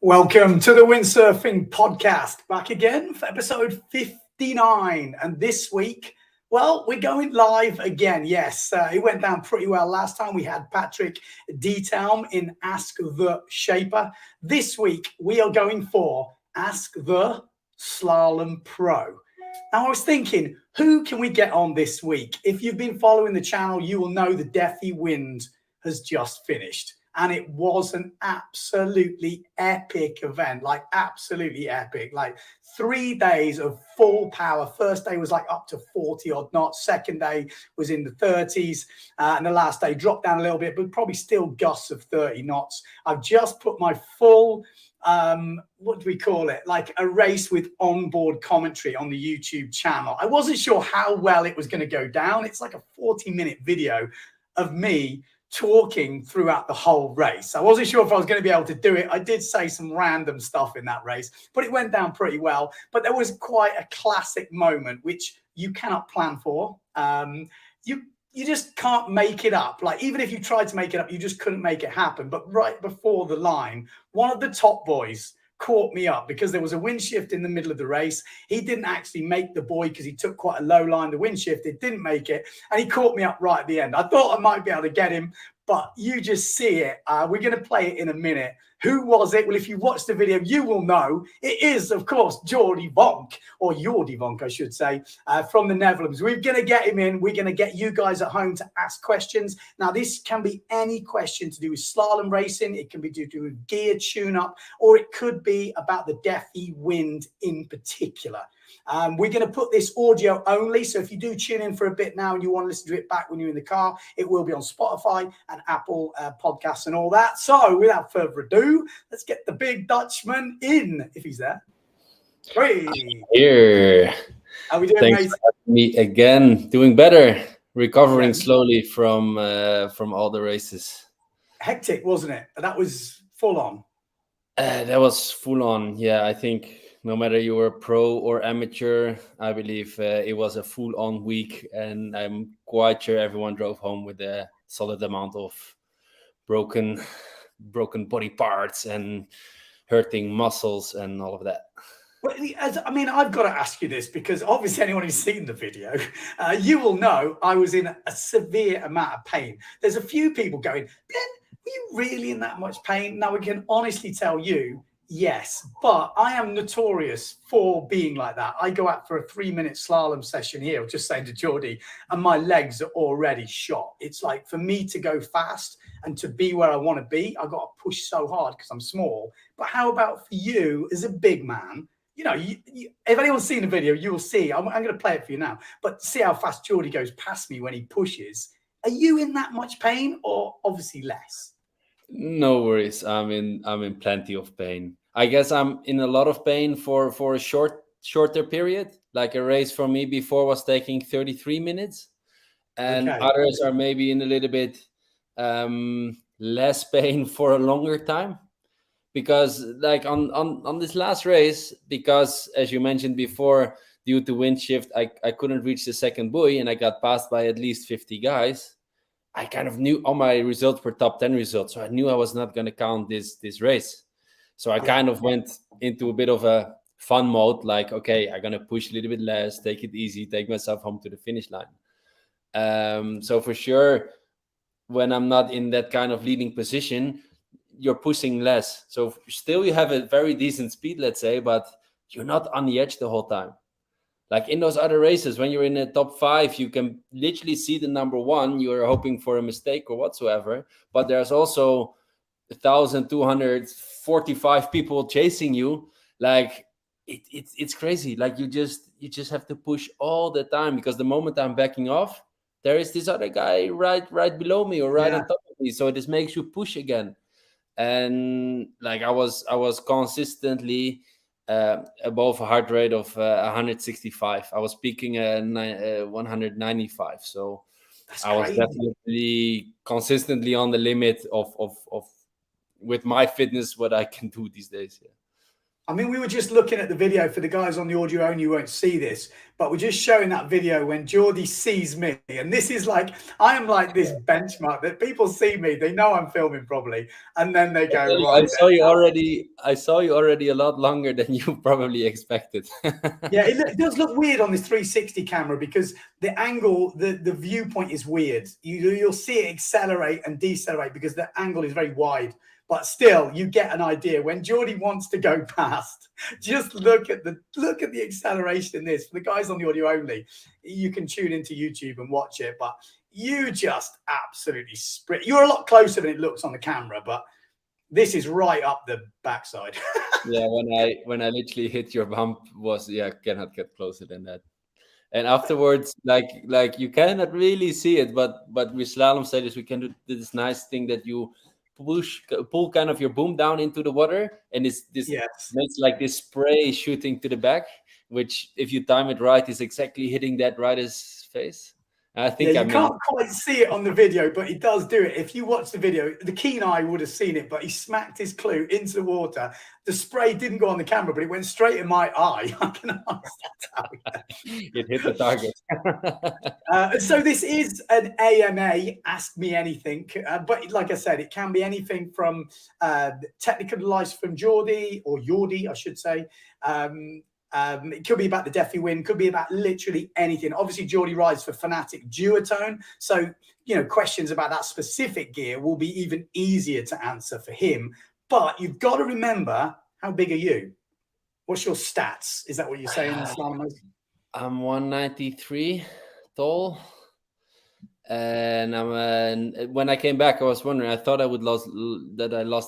Welcome to the Windsurfing podcast, back again for episode 59. And this week, well, we're going live again. Yes, it went down pretty well last time. We had Patrick Detailm in Ask the Shaper. This week, we are going for Ask the Slalom Pro. Now, I was thinking, who can we get on this week? If you've been following the channel, you will know the Defi Wind has just finished. And it was an absolutely epic event, like absolutely epic, like 3 days of full power. First day was like up to 40 odd knots. Second day was in the 30s. And the last day dropped down a little bit, but probably still gusts of 30 knots. I've just put my full, what do we call it? Like a race with onboard commentary on the YouTube channel. I wasn't sure how well it was going to go down. It's like a 40-minute video of me talking throughout the whole race. I wasn't sure if I was going to be able to do it. I did say some random stuff in that race, but it went down pretty well. But there was quite a classic moment, which you cannot plan for. You just can't make it up. Like, even if you tried to make it up, you just couldn't make it happen. But right before the line, one of the top boys caught me up because there was a wind shift in the middle of the race. He didn't actually make the buoy because he took quite a low line. The wind shift, it didn't make it. And he caught me up right at the end. I thought I might be able to get him, but you just see it. We're going to play it in a minute. Who was it? Well, if you watch the video, you will know. It is, of course, Jordy Vonk, or Jordy Vonk, I should say, from the Netherlands. We're going to get him in. We're going to get you guys at home to ask questions. Now, this can be any question to do with slalom racing. It can be to do with gear tune-up, or it could be about the Defi Wind in particular. We're going to put this audio only. So if you do tune in for a bit now and you want to listen to it back when you're in the car, it will be on Spotify and Apple podcasts and all that. So without further ado, let's get the big Dutchman in, if he's there. Hey. Here. How we doing, Thanks mate? for having me again. Doing better. Recovering slowly from all the races. Hectic, wasn't it? That was full on. That was full on. Yeah, I think no matter you were pro or amateur, I believe it was a full on week, and I'm quite sure everyone drove home with a solid amount of broken body parts and hurting muscles and all of that. Well, I mean, I've got to ask you this because obviously anyone who's seen the video, you will know I was in a severe amount of pain. There's a few people going, Ben, were you really in that much pain? Now, we can honestly tell you, yes, but I am notorious for being like that. I go out for a 3-minute slalom session here, just saying to Jordy, and my legs are already shot. It's like, for me to go fast and to be where I want to be, I've got to push so hard because I'm small. But how about for you as a big man? You know, if anyone's seen the video, you will see. I'm going to play it for you now. But see how fast Jordy goes past me when he pushes. Are you in that much pain, or obviously less? No worries. I'm in plenty of pain. I guess I'm in a lot of pain for a shorter period. Like a race for me before was taking 33 minutes, and others are maybe in a little bit less pain for a longer time. Because like on this last race, because as you mentioned before, due to wind shift, I couldn't reach the second buoy, and I got passed by at least 50 guys. I kind of knew all my results were top 10 results, so I knew I was not going to count this race. So I kind of went into a bit of a fun mode, like, okay, I'm going to push a little bit less, take it easy, take myself home to the finish line. So for sure, when I'm not in that kind of leading position, you're pushing less. So still you have a very decent speed, let's say, but you're not on the edge the whole time. Like in those other races, when you're in the top 5, you can literally see the number 1. You're hoping for a mistake or whatsoever. But there's also 1,245 people chasing you. Like it's crazy. Like you just have to push all the time, because the moment I'm backing off, there is this other guy right below me or right on top of me. So this makes you push again. And like I was consistently above a heart rate of 165. I was peaking at 195. So I was definitely consistently on the limit of with my fitness, what I can do these days. Yeah. I mean, we were just looking at the video for the guys on the audio only, you won't see this, but we're just showing that video when Jordy sees me. And this is like, I am like this benchmark that people see me, they know I'm filming probably. And then they go, right. I saw you already a lot longer than you probably expected. Yeah, it does look weird on this 360 camera because the angle, the viewpoint is weird. You'll see it accelerate and decelerate because the angle is very wide. But still, you get an idea. When Jordy wants to go past, just look at the acceleration in this. For the guys on the audio only, you can tune into YouTube and watch it. But you just absolutely sprint. You're a lot closer than it looks on the camera, but this is right up the backside. Yeah, when I literally hit your bump cannot get closer than that. And afterwards, like you cannot really see it, but with slalom stages we can do this nice thing that you pull kind of your boom down into the water, and this Yes. makes like this spray shooting to the back, which if you time it right is exactly hitting that rider's face. I think you can't quite see it on the video, but he does do it. If you watch the video, the keen eye would have seen it, but he smacked his clue into the water. The spray didn't go on the camera, but it went straight in my eye. I can tell you. It hit the target. So this is an AMA, Ask Me Anything. But like I said, it can be anything from technical advice from Jordy, I should say. It could be about the Defi Wind, could be about literally anything. Obviously, Jordy rides for Fanatic Duotone. So, questions about that specific gear will be even easier to answer for him. But you've got to remember, how big are you? What's your stats? Is that what you're saying, Slalom? I'm 193 tall. And when I came back, I was wondering, I thought I lost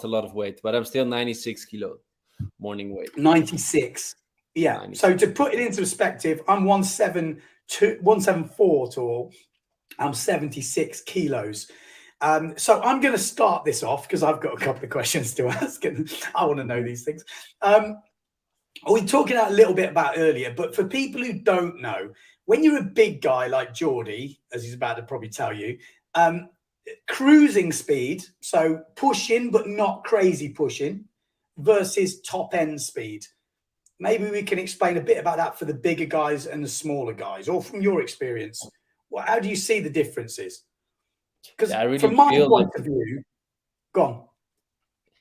a lot of weight, but I'm still 96 kilo morning weight. 96. Yeah. 96. So to put it into perspective, I'm 174 tall. I'm 76 kilos. So I'm going to start this off because I've got a couple of questions to ask and I want to know these things. We were talking a little bit about earlier, but for people who don't know, when you're a big guy like Jordy, as he's about to probably tell you, cruising speed, so pushing but not crazy pushing, versus top end speed. Maybe we can explain a bit about that for the bigger guys and the smaller guys, or from your experience. Well, how do you see the differences? Because from my point of view, go on.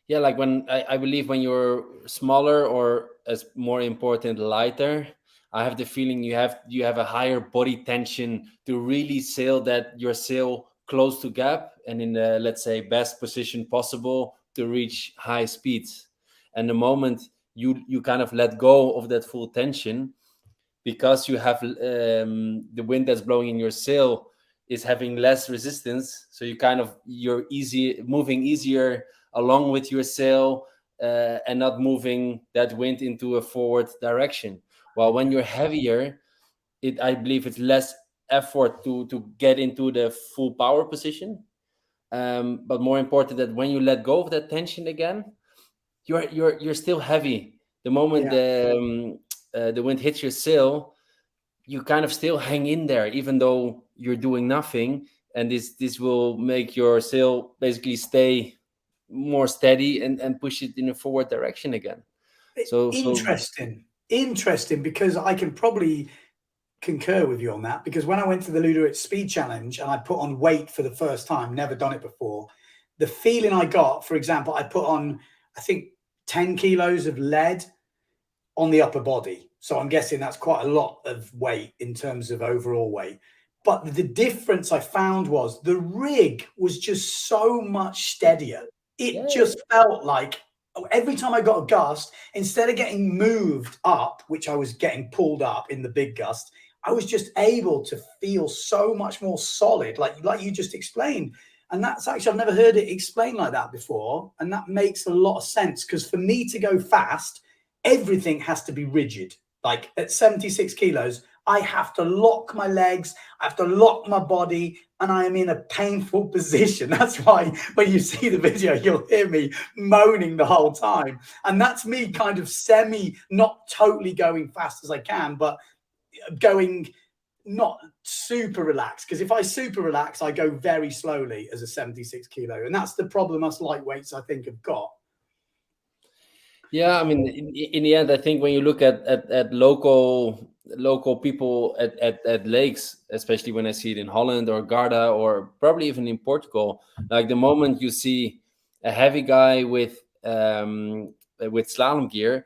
Yeah, like when I believe when you're smaller or, as more important, lighter, I have the feeling you have a higher body tension to really sail your sail close to gap and in the, let's say, best position possible to reach high speeds. And the moment you kind of let go of that full tension, because you have the wind that's blowing in your sail is having less resistance, so you're moving easier along with your sail and not moving that wind into a forward direction. While when you're heavier, I believe it's less effort to get into the full power position. But more important, that when you let go of that tension again, you're still heavy. The moment the wind hits your sail, you kind of still hang in there, even though you're doing nothing. And this will make your sail basically stay more steady and push it in a forward direction again. So interesting, because I can probably concur with you on that, because when I went to the Ludwig Speed Challenge and I put on weight for the first time, never done it before, the feeling I got, for example, I put on, I think, 10 kilos of lead on the upper body. So I'm guessing that's quite a lot of weight in terms of overall weight. But the difference I found was the rig was just so much steadier. It just felt like every time I got a gust, instead of getting moved up, which I was getting pulled up in the big gust, I was just able to feel so much more solid, like you just explained. And that's actually, I've never heard it explained like that before. And that makes a lot of sense, because for me to go fast, everything has to be rigid. Like at 76 kilos, I have to lock my legs, I have to lock my body, and I am in a painful position. That's why when you see the video, you'll hear me moaning the whole time. And that's me kind of not totally going fast as I can, but going not super relaxed. Because if I super relax, I go very slowly as a 76 kilo. And that's the problem us lightweights, I think, have got. Yeah, I mean, in the end, I think when you look at local local people at lakes, especially when I see it in Holland or Garda or probably even in Portugal. Like the moment you see a heavy guy with slalom gear,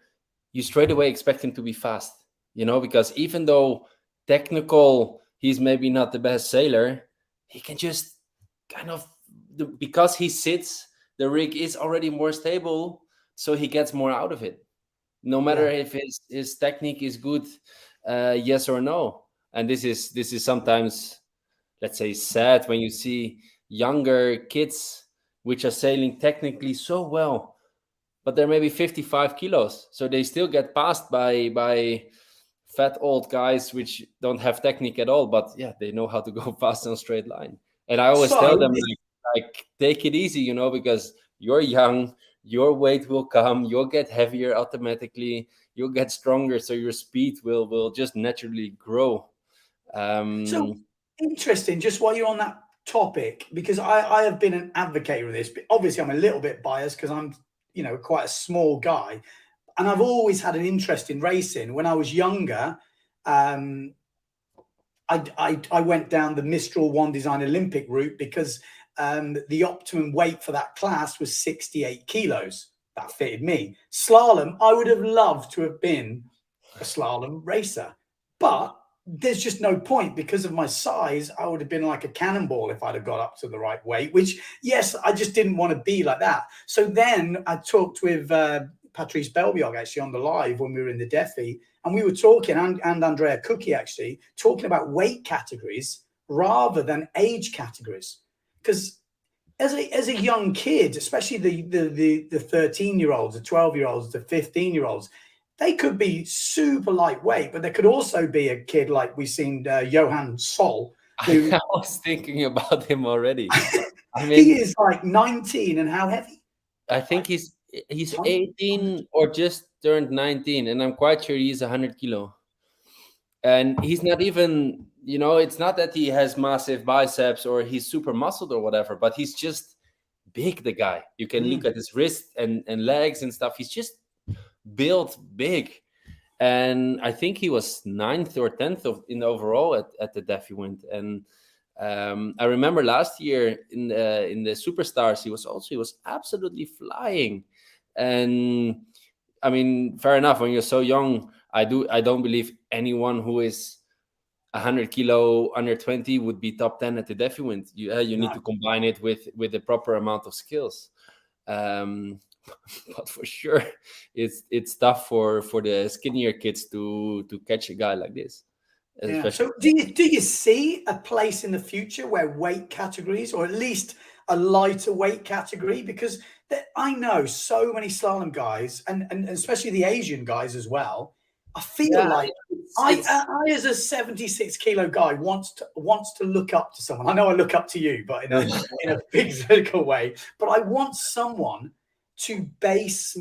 you straight away expect him to be fast, because even though technical he's maybe not the best sailor, he can just kind of, because he sits, the rig is already more stable, so he gets more out of it, no matter Yeah. if his technique is good, yes or no. And this is sometimes, let's say, sad when you see younger kids which are sailing technically so well, but they're maybe 55 kilos, so they still get passed by fat old guys which don't have technique at all, but yeah, they know how to go fast on straight line. And I always tell So them, like take it easy, because you're young, your weight will come, you'll get heavier automatically, you'll get stronger, so your speed will just naturally grow. So um interesting, just while you're on that topic, because I have been an advocate of this, but obviously I'm a little bit biased because I'm, quite a small guy. And I've always had an interest in racing. When I was younger, um, I went down the Mistral One Design Olympic route because the optimum weight for that class was 68 kilos. That fitted me. Slalom, I would have loved to have been a slalom racer, but there's just no point because of my size. I would have been like a cannonball if I'd have got up to the right weight, which, yes, I just didn't want to be like that. So then I talked with Patrice Belbiog actually on the live when we were in the Defi, and we were talking, and Andrea Cookie actually, talking about weight categories rather than age categories. Because as a young kid, especially the 13-year-olds, the 12-year-olds, the 15-year-olds, they could be super lightweight, but there could also be a kid like we've seen Johan Sol, who I was thinking about him already. I he mean, is like 19 and how heavy? I think Like he's 100. 18 or just turned 19, and I'm quite sure he's 100 kilo. And he's not even, it's not that he has massive biceps or he's super muscled or whatever, but he's just big, the guy. You can look Mm, at his wrist and legs and stuff. He's just built big. And I think he was ninth or 10th in overall at the Defi Wind. And I remember last year in the Superstars, he was absolutely flying. And I mean, fair enough. When you're so young, I don't believe anyone who is 100 kilo under 20 would be top 10 at the Defiwind. You need no. to combine it with the proper amount of skills. Um, but for sure, it's tough for the skinnier kids to catch a guy like this, Yeah. especially. So do you see a place in the future where weight categories, or at least a lighter weight category? Because I know so many slalom guys, and especially the Asian guys as well. I feel Yeah, like it's I as a 76-kilo guy wants to look up to someone. I know I look up to you, but in a physical way. But I want someone to base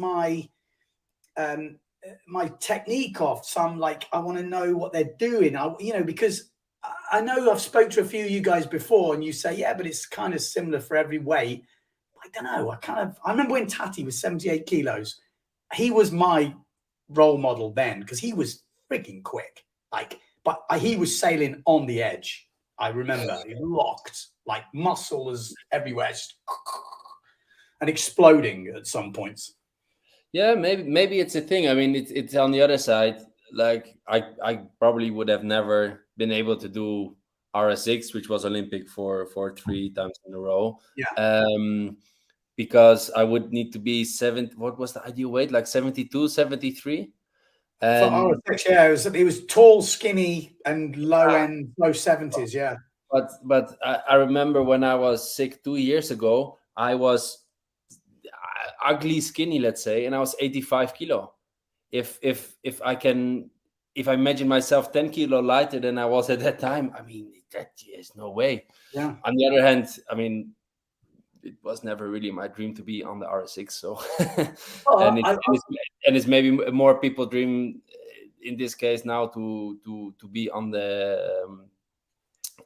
um, my technique off. So I'm like, I want to know what they're doing. Because I know I've spoke to a few of you guys before, and you say, yeah, but it's kind of similar for every weight. I don't know. I remember when Tati was 78 kilos. He was my role model then because he was freaking quick. He was sailing on the edge. I remember he locked, like muscle was everywhere, just and exploding at some points. Yeah, maybe it's a thing. I mean, it's on the other side. Like I probably would have never been able to do RSX, which was Olympic for 3 times in a row. Yeah. Um, because I would need to be seven. What was the ideal weight? Like 72, 73. For And RSX, yeah, it was tall, skinny, and low end, low 70s. Yeah. but I remember when I was sick 2 years ago, I was ugly skinny, let's say, and I was 85 kilo. If I imagine myself 10 kilo lighter than I was at that time, I mean, that is no way. Yeah. On the other hand, I mean, it was never really my dream to be on the RSX. So, and Well, it's maybe more people dream in this case now to be on the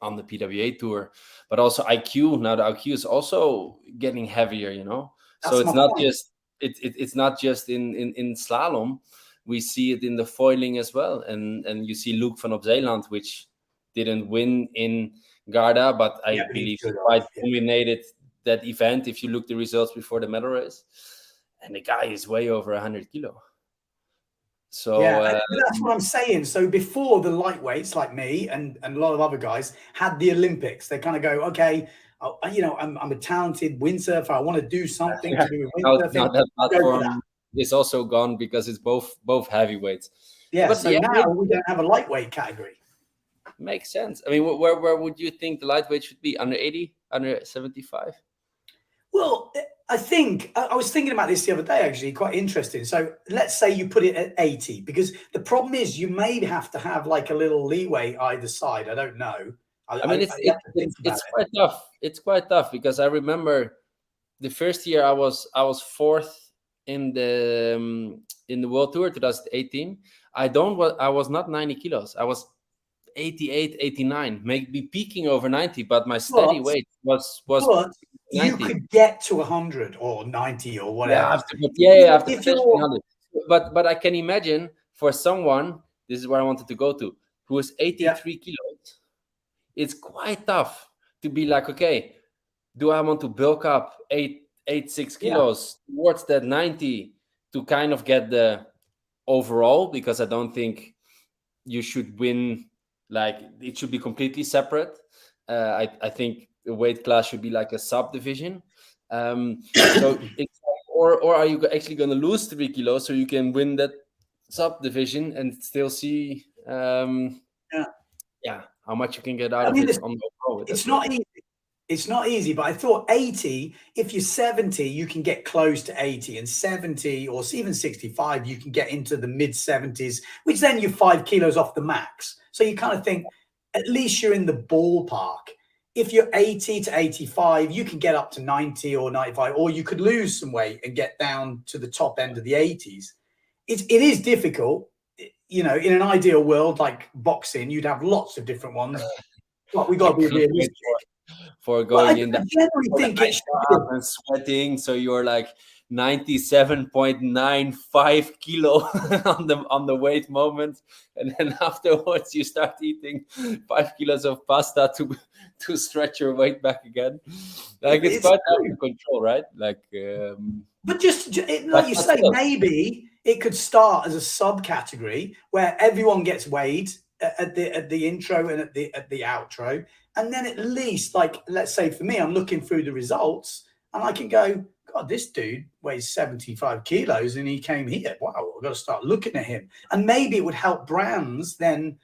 PWA tour, but also IQ. Now the IQ is also getting heavier, so that's it's my not point. just it's not just in slalom. we see it in the foiling as well. And you see Luke van op Zeeland, which didn't win in Garda, but I believe quite dominated that event if you look the results before the medal race. And the guy is way over 100 kilo. So that's what I'm saying. So before the lightweights like me and a lot of other guys had the Olympics, they kind of go, okay, I'm a talented windsurfer. I want to do something to do with windsurfing. Now that platform is also gone because it's both heavyweights. Yeah, but so now we don't have a lightweight category. Makes sense. I mean, where would you think the lightweight should be? Under 80? Under 75? Well, I think I was thinking about this the other day, actually, quite interesting. So let's say you put it at 80, because the problem is you may have to have like a little leeway either side. I don't know. I mean, it's quite tough. It's quite tough because I remember the first year I was fourth in the World Tour 2018. I was not 90 kilos. I was 88, 89, maybe peaking over 90, but my steady weight was 90. You could get to 100 or 90 or whatever. But I can imagine for someone, this is where I wanted to go to, who is 83 kilos, it's quite tough to be like, okay, do I want to bulk up 6 kilos towards that 90 to kind of get the overall? Because I don't think you should win, like it should be completely separate. I think the weight class should be like a subdivision. So or are you actually going to lose 3 kilos so you can win that subdivision and still see how much you can get out of it on the overall? It's not easy. It's not easy, but I thought 80, if you're 70, you can get close to 80, and 70 or even 65, you can get into the mid 70s, which then you're 5 kilos off the max. So you kind of think at least you're in the ballpark. If you're 80 to 85, you can get up to 90 or 95, or you could lose some weight and get down to the top end of the 80s. It is difficult. In an ideal world like boxing, you'd have lots of different ones. But we got to be realistic. For going in I generally think it should be and sweating, so you're like 97.95 kilo on the weight moment, and then afterwards you start eating 5 kilos of pasta to stretch your weight back again. Like it's quite out of control, right? Like, but just like you say, maybe it could start as a subcategory where everyone gets weighed at the intro and at the outro, and then at least, like, let's say for me, I'm looking through the results and I can go, God, this dude weighs 75 kilos and he came here. Wow, I've got to start looking at him. And maybe it would help brands then,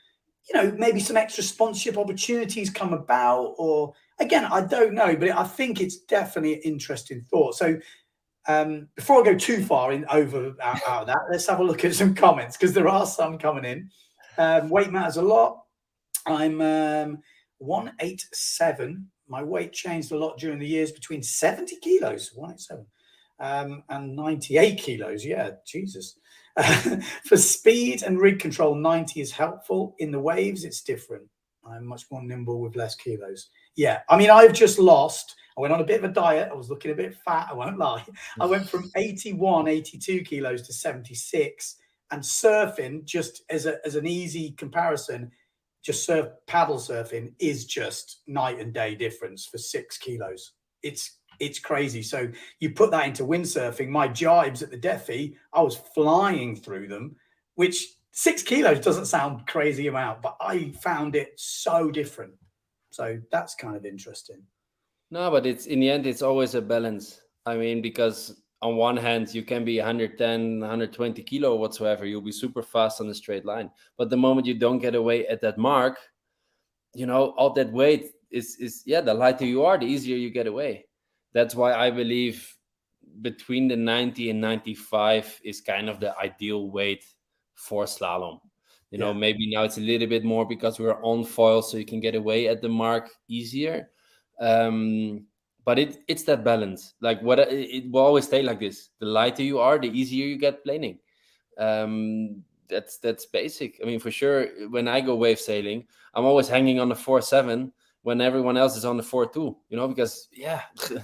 maybe some extra sponsorship opportunities come about, or again, I don't know, but I think it's definitely an interesting thought. So before I go too far out of that, let's have a look at some comments, because there are some coming in. Weight matters a lot. I'm 187. My weight changed a lot during the years between 70 kilos, 187, and 98 kilos. Yeah, Jesus. For speed and rig control, 90 is helpful. In the waves, it's different. I'm much more nimble with less kilos. Yeah, I mean, I've just lost. I went on a bit of a diet. I was looking a bit fat, I won't lie. I went from 81, 82 kilos to 76. And surfing, just as an easy comparison, just paddle surfing is just night and day difference for 6 kilos. It's crazy. So you put that into windsurfing, my jibes at the Defi, I was flying through them, which 6 kilos doesn't sound crazy amount, but I found it so different. So that's kind of interesting. No, but in the end, it's always a balance. I mean, because on one hand, you can be 110, 120 kilo whatsoever. You'll be super fast on a straight line. But the moment you don't get away at that mark, all that weight is the lighter you are, the easier you get away. That's why I believe between the 90 and 95 is kind of the ideal weight for slalom. Maybe now it's a little bit more because we're on foil, so you can get away at the mark easier. But it's that balance. Like it will always stay like this. The lighter you are, the easier you get planing. That's basic. I mean, for sure, when I go wave sailing, I'm always hanging on the 4.7 when everyone else is on the 4.2. Because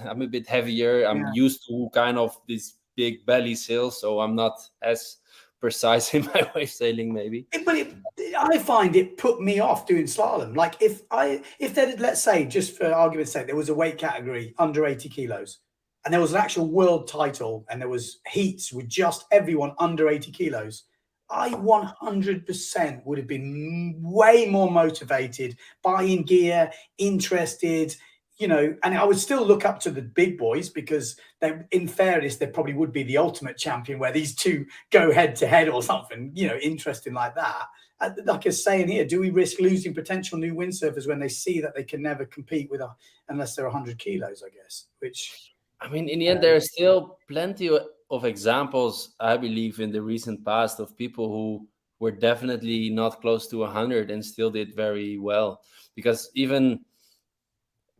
I'm a bit heavier. I'm used to kind of this big belly sail, so I'm not as precise in my wave sailing, maybe. I find it put me off doing slalom. Like if there, let's say, just for argument's sake, there was a weight category under 80 kilos, and there was an actual world title, and there was heats with just everyone under 80 kilos, I 100% would have been way more motivated, buying gear, interested, and I would still look up to the big boys because they, in fairness, they probably would be the ultimate champion where these two go head to head or something, interesting like that. Like I was saying here, do we risk losing potential new windsurfers when they see that they can never compete with unless they're 100 kilos, I guess, which... I mean, in the end, there are still plenty of examples, I believe, in the recent past of people who were definitely not close to 100 and still did very well. Because even,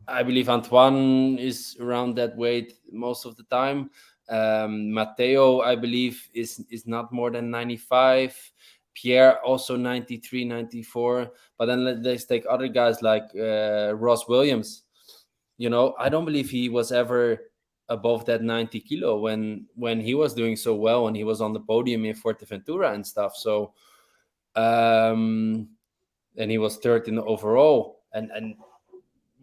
I believe Antoine is around that weight most of the time. Matteo, I believe, is not more than 95. Pierre also 93, 94. But then let's take other guys like Ross Williams. I don't believe he was ever above that 90 kilo when he was doing so well and he was on the podium in Fuerteventura and stuff. So, and he was third in the overall and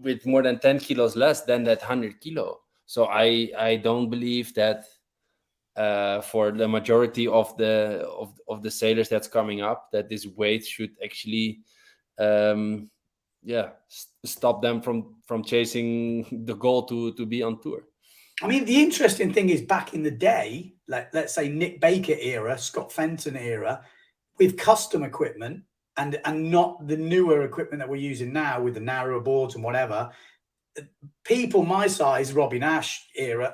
with more than 10 kilos less than that 100 kilo. So I don't believe that for the majority of the sailors that's coming up, that this weight should actually stop them from chasing the goal to be on tour. I mean, the interesting thing is back in the day, like let's say Nick Baker era, Scott Fenton era, with custom equipment and not the newer equipment that we're using now with the narrower boards and whatever, people my size, Robbie Nash era,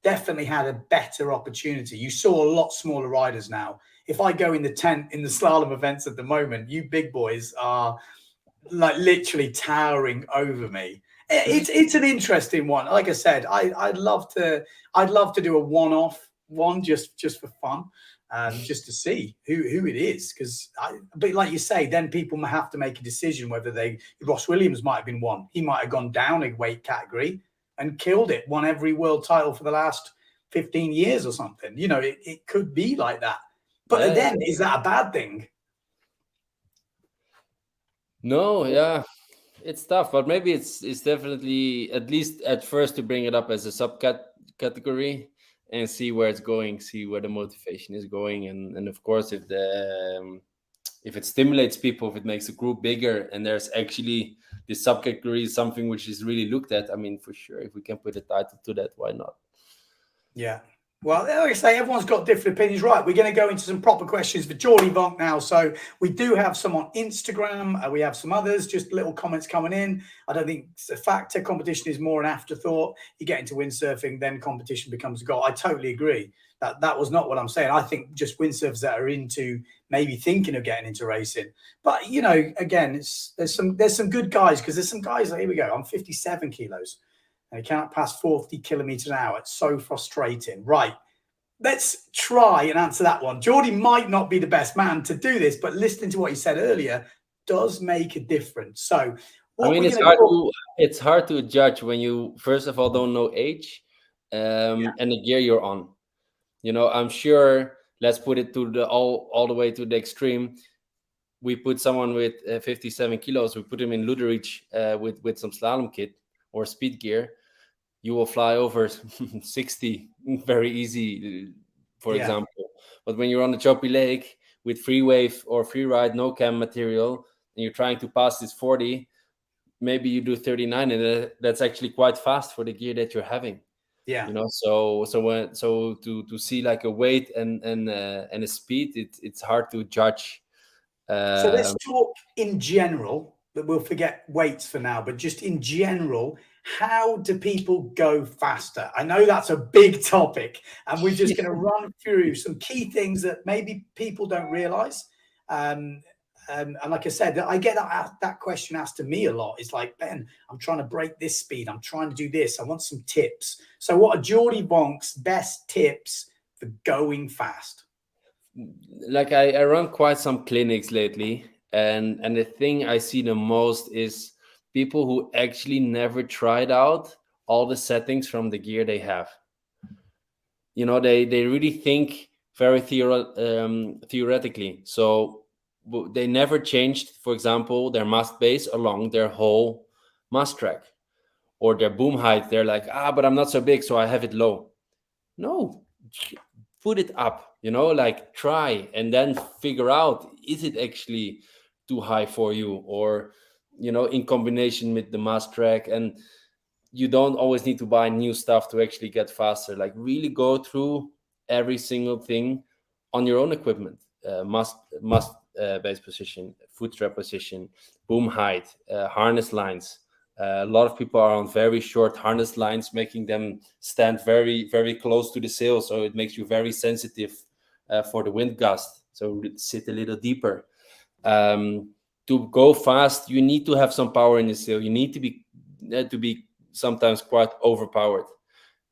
definitely had a better opportunity. You saw a lot smaller riders now. If I go in the tent in the slalom events at the moment, you big boys are like literally towering over me. It's an interesting one. Like I said, I'd love to do a one-off one just for fun, just to see who it is. But like you say, then people have to make a decision whether Ross Williams might have been one. He might have gone down a weight category and killed it, won every world title for the last 15 years or something. It could be like that. But then, is that a bad thing? No, yeah. It's tough, but maybe it's definitely, at least at first, to bring it up as a subcategory and see where it's going, see where the motivation is going, and of course, if it stimulates people, if it makes a group bigger, and there's actually this subcategory is something which is really looked at. I mean, for sure, if we can put a title to that, why not? Yeah. Well, like I say, everyone's got different opinions. Right, we're going to go into some proper questions for Jordy Vonk now. So we do have some on Instagram. We have some others, just little comments coming in. I don't think the factor competition is more an afterthought. You get into windsurfing, then competition becomes a goal. I totally agree. That was not what I'm saying. I think just windsurfers that are into maybe thinking of getting into racing. But, again, there's some good guys, because there's some guys, here we go, I'm 57 kilos. And he cannot pass 40 kilometers an hour. It's so frustrating. Right. Let's try and answer that one. Jordy might not be the best man to do this, but listening to what he said earlier does make a difference. So, it's hard to judge when you, first of all, don't know age and the gear you're on. I'm sure, let's put it to all the way to the extreme. We put someone with 57 kilos, we put him in Luderich with some slalom kit or speed gear. You will fly over 60 very easy, for example. But when you're on the choppy lake with free wave or free ride, no cam material, and you're trying to pass this 40, maybe you do 39, and that's actually quite fast for the gear that you're having. Yeah. So to see like a weight and a speed, it's hard to judge. So let's talk in general, but we'll forget weights for now. But just in general, how do people go faster? I know that's a big topic, and we're just going to run through some key things that maybe people don't realize. And like I said, I get that question asked to me a lot. It's like, Ben, I'm trying to break this speed. I'm trying to do this. I want some tips. So what are Jordy Vonk's best tips for going fast? Like I run quite some clinics lately, and the thing I see the most is people who actually never tried out all the settings from the gear they have. They really think very theoretically. So they never changed, for example, their mast base along their whole mast track, or their boom height. They're like, but I'm not so big, so I have it low. No, put it up, like try, and then figure out, is it actually too high for you, or in combination with the mast track. And you don't always need to buy new stuff to actually get faster. Like, really go through every single thing on your own equipment. Must base position, foot strap position, boom height, harness lines. A lot of people are on very short harness lines, making them stand very, very close to the sail, so it makes you very sensitive for the wind gust. So sit a little deeper. To go fast, you need to have some power in the sail. You need to be sometimes quite overpowered,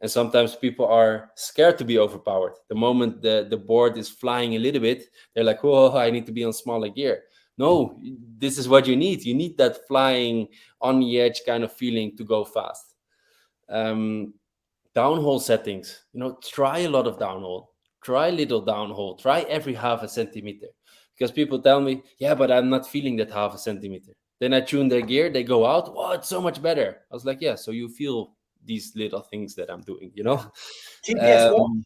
and sometimes people are scared to be overpowered. The moment the board is flying a little bit, they're like, oh, I need to be on smaller gear. No, this is what you need that flying on the edge kind of feeling to go fast. Downhole settings, try a lot of downhole, try little downhole, try every half a centimeter, because people tell me, yeah, but I'm not feeling that half a centimeter. Then I tune their gear, they go out, oh, it's so much better. I was like, yeah, so you feel these little things that I'm doing, GPS watch.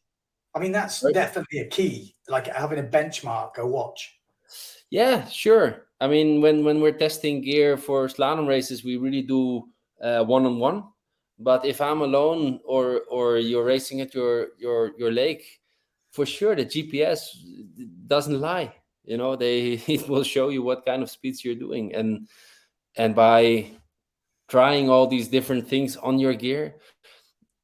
I mean, that's Right. definitely a key, like having a benchmark, a watch. Yeah, sure. I mean, when we're testing gear for slalom races, we really do one-on-one. But if I'm alone, or you're racing at your lake, for sure the GPS doesn't lie. They it will show you what kind of speeds you're doing, and by trying all these different things on your gear,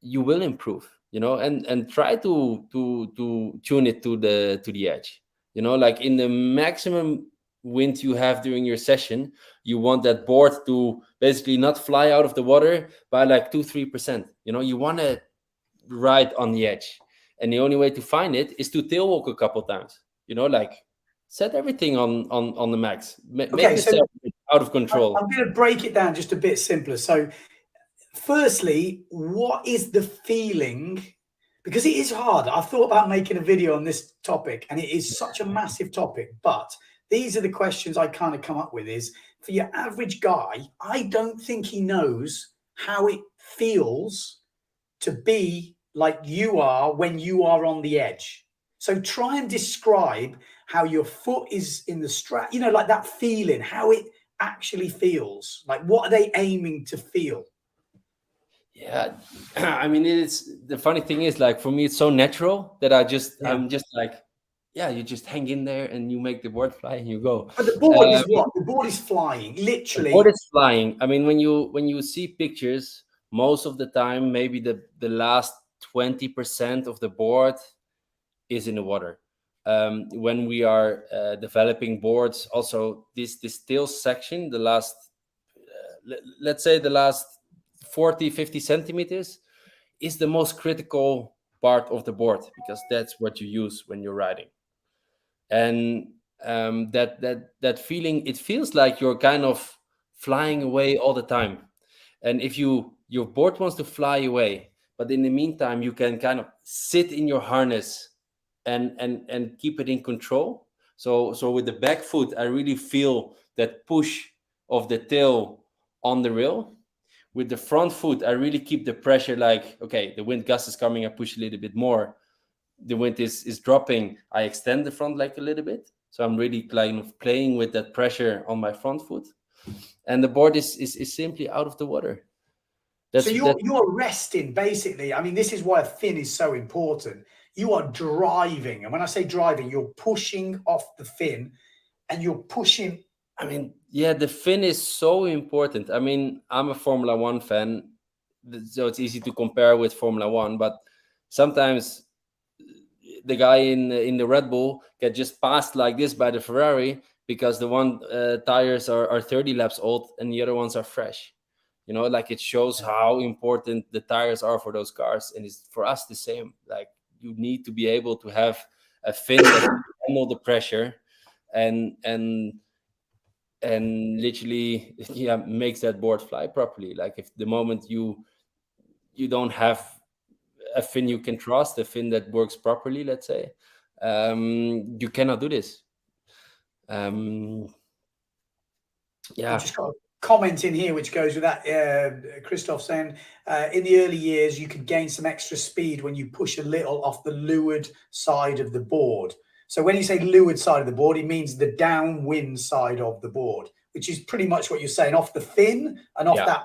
you will improve. And try to tune it to the edge. Like, in the maximum wind you have during your session, you want that board to basically not fly out of the water by like 2-3%. You want to ride on the edge, and the only way to find it is to tail walk a couple times. Like, set everything on the max. Make Okay, so yourself out of control. I'm going to break it down just a bit simpler. So, firstly, what is the feeling? Because it is hard. I've thought about making a video on this topic, and it is such a massive topic. But these are the questions I kind of come up with. Is for your average guy, I don't think he knows how it feels to be like you are when you are on the edge. So try and describe how your foot is in the strap, like that feeling, how it actually feels. Like, what are they aiming to feel? Yeah, I mean, it's the funny thing is, like, for me, it's so natural that Yeah. I'm just like, yeah, you just hang in there and you make the board fly and you go. But the board is what? The board is flying, The board literally. is flying. I mean, when you see pictures, most of the time, maybe the last 20% of the board is in the water. When we are developing boards, also this tail section, the last, let's say the last 40-50 centimeters, is the most critical part of the board, because that's what you use when you're riding. And that feeling, it feels like you're kind of flying away all the time. And if your board wants to fly away, but in the meantime you can kind of sit in your harness and keep it in control. So with the back foot, I really feel that push of the tail on the rail. With the front foot, I really keep the pressure, like, okay, the wind gust is coming, I push a little bit more. The wind is dropping, I extend the front leg a little bit. So I'm really kind of playing with that pressure on my front foot. And the board is simply out of the water. So That's that. you're resting, basically. I mean, this is why a fin is so important. You are driving. And when I say driving, you're pushing off the fin and you're pushing. I mean, yeah, the fin is so important. I mean, I'm a Formula One fan, so it's easy to compare with Formula One. But sometimes the guy in the Red Bull get just passed like this by the Ferrari, because the one tires are 30 laps old and the other ones are fresh. Like, it shows how important the tires are for those cars, and it's for us the same. Like, you need to be able to have a fin that can handle the pressure, and literally, yeah, makes that board fly properly. Like, if the moment you don't have a fin you can trust, a fin that works properly, let's say, You cannot do this. I've Yeah, just got a comment in here which goes with that. Christoph saying in the early years you could gain some extra speed when you push a little off the leeward side of the board. So when you say leeward side of the board, he means the downwind side of the board, which is pretty much what you're saying, off the fin and off yeah, that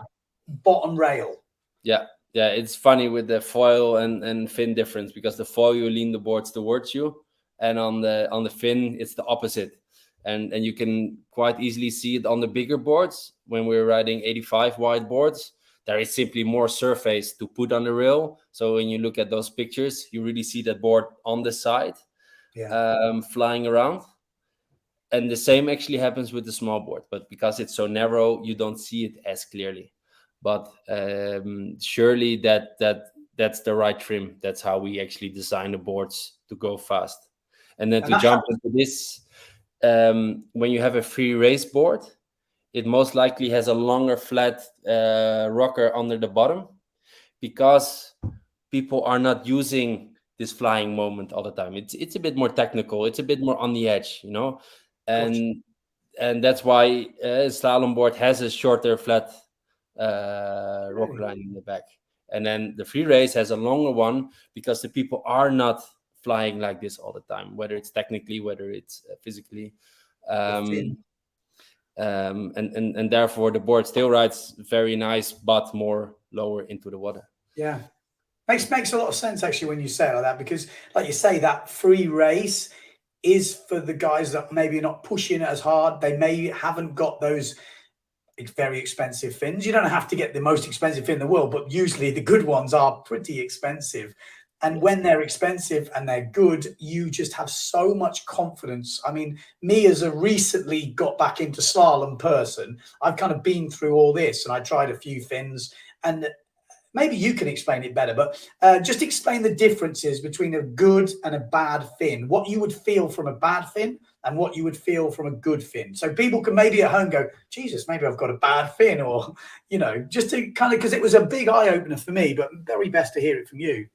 bottom rail. yeah, yeah. It's funny with the foil and fin difference, because the foil you lean the boards towards you, and on the fin it's the opposite. And you can quite easily see it on the bigger boards when we're riding 85 wide boards. There is simply more surface to put on the rail. So when you look at those pictures, you really see that board on the side, flying around. And the same actually happens with the small board, but because it's so narrow, you don't see it as clearly. But surely that's the right trim. That's how we actually design the boards to go fast. And then to jump into this, when you have a free race board, it most likely has a longer flat rocker under the bottom, because people are not using this flying moment all the time. It's a bit more technical. It's a bit more on the edge, and that's why slalom board has a shorter flat rocker line in the back, and then the free race has a longer one, because the people are not flying like this all the time, whether it's technically, whether it's physically, and therefore the board still rides very nice, but more lower into the water. Yeah, makes a lot of sense actually when you say it like that, because like you say, that free race is for the guys that maybe are not pushing it as hard. They may haven't got those very expensive fins. You don't have to get the most expensive fin in the world, but usually the good ones are pretty expensive. And when they're expensive and they're good, you just have so much confidence. I mean, me as a recently got back into slalom person, I've kind of been through all this, and I tried a few fins, and maybe you can explain it better, but just explain the differences between a good and a bad fin, what you would feel from a bad fin and what you would feel from a good fin. So people can maybe at home go, Jesus, maybe I've got a bad fin, or, just to kind of, because it was a big eye opener for me, but very best to hear it from you.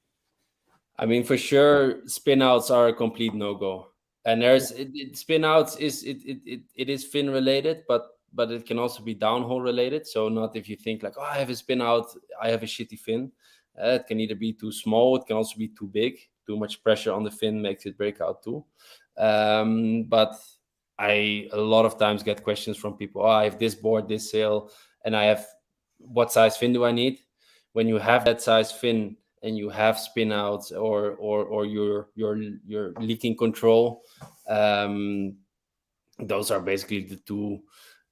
I mean, for sure, spin outs are a complete no-go. And there's spin outs it is fin related, but it can also be downhole related. So not if you think like, oh, I have a spin out, I have a shitty fin. It can either be too small, it can also be too big. Too much pressure on the fin makes it break out too. But I a lot of times get questions from people. Oh, I have this board, this sail, and I have, what size fin do I need? When you have that size fin and you have spin outs or you're leaking control, those are basically the two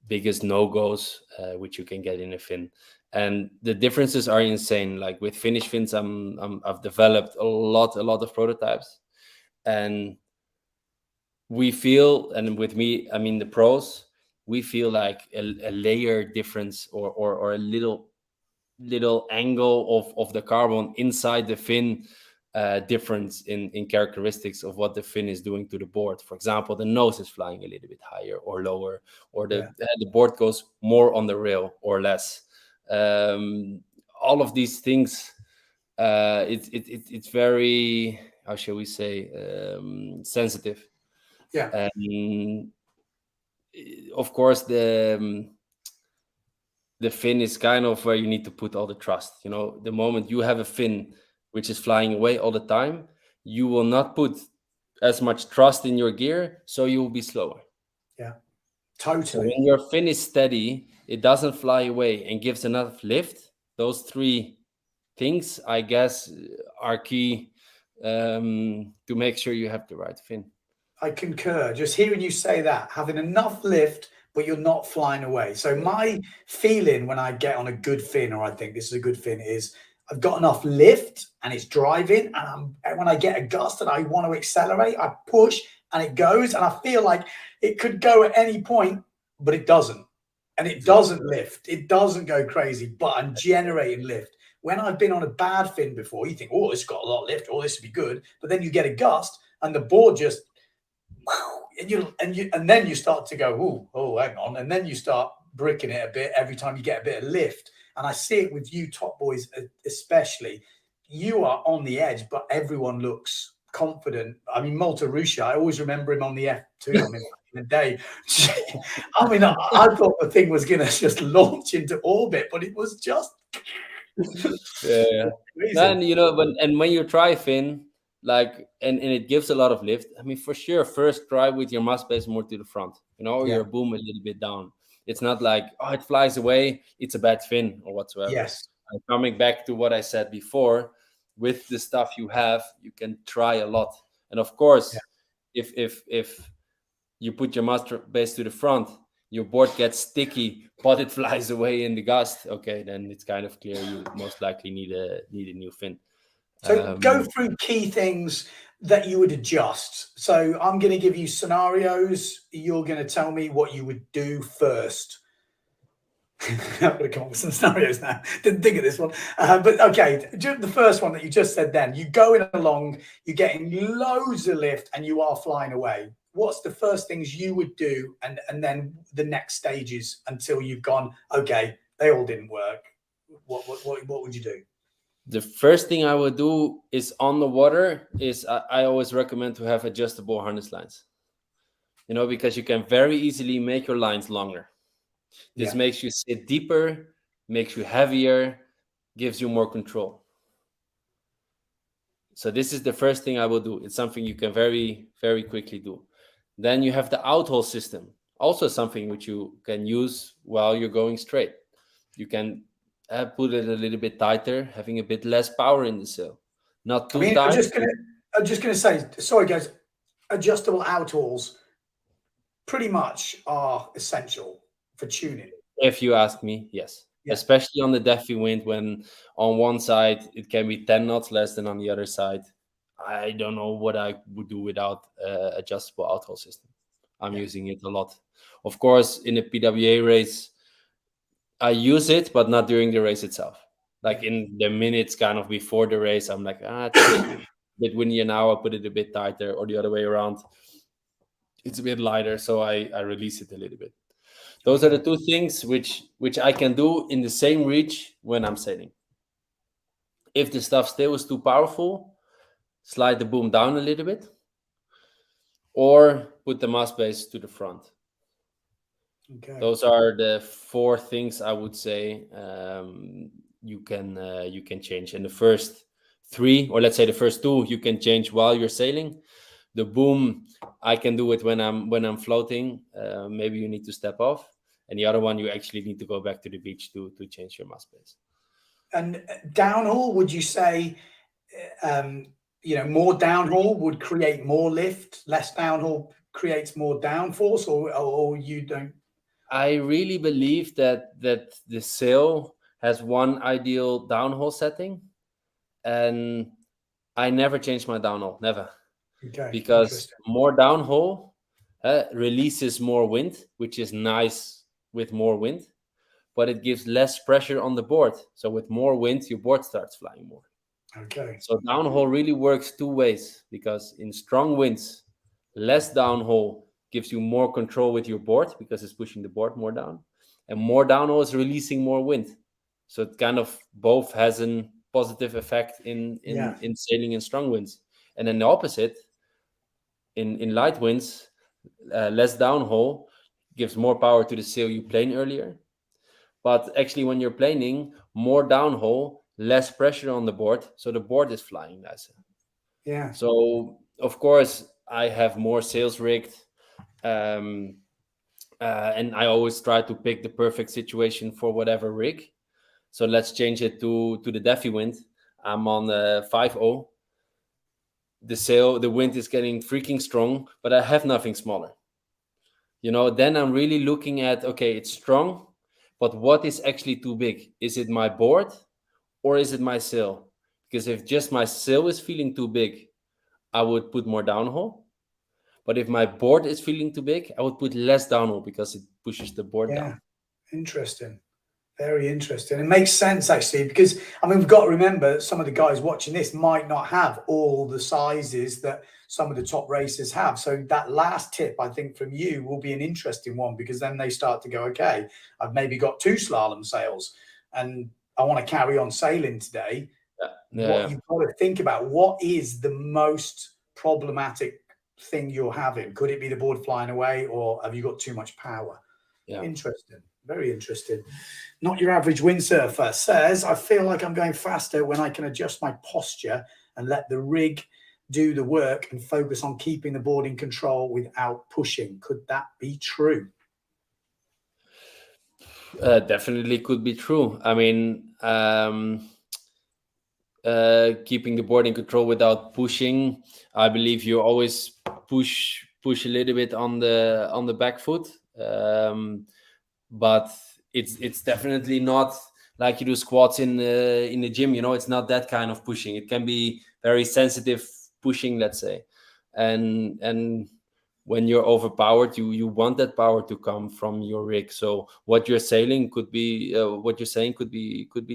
biggest no-goes which you can get in a fin. And the differences are insane. Like with finish fins, I've developed a lot of prototypes, and we feel, and with me, I mean the pros, we feel like a layer difference or a little angle of the carbon inside the fin difference in characteristics of what the fin is doing to the board. For example, the nose is flying a little bit higher or lower, or the board goes more on the rail or less. All of these things, it's very, how shall we say, sensitive. Yeah. Of course, the fin is kind of where you need to put all the trust. The moment you have a fin which is flying away all the time, you will not put as much trust in your gear, so you will be slower. Yeah, totally. So when your fin is steady, it doesn't fly away and gives enough lift. Those three things, I guess, are key to make sure you have the right fin. I concur. Just hearing you say that, having enough lift, but you're not flying away. So my feeling when I get on a good fin, or I think this is a good fin, is I've got enough lift and it's driving. And when I get a gust and I want to accelerate, I push and it goes. And I feel like it could go at any point, but it doesn't. And it doesn't lift. It doesn't go crazy, but I'm generating lift. When I've been on a bad fin before, you think, oh, it's got a lot of lift. Oh, this would be good. But then you get a gust and the board just, and then you start to go, oh, hang on, and then you start bricking it a bit every time you get a bit of lift. And I see it with you top boys especially. You are on the edge, but everyone looks confident. I mean, Malta Russia, I always remember him on the F2. I mean, back in the day. I mean, I thought the thing was going to just launch into orbit, but it was just Yeah. crazy. And when you try Finn, like and it gives a lot of lift. I mean, for sure, first try with your mast base more to the front, or Yeah. your boom a little bit down. It's not like, oh, it flies away, it's a bad fin or whatsoever. Yes. And coming back to what I said before, with the stuff you have, you can try a lot. And of Yeah. course, if you put your master base to the front, your board gets sticky, but it flies away in the gust. Okay, then it's kind of clear you most likely need a new fin. So go through key things that you would adjust. So I'm going to give you scenarios. You're going to tell me what you would do first. I'm going to come up with some scenarios now. Didn't think of this one. But okay, the first one that you just said then, you're going along, you're getting loads of lift and you are flying away. What's the first things you would do? And then the next stages until you've gone, okay, they all didn't work. What would you do? The first thing I would do is on the water is I always recommend to have adjustable harness lines, because you can very easily make your lines longer. This makes you sit deeper, makes you heavier, gives you more control. So this is the first thing I will do. It's something you can very, very quickly do. Then you have the outhole system, also something which you can use while you're going straight. You can put it a little bit tighter, having a bit less power in the sail. Not too tight. I'm just gonna say, sorry guys, adjustable outhauls pretty much are essential for tuning. If you ask me, yes. Yeah. Especially on the Defi Wind, when on one side it can be 10 knots less than on the other side. I don't know what I would do without adjustable outhole system. I'm using it a lot. Of course, in a PWA race, I use it, but not during the race itself. Like in the minutes kind of before the race, I'm like, it's a bit windy now, I'll put it a bit tighter, or the other way around. It's a bit lighter, so I release it a little bit. Those are the two things which I can do in the same reach when I'm sailing. If the stuff still is too powerful, slide the boom down a little bit, or put the mast base to the front. Okay. Those are the four things I would say you can change. And the first three, or let's say the first two, you can change while you're sailing. The boom, I can do it when I'm floating. Maybe you need to step off, and the other one you actually need to go back to the beach to change your mast base. And downhaul, would you say, more downhaul would create more lift, less downhaul creates more downforce, or you don't? I really believe that the sail has one ideal downhaul setting, and I never change my downhaul, never. Okay. Because more downhaul releases more wind, which is nice with more wind, but it gives less pressure on the board. So with more wind, your board starts flying more. Okay. So downhaul really works two ways, because in strong winds, less downhaul gives you more control with your board because it's pushing the board more down, and more downhaul is releasing more wind. So it kind of both has a positive effect in sailing in strong winds. And then the opposite, in light winds, less downhaul gives more power to the sail you plane earlier. But actually, when you're planing, more downhaul, less pressure on the board, so the board is flying nicer. Yeah. So of course, I have more sails rigged, and I always try to pick the perfect situation for whatever rig. So let's change it to the Defi Wind. I'm on 5.0. The wind is getting freaking strong, but I have nothing smaller. Then I'm really looking at, okay, it's strong, but what is actually too big? Is it my board or is it my sail? Because if just my sail is feeling too big, I would put more downhaul. But if my board is feeling too big, I would put less downhaul because it pushes the board down. Interesting. Very interesting. It makes sense, actually, because, we've got to remember some of the guys watching this might not have all the sizes that some of the top racers have. So that last tip, I think, from you will be an interesting one, because then they start to go, okay, I've maybe got 2 slalom sails and I want to carry on sailing today. What you've got to think about, what is the most problematic thing you're having? Could it be the board flying away, or have you got too much power? Yeah. Interesting. Very interesting. Not your average windsurfer says, I feel like I'm going faster when I can adjust my posture and let the rig do the work and focus on keeping the board in control without pushing. Could that be true? Definitely could be true. I mean, keeping the board in control without pushing, I believe you always push a little bit on the back foot, but it's definitely not like you do squats in the gym. It's not that kind of pushing. It can be very sensitive pushing, let's say, and when you're overpowered, you want that power to come from your rig. So what you're saying could be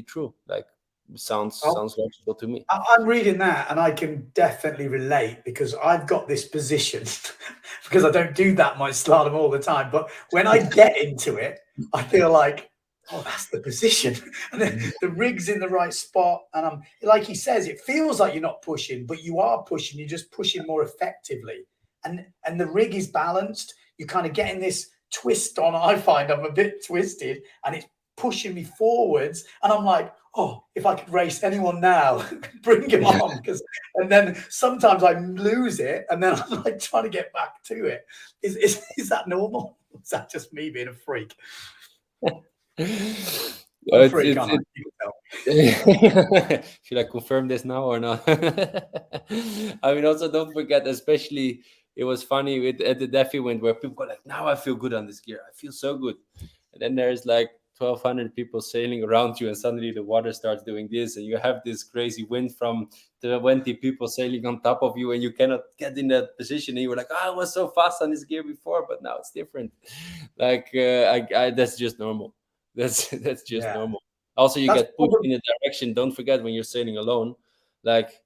true. Like, sounds logical to me. I'm reading that and I can definitely relate, because I've got this position because I don't do that much slalom all the time. But when I get into it, I feel like, oh, that's the position. And then the rig's in the right spot. And I'm like he says, it feels like you're not pushing, but you are pushing. You're just pushing more effectively. And the rig is balanced. You're kind of getting this twist on. I find I'm a bit twisted and it's pushing me forwards. And I'm like, oh, if I could race anyone now, bring him on. And then sometimes I lose it, and then I'm like trying to get back to it. Is that normal? Is that just me being a freak? I'm a freak, aren't I? Should I confirm this now or not? I mean, also don't forget, especially it was funny at the Defi Wind, where people go like, now I feel good on this gear. I feel so good. And then there's like 1,200 people sailing around you, and suddenly the water starts doing this, and you have this crazy wind from 20 people sailing on top of you, and you cannot get in that position. And you were like, I was so fast on this gear before, but now it's different. Like, that's just normal. That's just normal. Also, you get pushed in a direction. Don't forget, when you're sailing alone, like,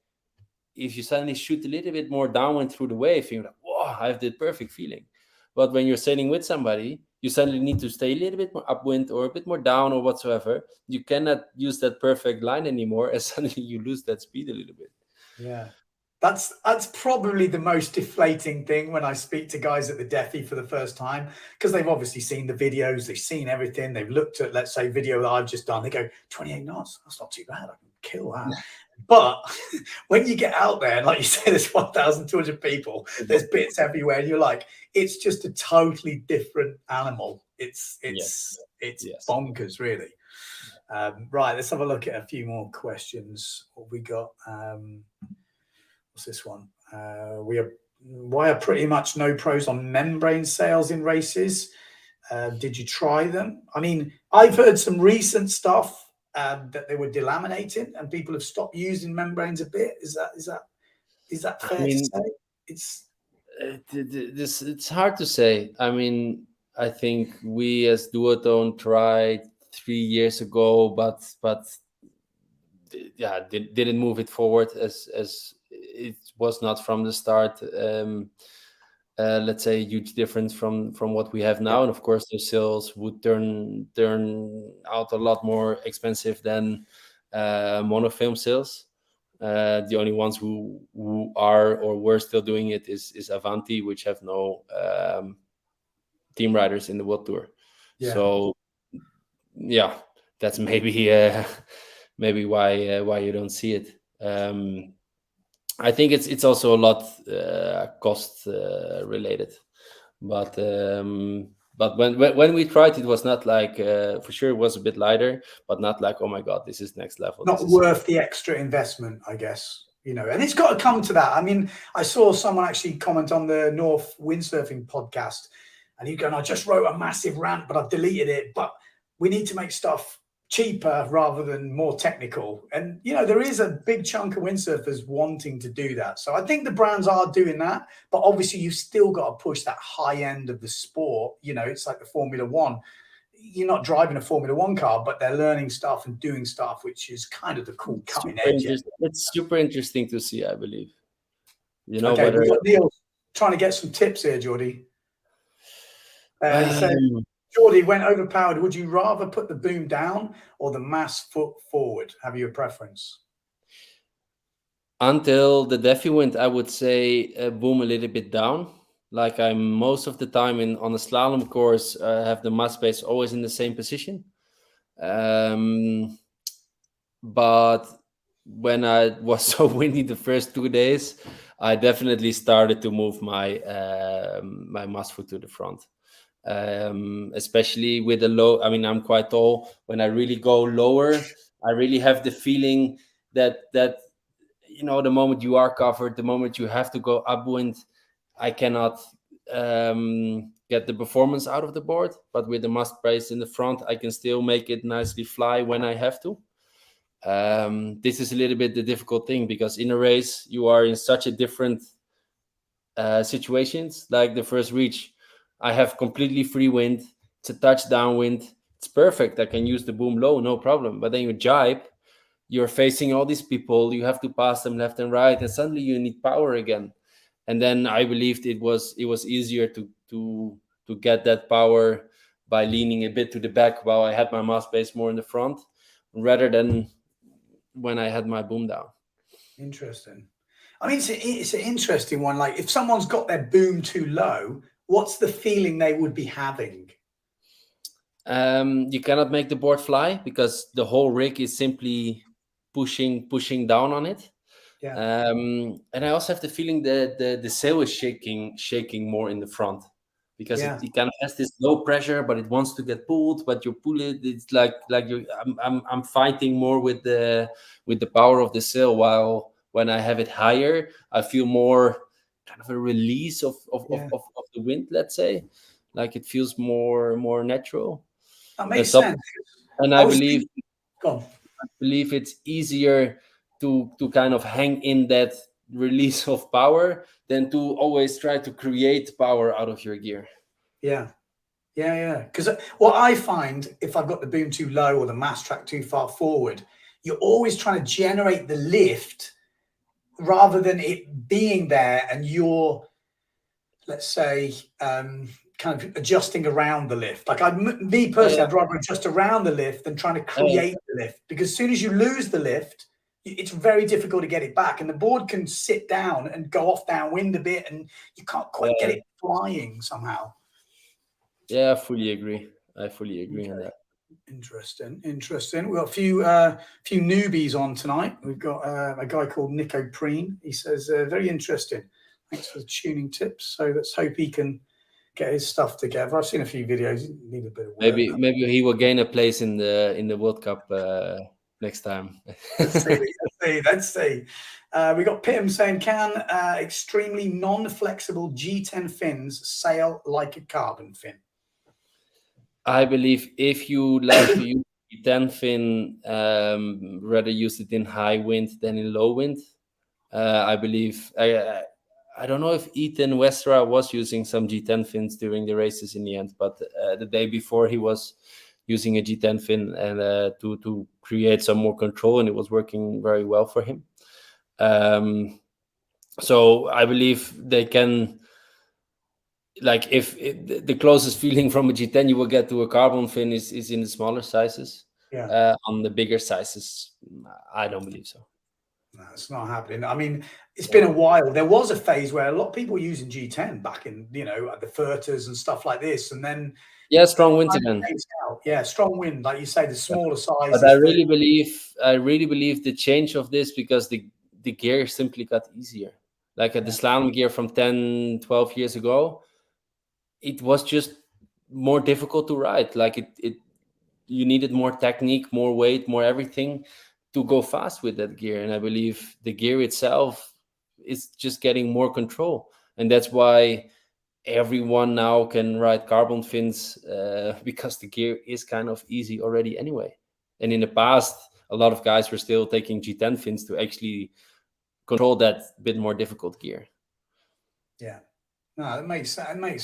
if you suddenly shoot a little bit more downwind through the wave, you're like, whoa, I have the perfect feeling. But when you're sailing with somebody, you suddenly need to stay a little bit more upwind or a bit more down or whatsoever. You cannot use that perfect line anymore, and suddenly you lose that speed a little bit. Yeah. That's probably the most deflating thing when I speak to guys at the Defi for the first time, because they've obviously seen the videos, they've seen everything, they've looked at, let's say, video that I've just done. They go, 28 knots, that's not too bad, I can kill that. But when you get out there, and like you say, there's 1,200 people, there's bits everywhere, and you're like, it's just a totally different animal. It's bonkers, really. Right, let's have a look at a few more questions. What we got? What's this one? Why are pretty much no pros on membrane sales in races? Did you try them? I mean, I've heard some recent stuff that they were delaminating, and people have stopped using membranes a bit. Is that fair to say? It's hard to say. I mean, I think we as Duotone tried 3 years ago, but yeah, didn't move it forward as it was not from the start. Let's say a huge difference from what we have now, and of course the sales would turn out a lot more expensive than monofilm sales. The only ones who are or were still doing it is Avanti, which have no team riders in the World Tour. Yeah. So yeah, that's maybe why you don't see it. I think it's also a lot cost related, but when we tried, it was not like for sure it was a bit lighter, but not like, oh my god, this is next level. Not worth the extra investment, I guess. And it's got to come to that. I mean, I saw someone actually comment on the North Windsurfing podcast, and he's going, I just wrote a massive rant, but I've deleted it. But we need to make stuff cheaper rather than more technical. And, there is a big chunk of windsurfers wanting to do that. So I think the brands are doing that. But obviously, you've still got to push that high end of the sport. It's like the Formula One. You're not driving a Formula One car, but they're learning stuff and doing stuff, which is kind of the cool cutting edge. It's super interesting to see, I believe. Okay, whether we've got Neil trying to get some tips here, Jordy. He said, Jordy, when overpowered, would you rather put the boom down or the mass foot forward? Have you a preference? Until the Defi Wind, I would say boom a little bit down. Like I'm most of the time in on a slalom course, have the mud space always in the same position. Um, but when I was so windy the first 2 days, I definitely started to move my must foot to the front. Especially with the low. I mean, I'm quite tall. When I really go lower, I really have the feeling that the moment you are covered, the moment you have to go upwind, I cannot get the performance out of the board. But with the must brace in the front, I can still make it nicely fly when I have to. This is a little bit the difficult thing because in a race you are in such a different situations. Like the first reach, I have completely free wind. It's a touchdown wind. It's perfect. I can use the boom low, no problem. But then you jibe, you're facing all these people. You have to pass them left and right, and suddenly you need power again. And then I believed it was easier to get that power by leaning a bit to the back while I had my mass base more in the front, rather than when I had my boom down. Interesting. I mean, it's an interesting one. Like, if someone's got their boom too low, what's the feeling they would be having? You cannot make the board fly because the whole rig is simply pushing down on it. Yeah, And I also have the feeling that the sail is shaking more in the front because it, yeah, it kind of has this low pressure, but it wants to get pulled. But you pull it, it's like you. I'm fighting more with the power of the sail. While when I have it higher, I feel more kind of a release yeah. of the wind. Let's say, like it feels more natural. That makes Some, sense. and I I was believe thinking, go on. believe it's easier to kind of hang in that release of power than to always try to create power out of your gear. Yeah, yeah. Because what I find, if I've got the boom too low or the mass track too far forward, you're always trying to generate the lift rather than it being there and you're, let's say, kind of adjusting around the lift. Like, me Yeah, personally, I'd rather adjust around the lift than trying to yeah, create the lift, because as soon as you lose the lift, it's very difficult to get it back, and the board can sit down and go off downwind a bit, and you can't quite get yeah, it flying somehow. yeah. I fully agree. I fully agree on Okay. that. Interesting. We've got a few newbies on tonight. We've got a guy called Nico Preen. He says, very interesting. Thanks for the tuning tips. So let's hope he can get his stuff together. I've seen a few videos. He need a bit of work. Maybe he will gain a place in the World Cup next time. Let's see. Let's see. We got Pim saying, can extremely non-flexible G10 fins sail like a carbon fin? I believe if you like to use the 10 fin, rather use it in high wind than in low wind. I believe I don't know if Ethan Westra was using some G10 fins during the races in the end, but the day before he was using a G10 fin and to create some more control, and it was working very well for him. So I believe they can, like, if the closest feeling from a G10 you will get to a carbon fin is in the smaller sizes. Yeah. On the bigger sizes, I don't believe so. No, it's not happening. I mean, it's Yeah, been a while. There was a phase where a lot of people were using G10 back in, at the Furters and stuff like this. And then yeah, it strong winds kind of again. phased out. Yeah, strong wind, like you say, the smaller But I sizes. really believe, the change of this because the gear simply got easier. Like at the Yeah, slalom gear from 10, 12 years ago, it was just more difficult to ride. Like it you needed more technique, more weight, more everything to go fast with that gear. And I believe the gear itself is just getting more control. And that's why everyone now can ride carbon fins, because the gear is kind of easy already anyway. And in the past, a lot of guys were still taking G10 fins to actually control that bit more difficult gear. yeah. No, it makes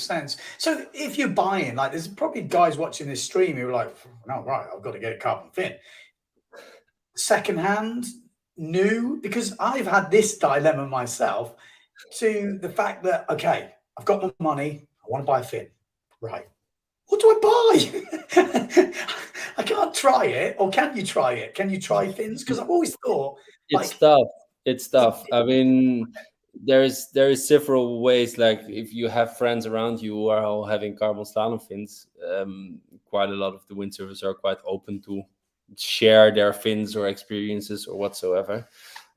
sense. So if you're buying, like, there's probably guys watching this stream who are like, no, right, I've got to get a carbon fin. Secondhand, new, because I've had this dilemma myself, to the fact that, okay, I've got my money, I want to buy a fin. Right. What do I buy? I can't try it. Or can you try it? Can you try fins? Because I've always thought, It's like, tough. It's tough. I mean, there is several ways. Like if you have friends around you who are all having carbon slalom fins, quite a lot of the windsurfers are quite open to share their fins or experiences or whatsoever.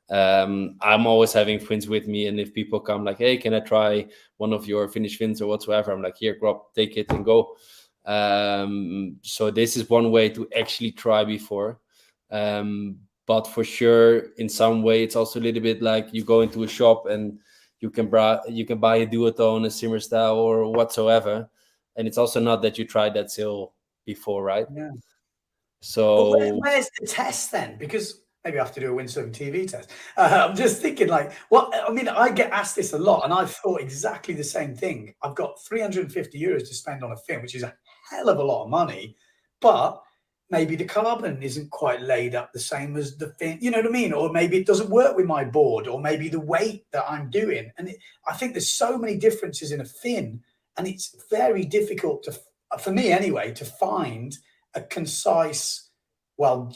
I'm always having fins with me, and if people come like, "Hey, can I try one of your Finnish fins or whatsoever?" I'm like, "Here, grab, take it and go." So this is one way to actually try before. But for sure, in some way, it's also a little bit like you go into a shop and you can buy a duotone, a simmer style, or whatsoever, and it's also not that you tried that sail before, right? Yeah. But So where's the test then? Because maybe I have to do a Windsurfing.TV test. I'm just thinking, like, what? I mean, I get asked this a lot, and I've thought exactly the same thing. I've got 350 euros to spend on a fin, which is a hell of a lot of money, but maybe the carbon isn't quite laid up the same as the fin. You know what I mean? Or maybe it doesn't work with my board, or maybe the weight that I'm doing. And I think there's so many differences in a fin, and it's very difficult to, for me anyway, to find a concise. Well,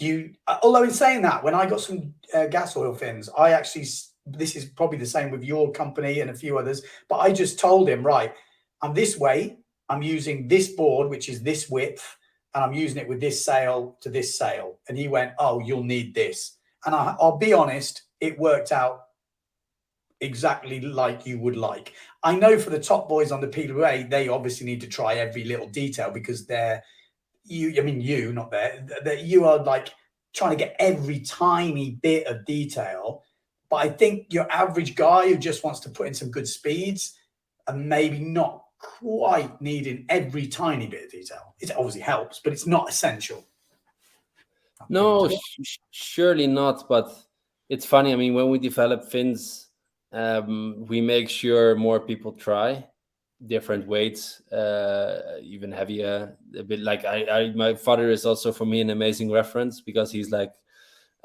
although in saying that, when I got some gas oil fins, I actually, this is probably the same with your company and a few others, but I just told him, right, I'm this weight, I'm using this board, which is this width, and I'm using it with this sail to this sail. And he went, oh, you'll need this. And I'll be honest, it worked out exactly like you would like. I know for the top boys on the PWA, they obviously need to try every little detail because they're, you, not there, that you are like trying to get every tiny bit of detail. But I think your average guy who just wants to put in some good speeds and maybe not quite needing every tiny bit of detail. It obviously helps, but it's not essential. no, surely not. But it's funny. I mean, when we develop fins, we make sure more people try different weights, even heavier. A bit like my father is also for me an amazing reference because he's like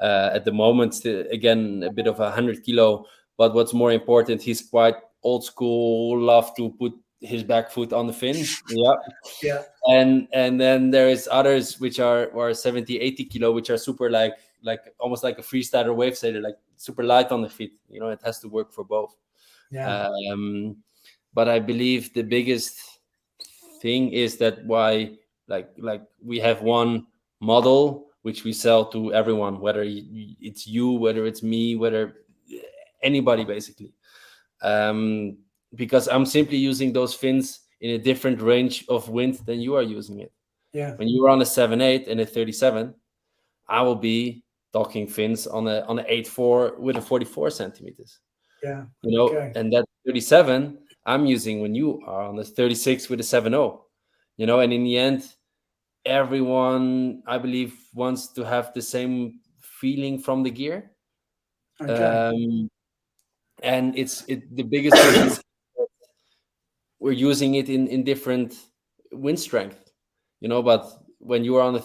at the moment again a bit of 100 kilo. But what's more important, he's quite old school. Love to put his back foot on the fin. Yeah. Yeah. And then there is others which are 70, 80 kilo, which are super like almost like a freestyler wave sailor, like super light on the feet. It has to work for both. Yeah. But I believe the biggest thing is that why like we have one model which we sell to everyone, whether it's you, whether it's me, whether anybody basically, because I'm simply using those fins in a different range of wind than you are using it. Yeah. When you're on a 7.8 and a 37, I will be talking fins on a 8.4 with a 44 centimeters. Yeah. Okay. And that 37 I'm using when you are on the 36 with a 7.0. And in the end, everyone, I believe, wants to have the same feeling from the gear. Okay. And the biggest difference, we're using it in different wind strength, but when you are on the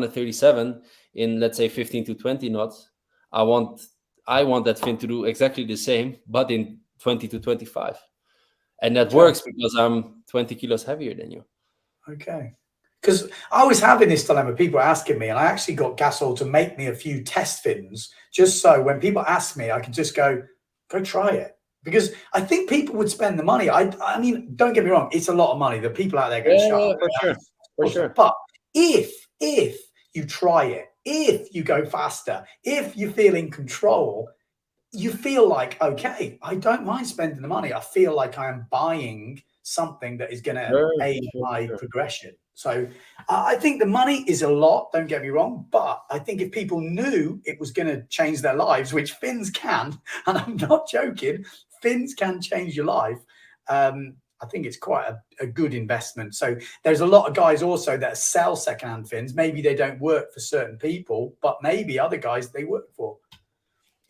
37 in, let's say, 15 to 20 knots, I want that fin to do exactly the same, but in 20 to 25. And that works because I'm 20 kilos heavier than you. Okay. Because I was having this dilemma. People are asking me, and I actually got Gasol to make me a few test fins, just so when people ask me, I can just go try it. Because I think people would spend the money. I mean, don't get me wrong, it's a lot of money. The people out there going, shut up. For sure. But if you try it, if you go faster, if you feel in control, you feel like, okay, I don't mind spending the money. I feel like I am buying something that is going to aid my progression. So I think the money is a lot, don't get me wrong, but I think if people knew it was going to change their lives, which fins can, and I'm not joking, fins can change your life. I think it's quite a good investment. So there's a lot of guys also that sell secondhand fins. Maybe they don't work for certain people, but maybe other guys they work for.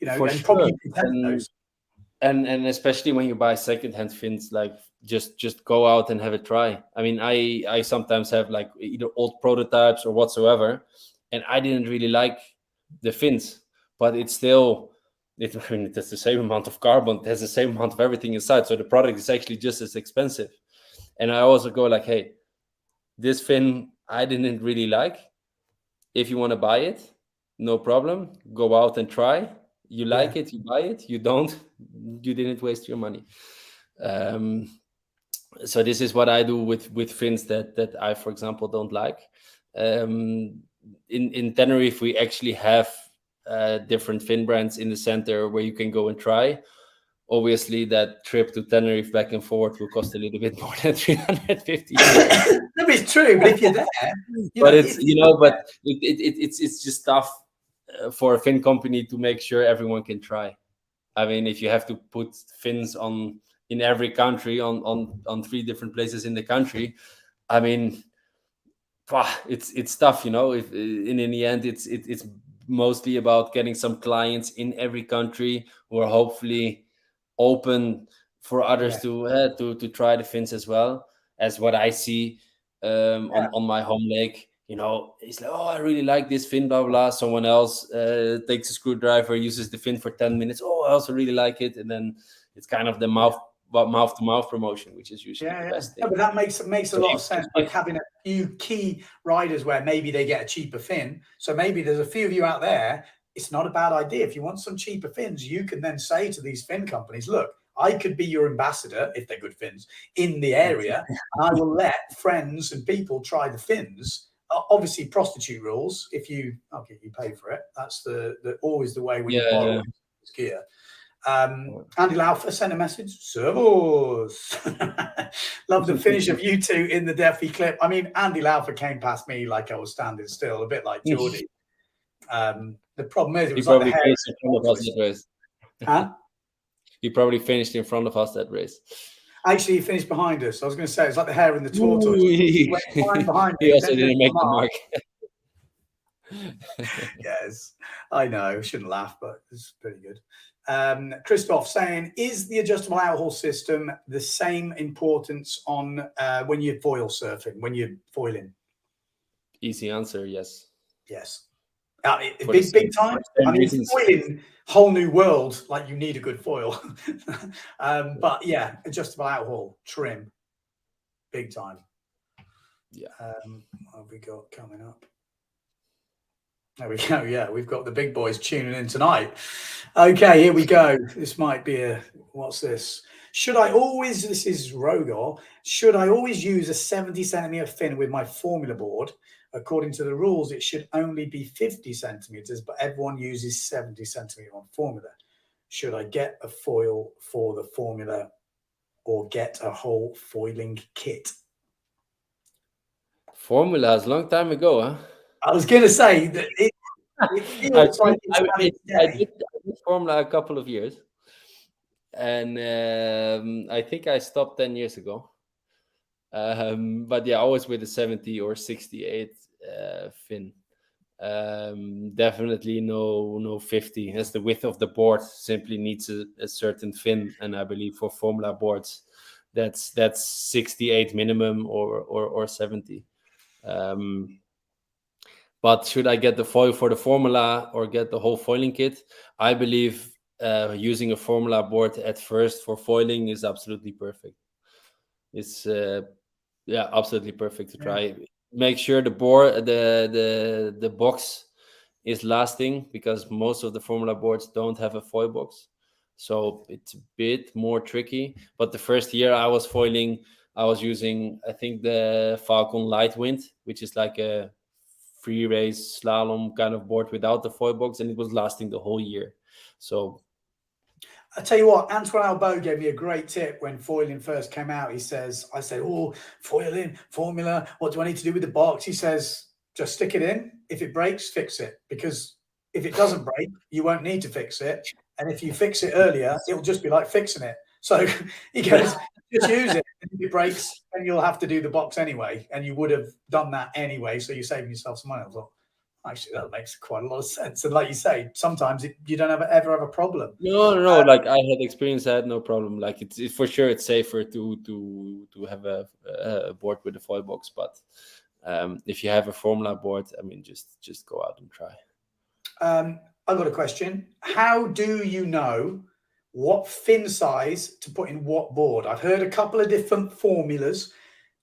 For and sure. probably those. And especially when you buy secondhand fins, like just go out and have a try. I mean, I sometimes have like either old prototypes or whatsoever, and I didn't really like the fins, but it's still it has the same amount of carbon, it has the same amount of everything inside, so the product is actually just as expensive. And I also go like, hey, this fin I didn't really like. If you want to buy it, no problem, go out and try. You like it, you buy it. You don't, you didn't waste your money. Um, so this is what I do with fins that I, for example, don't like. In Tenerife, we actually have different fin brands in the center where you can go and try. Obviously, that trip to Tenerife back and forward will cost a little bit more than 350 euros. No, it's true, but if you're there, But it's just tough for a fin company to make sure everyone can try. I mean, if you have to put fins on in every country on 3 different places in the country, I mean, it's tough, If in the end, it's mostly about getting some clients in every country who are hopefully open for others to try the fins as well. As what I see on my home lake, it's like, oh, I really like this fin, blah blah. Someone else takes a screwdriver, uses the fin for 10 minutes. Oh, I also really like it, and then it's kind of the mouth to mouth promotion, which is usually the best thing. But that makes a lot of sense. Like having a few key riders where maybe they get a cheaper fin. So maybe there's a few of you out there. It's not a bad idea. If you want some cheaper fins, you can then say to these fin companies, look, I could be your ambassador, if they're good fins, in the area. And I will let friends and people try the fins. Obviously, prostitute rules. If you pay for it. That's always the way when you borrow gear. Andy Laufer sent a message. Servos. Love the finish of you two in the Defi clip. I mean, Andy Laufer came past me like I was standing still, a bit like Jordy. The problem is, it was like the hair. In front of us that race. Huh? He probably finished in front of us that race. Actually, he finished behind us. I was going to say it's like the hair in the tortoise. He went behind he also didn't make the mark. Yes, I know. Shouldn't laugh, but it's pretty good. Christoph saying, is the adjustable outhaul system the same importance on when you're foil surfing, when you're foiling? Easy answer, yes. Yes. Big time. I mean, foiling, whole new world. Like, you need a good foil. But yeah, adjustable outhaul, trim, big time. Yeah. What have we got coming up? There we go. Yeah, we've got the big boys tuning in tonight. Okay, here we go. This might be what's this? This is Rogor. Should I always use a 70 centimeter fin with my formula board? According to the rules, it should only be 50 centimeters, but everyone uses 70 centimeter on formula. Should I get a foil for the formula or get a whole foiling kit? Formula is a long time ago, huh? I was going to say that it feels like I did Formula a couple of years, and I think I stopped 10 years ago. But yeah, always with a 70 or 68 fin. Definitely no 50. As the width of the board simply needs a certain fin, and I believe for Formula boards, that's 68 minimum or 70. But should I get the foil for the Formula or get the whole foiling kit? I believe using a Formula board at first for foiling is absolutely perfect. It's absolutely perfect to try. Make sure the board, the box is lasting, because most of the Formula boards don't have a foil box, so it's a bit more tricky. But the first year I was foiling, I was using, I think, the Falcon Lightwind, which is like a free race slalom kind of board without the foil box, and it was lasting the whole year. So I tell you what, Antoine Albo gave me a great tip when foiling first came out. I said, oh, foiling, formula, what do I need to do with the box? He says, just stick it in. If it breaks, fix it. Because if it doesn't break, you won't need to fix it. And if you fix it earlier, it'll just be like fixing it. So he goes, just use it. If it breaks, then you'll have to do the box anyway. And you would have done that anyway. So you're saving yourself some money. I thought, actually, that makes quite a lot of sense. And like you say, sometimes you don't ever have a problem. No. Like I had experience, I had no problem. Like it's for sure, it's safer to have a board with a foil box. But if you have a Formula board, I mean, just go out and try. I've got a question. How do you know what fin size to put in what board? I've heard a couple of different formulas.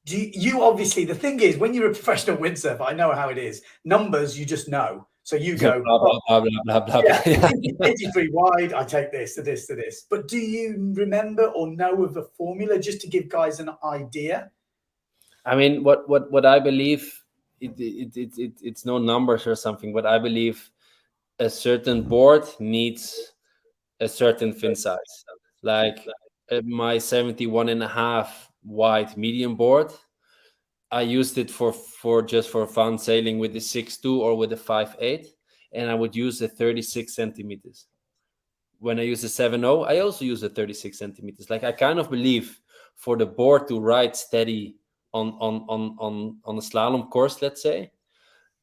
You obviously, the thing is, when you're a professional windsurfer, I know how it is. Numbers, you just know. So you go, blah, blah, blah, blah, blah, blah. yeah, 83 wide, I take this to this to this. But do you remember or know of the formula, just to give guys an idea? I mean, what I believe, it's no numbers or something, but I believe a certain board needs a certain fin size. Like my 71.5 wide medium board, I used it for just for fun sailing with the 6.2 or with the 5.8, and I would use the 36 centimeters. When I use the 7.0, I also use the 36 centimeters. Like I kind of believe for the board to ride steady on a slalom course, let's say,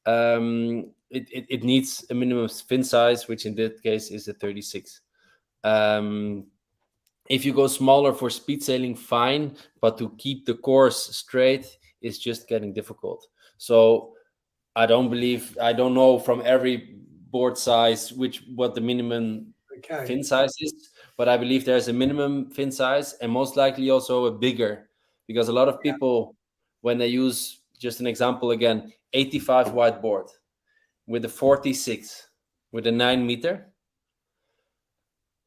it needs a minimum fin size, which in that case is a 36. If you go smaller for speed sailing, fine, but to keep the course straight is just getting difficult. So I don't know from every board size what the minimum fin size is, but I believe there's a minimum fin size and most likely also a bigger, because a lot of people, when they use, just an example again, 85 wide board with a 46 with a 9 meter,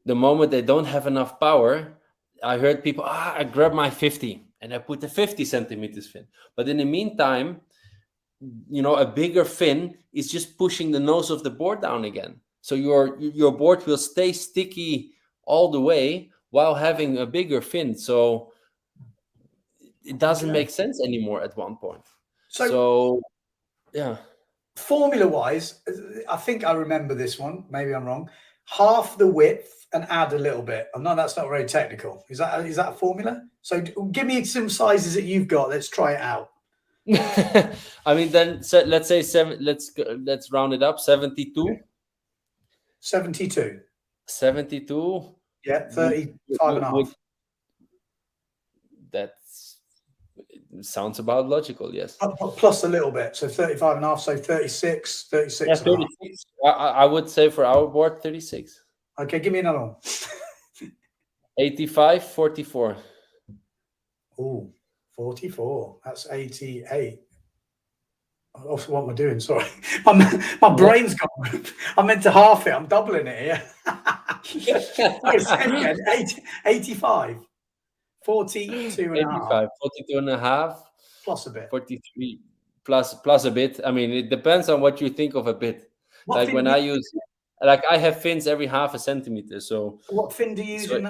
the moment they don't have enough power, I heard people, I grab my 50 and I put the 50 centimeters fin. But in the meantime, a bigger fin is just pushing the nose of the board down again. So your board will stay sticky all the way while having a bigger fin. So it doesn't make sense anymore at one point. So yeah. Formula wise, I think I remember this one. Maybe I'm wrong. Half the width and add a little bit. I know that's not very technical. Is that a formula? So give me some sizes that you've got. Let's try it out. I mean, then let's say let's round it up. 72. 72. 72. Yeah, 35 and a half. That sounds about logical, yes. Plus a little bit. So 35 and a half, so 36, 36 yeah, 36. I would say for our board, 36. Okay, give me another one. 85, 44. Oh, 44. That's 88. Also, what am I doing? Sorry. My brain's gone. I meant to half it. I'm doubling it here. 85. 42 and a half. 42 and a half. Plus a bit. 43 plus a bit. I mean, it depends on what you think of a bit. Like when I use, like I have fins every half a centimeter. So what fin do you use in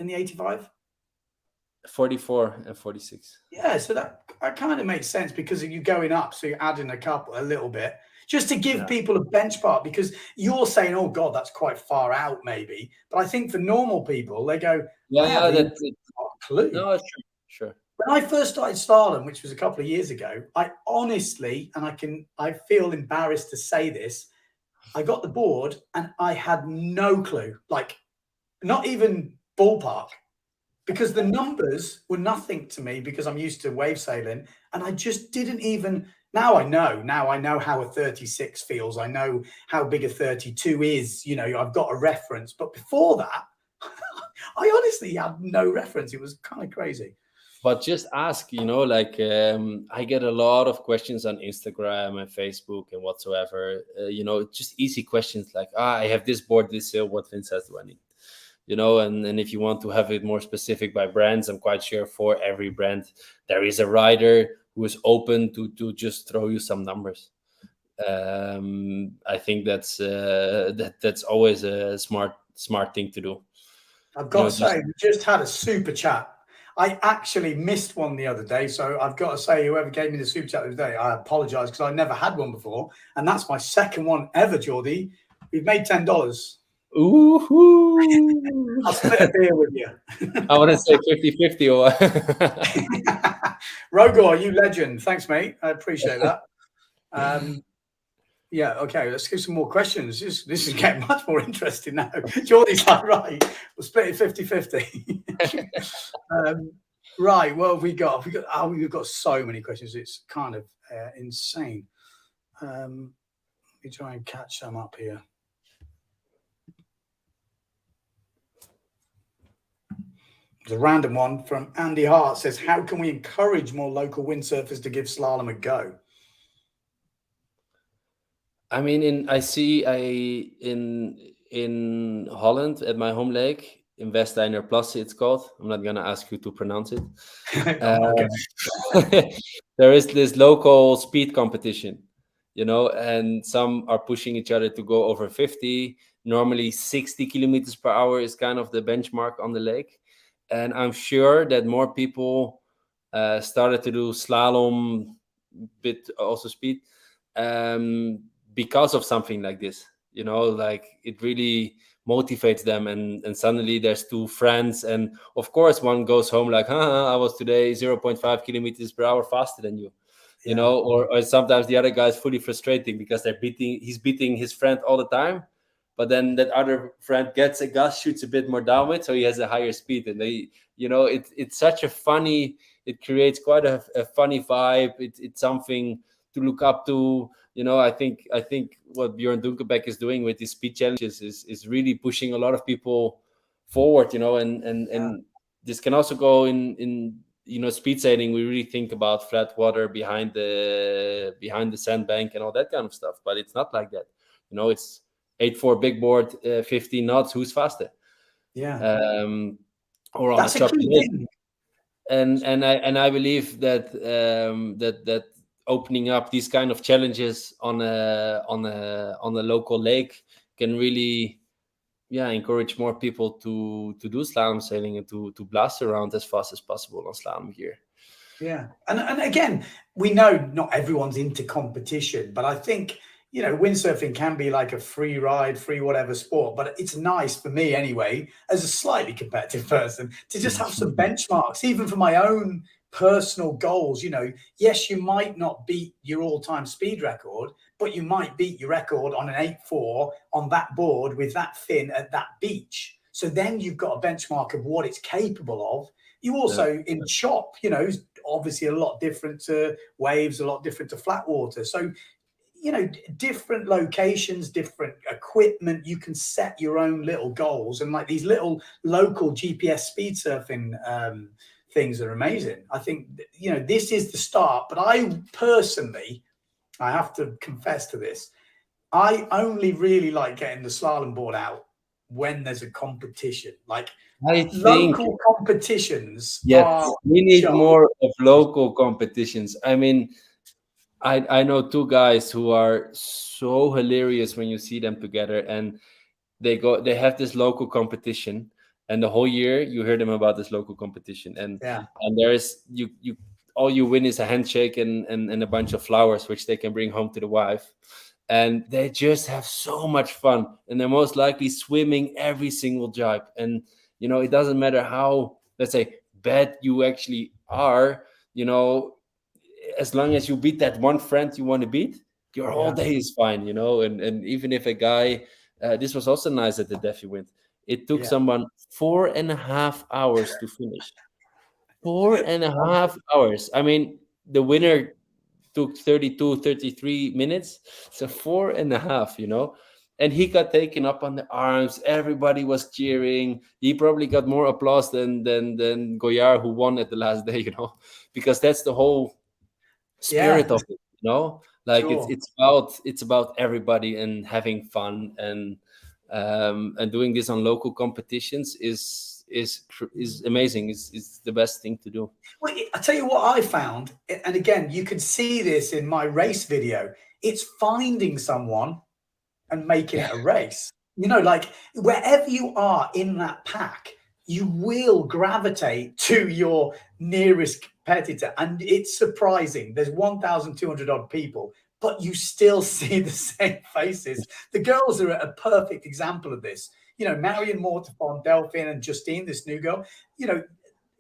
the 85? 44 and 46. Yeah, so that kind of makes sense because you're going up, so you're adding a little bit just to give people a benchmark, because you're saying, oh God, that's quite far out maybe. But I think for normal people, they go, that's not a clue. No, sure. When I first started Slalom, which was a couple of years ago, I honestly, and I feel embarrassed to say this, I got the board and I had no clue, like not even ballpark, because the numbers were nothing to me because I'm used to wave sailing, and I just didn't even. Now I know how a 36 feels. I know how big a 32 is. I've got a reference. But before that, I honestly had no reference. It was kind of crazy. But just ask, I get a lot of questions on Instagram and Facebook and whatsoever. Just easy questions like, I have this board, this sail, what fin size do I need? And if you want to have it more specific by brands, I'm quite sure for every brand there is a rider who is open to just throw you some numbers. I think that's always a smart thing to do. I've got to say, we just had a super chat. I actually missed one the other day, so I've got to say, whoever gave me the super chat the other day, I apologize because I never had one before, and that's my second one ever, Jordy. We've made $10. Ooh. I'll split a beer with you. I want to say 50-50 or Rogor, you legend. Thanks, mate. I appreciate that. Yeah, okay, let's do some more questions. This is getting much more interesting now. Jordy's like, right, we'll split it 50-50. Right, well, we've got so many questions. It's kind of insane. Let me try and catch some up here. There's a random one from Andy Hart. Says, how can we encourage more local windsurfers to give slalom a go? I mean, in Holland at my home lake, in Westeiner Plassen, it's called. I'm not gonna ask you to pronounce it. Okay. There is this local speed competition, and some are pushing each other to go over 50. Normally, 60 kilometers per hour is kind of the benchmark on the lake, and I'm sure that more people started to do slalom, bit also speed, um, because of something like this. Like it really motivates them, and suddenly there's two friends, and of course one goes home like, I was today 0.5 kilometers per hour faster than you. Yeah. Or sometimes the other guy is fully frustrating because he's beating his friend all the time, but then that other friend gets a gust, shoots a bit more downwind, so he has a higher speed, and it's such a funny, it creates quite a funny vibe. It's something to look up to. I think what Bjorn Dunkelbeck is doing with these speed challenges is really pushing a lot of people forward. Yeah. And this can also go in speed sailing. We really think about flat water behind the sandbank and all that kind of stuff, but it's not like that. It's 8-4 big board, 15 knots. Who's faster? Yeah. Or on a That's a choppy key lake. thing. And I believe that that opening up these kind of challenges on a local lake can really, encourage more people to do slalom sailing and to blast around as fast as possible on slalom gear. Yeah. And again, we know not everyone's into competition, but I think, windsurfing can be like a free ride, free whatever sport. But it's nice for me anyway, as a slightly competitive person, to just have some benchmarks, even for my own personal goals. Yes, you might not beat your all-time speed record, but you might beat your record on an 8.4 on that board with that fin at that beach. So then you've got a benchmark of what it's capable of. You also in chop, obviously a lot different to waves, a lot different to flat water. So, different locations, different equipment, you can set your own little goals. And like these little local GPS speed surfing things are amazing. I think, this is the start. But I personally, I have to confess to this, I only really like getting the slalom board out when there's a competition. Like I think, local competitions yes, are we need just, more of local competitions. I mean, I know two guys who are so hilarious when you see them together, and they have this local competition, and the whole year you hear them about this local competition, and yeah, there's you all you win is a handshake and a bunch of flowers which they can bring home to the wife, and they just have so much fun, and they're most likely swimming every single jibe, and it doesn't matter how, let's say, bad you actually are, you know as long as you beat that one friend you want to beat, your whole yeah, day is fine. And even if a guy, this was also nice at the Defi Wind, it took yeah. someone 4.5 hours to finish. 4.5 hours. I mean, the winner took 32, 33 minutes, so 4.5. And he got taken up on the arms, everybody was cheering. He probably got more applause than Goyard, who won at the last day, because that's the whole Yeah, spirit of it. Like it's sure. it's about it's about everybody and having fun, and doing this on local competitions is amazing. Is the best thing to do. Well, I tell you what I found, and again, you can see this in my race video. It's finding someone and making it a race. Like wherever you are in that pack, you will gravitate to your nearest competitor. And it's surprising. There's 1,200 odd people, but you still see the same faces. The girls are a perfect example of this. Marion Mortefon, Delphine, and Justine, this new girl, you know,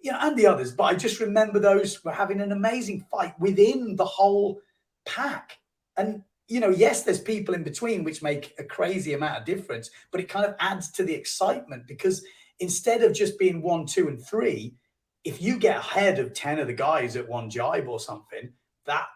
and the others. But I just remember those were having an amazing fight within the whole pack. And yes, there's people in between which make a crazy amount of difference, but it kind of adds to the excitement because instead of just being 1, 2, and 3, if you get ahead of 10 of the guys at one jibe or something, that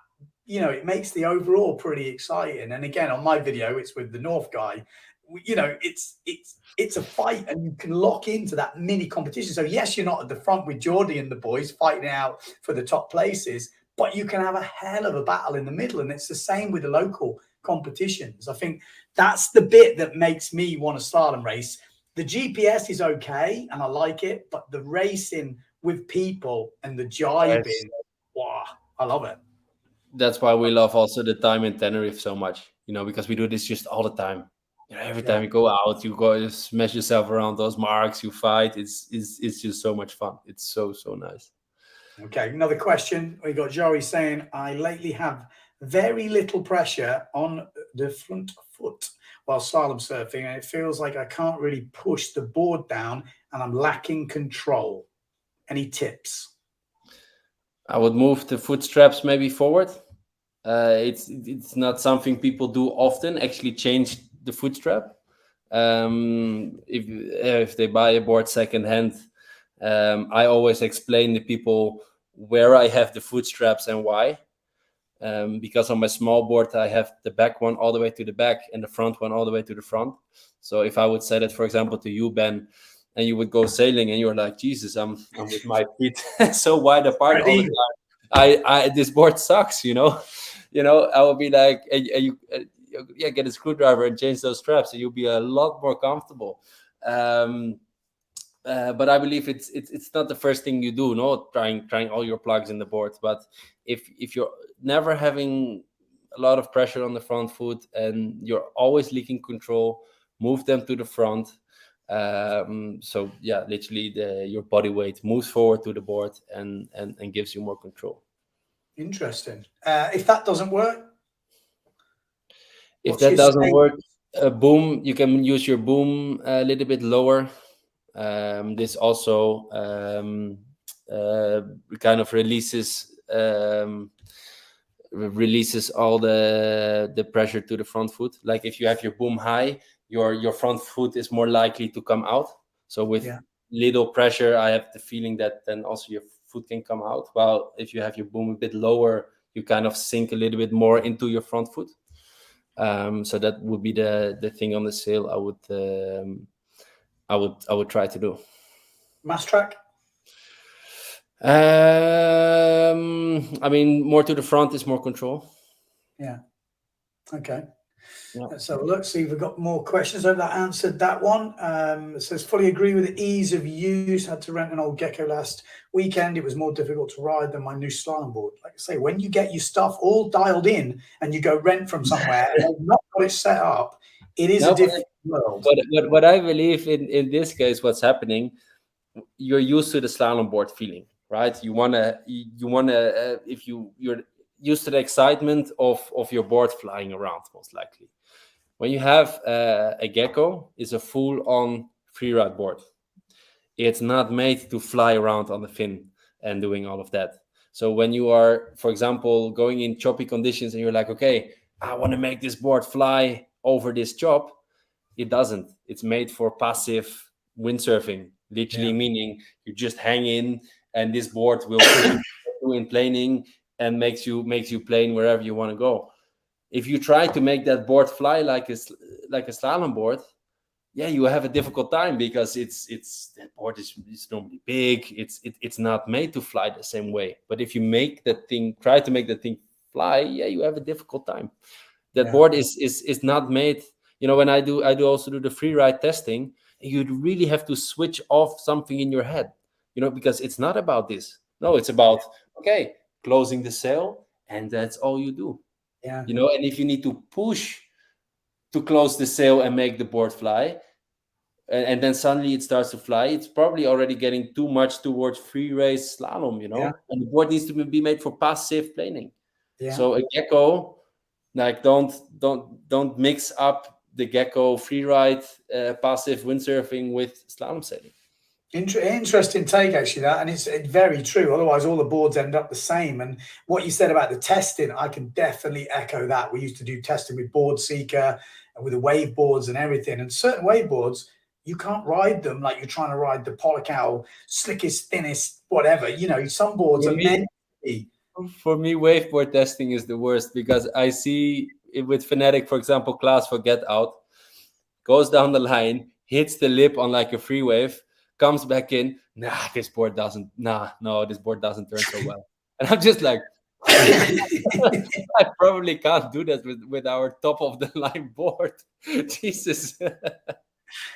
it makes the overall pretty exciting. And again, on my video, it's with the North guy. It's a fight, and you can lock into that mini competition. So yes, you're not at the front with Jordy and the boys fighting out for the top places, but you can have a hell of a battle in the middle. And it's the same with the local competitions. I think that's the bit that makes me want to slalom race. The GPS is okay and I like it, but the racing with people and the Yes. jibing, wow, I love it. That's why we love also the time in Tenerife so much, because we do this just all the time. Every Yeah. time you go out, you go smash yourself around those marks, you fight. It's just so much fun. It's so nice. Okay, another question. We got Joey saying, I lately have very little pressure on the front foot while slalom surfing, and it feels like I can't really push the board down and I'm lacking control. Any tips? I would move the foot straps maybe forward. It's not something people do often. Actually, change the foot strap. If they buy a board secondhand, I always explain to people where I have the foot straps and why. Because on my small board I have the back one all the way to the back and the front one all the way to the front. So if I would say that, for example, to you, Ben, and you would go sailing and you're like, Jesus, I'm with my feet so wide apart all the time. This board sucks, I will be like, get a screwdriver and change those straps, and you'll be a lot more comfortable. But I believe it's not the first thing you do, no, trying all your plugs in the board. But if you're never having a lot of pressure on the front foot and you're always leaking control, move them to the front. So yeah, literally your body weight moves forward to the board and gives you more control. Interesting. If that doesn't work, if that doesn't work, boom, you can use your boom a little bit lower. This also kind of releases all the pressure to the front foot. Like if you have your boom high, your front foot is more likely to come out. So with little pressure, I have the feeling that then also your foot can come out. While if you have your boom a bit lower, you kind of sink a little bit more into your front foot. So that would be the thing on the sail I would try to do. Mass track? I mean, more to the front is more control. Yeah. Okay. Yeah. So let's see if we've got more questions. I hope that answered that one. It says, fully agree with the ease of use. Had to rent an old Gecko last weekend. It was more difficult to ride than my new slalom board. Like I say, when you get your stuff all dialed in and you go rent from somewhere and they've not got it set up, it is a different world. What I believe in this case, what's happening, you're used to the slalom board feeling, right? You wanna if you're used to the excitement of your board flying around, most likely. When you have a Gecko, it's a full-on freeride board. It's not made to fly around on the fin and doing all of that. So when you are, for example, going in choppy conditions and you're like, okay, I want to make this board fly over this chop, it doesn't. It's made for passive windsurfing, literally meaning you just hang in and this board will push you in planing and makes you plane wherever you want to go. If you try to make that board fly like a slalom board, you have a difficult time because that board is normally big. It's not made to fly the same way. But if you try to make that thing fly, you have a difficult time. That board is not made. When I also do the free ride testing, you really have to switch off something in your head. Because it's not about this. No, it's about closing the sail, and that's all you do. And if you need to push to close the sail and make the board fly, and then suddenly it starts to fly, it's probably already getting too much towards free race slalom, and the board needs to be made for passive planing. So a Gecko, like don't mix up the Gecko freeride passive windsurfing with slalom sailing. Interesting take, actually, that, and it's very true. Otherwise, all the boards end up the same. And what you said about the testing, I can definitely echo that. We used to do testing with Board Seeker and with the wave boards and everything. And certain wave boards, you can't ride them like you're trying to ride the Polycow slickest, thinnest, whatever. Some boards are meant to be. For me, waveboard testing is the worst because I see it with Fanatic, for example, class for Get Out, goes down the line, hits the lip on like a free wave, comes back in, this board doesn't turn so well. And I'm just like, I probably can't do that with our top of the line board. Jesus.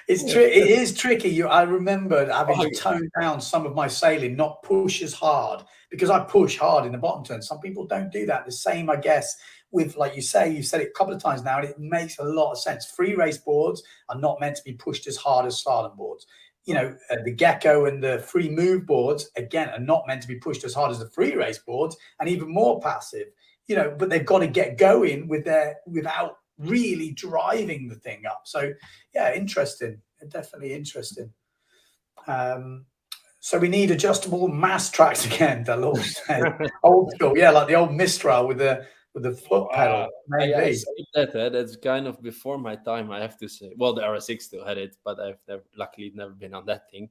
It is tricky. I remember having Oh, to tone down some of my sailing, not push as hard, because I push hard in the bottom turn. Some people don't do that. The same, I guess, with, like you say, you've said it a couple of times now, and it makes a lot of sense. Free race boards are not meant to be pushed as hard as slalom boards. The gecko and the free move boards, again, are not meant to be pushed as hard as the free race boards, and even more passive. But they've got to get going without really driving the thing up. So yeah, interesting, definitely interesting. So we need adjustable mass tracks again, Delor said. Old school, yeah, like the old Mistral with the foot pedal, maybe. I said that. That's kind of before my time, I have to say. Well, the RS6 still had it, but I've luckily never been on that thing.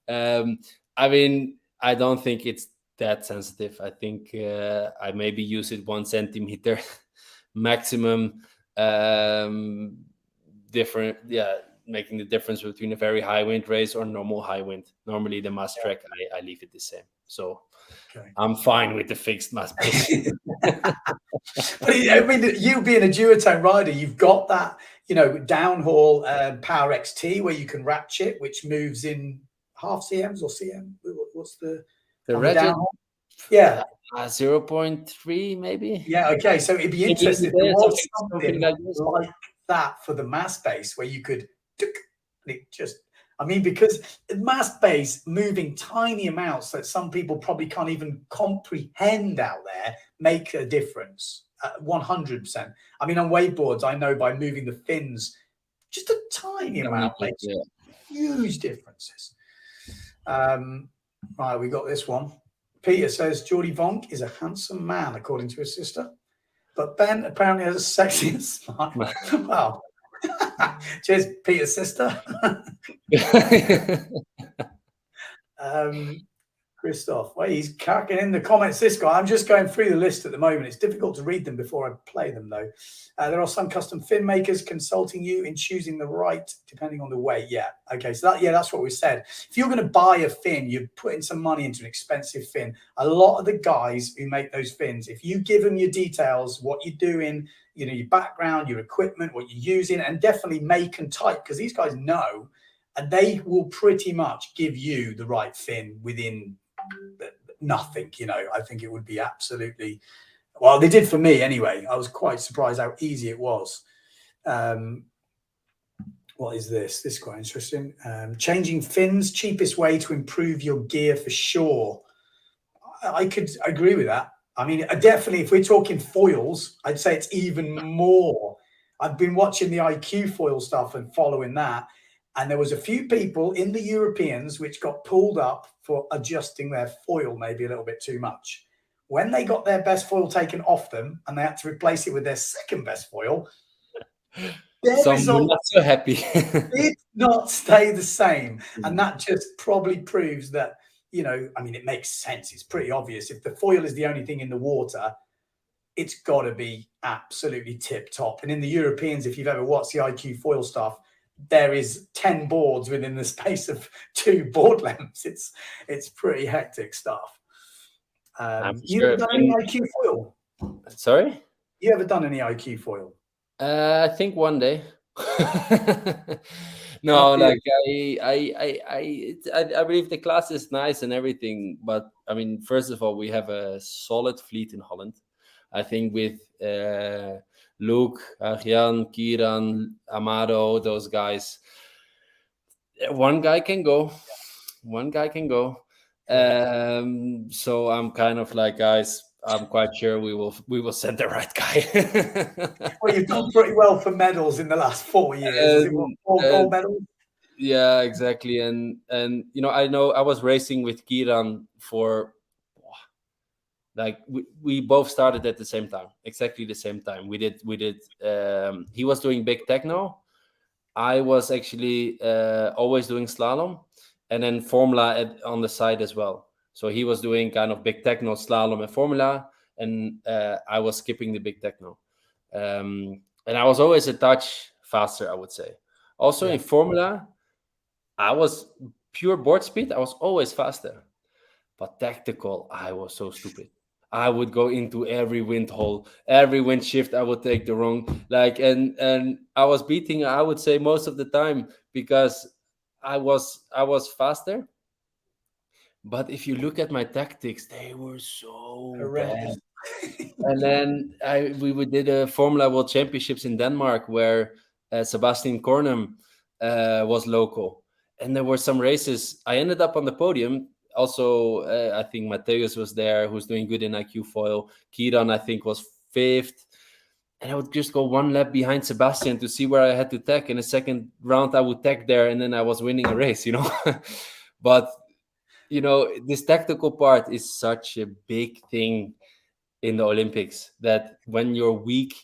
I mean, I don't think it's that sensitive. I think I maybe use it 1 centimeter maximum. Different, making the difference between a very high wind race or normal high wind. Normally the mass track, I leave it the same. So okay. I'm fine with the fixed mass base. But I mean, you being a duotone rider, you've got that, downhaul Power XT where you can ratchet, which moves in half CMs or CM. What's the ratchet? Yeah. 0.3 maybe. Yeah. Okay. So it'd be interesting if there was something like that for the mass base where you could, because mass base moving tiny amounts that some people probably can't even comprehend out there make a difference. 100%. I mean, on wakeboards, I know by moving the fins just a tiny amount makes huge differences. Right, we got this one. Peter says Jordy Vonk is a handsome man, according to his sister, but Ben apparently has a sexy smile. Wow. Cheers, Peter's sister. Christoph, well, he's cracking in the comments, this guy. I'm just going through the list at the moment. It's difficult to read them before I play them, though. There are some custom fin makers consulting you in choosing the right, depending on the weight. Yeah, okay, so that's what we said. If you're going to buy a fin, you're putting some money into an expensive fin. A lot of the guys who make those fins, if you give them your details, what you're doing, your background, your equipment, what you're using, and definitely make and type, because these guys know, and they will pretty much give you the right fin within nothing. I think it would be absolutely, well, they did for me anyway. I was quite surprised how easy it was. What is this is quite interesting. Changing fins, cheapest way to improve your gear for sure. I could agree with that. I mean, definitely if we're talking foils, I'd say it's even more. I've been watching the IQ foil stuff and following that, and there was a few people in the Europeans which got pulled up for adjusting their foil maybe a little bit too much. When they got their best foil taken off them and they had to replace it with their second best foil, some were not so happy. Did not stay the same. And that just probably proves that, it makes sense. It's pretty obvious. If the foil is the only thing in the water, it's got to be absolutely tip top. And in the Europeans, if you've ever watched the IQ foil stuff, there is 10 boards within the space of 2 board lengths. It's pretty hectic stuff. You ever done any IQ foil? Sorry? You ever done any IQ foil? I think one day. No, like I believe the class is nice and everything, but I mean, first of all, we have a solid fleet in Holland. I think with Luke, Arjan, Kieran, Amado, those guys, one guy can go. So I'm kind of like, guys, I'm quite sure we will send the right guy. Well, you've done pretty well for medals in the last 4 years. Is it 4 gold medals? Yeah, exactly. And I know I was racing with Kieran for we both started at the same time, exactly the same time. We did he was doing big techno. I was actually always doing slalom, and then formula on the side as well. So he was doing kind of big techno, slalom, and formula, and I was skipping the big techno. And I was always a touch faster, I would say. Also in formula, I was pure board speed. I was always faster, but tactical, I was so stupid. I would go into every wind hole, every wind shift. I would take the wrong, like, and I was beating, I would say, most of the time, because I was faster. But if you look at my tactics, they were so bad. Horrendous. And then we did a Formula World Championships in Denmark, where Sebastian Cornum was local, and there were some races. I ended up on the podium. Also, I think Mateus was there, who's doing good in IQ foil. Kiran, I think, was fifth. And I would just go one lap behind Sebastian to see where I had to tack. In the second round, I would tack there, and then I was winning a race, But this tactical part is such a big thing in the Olympics, that when you're weak,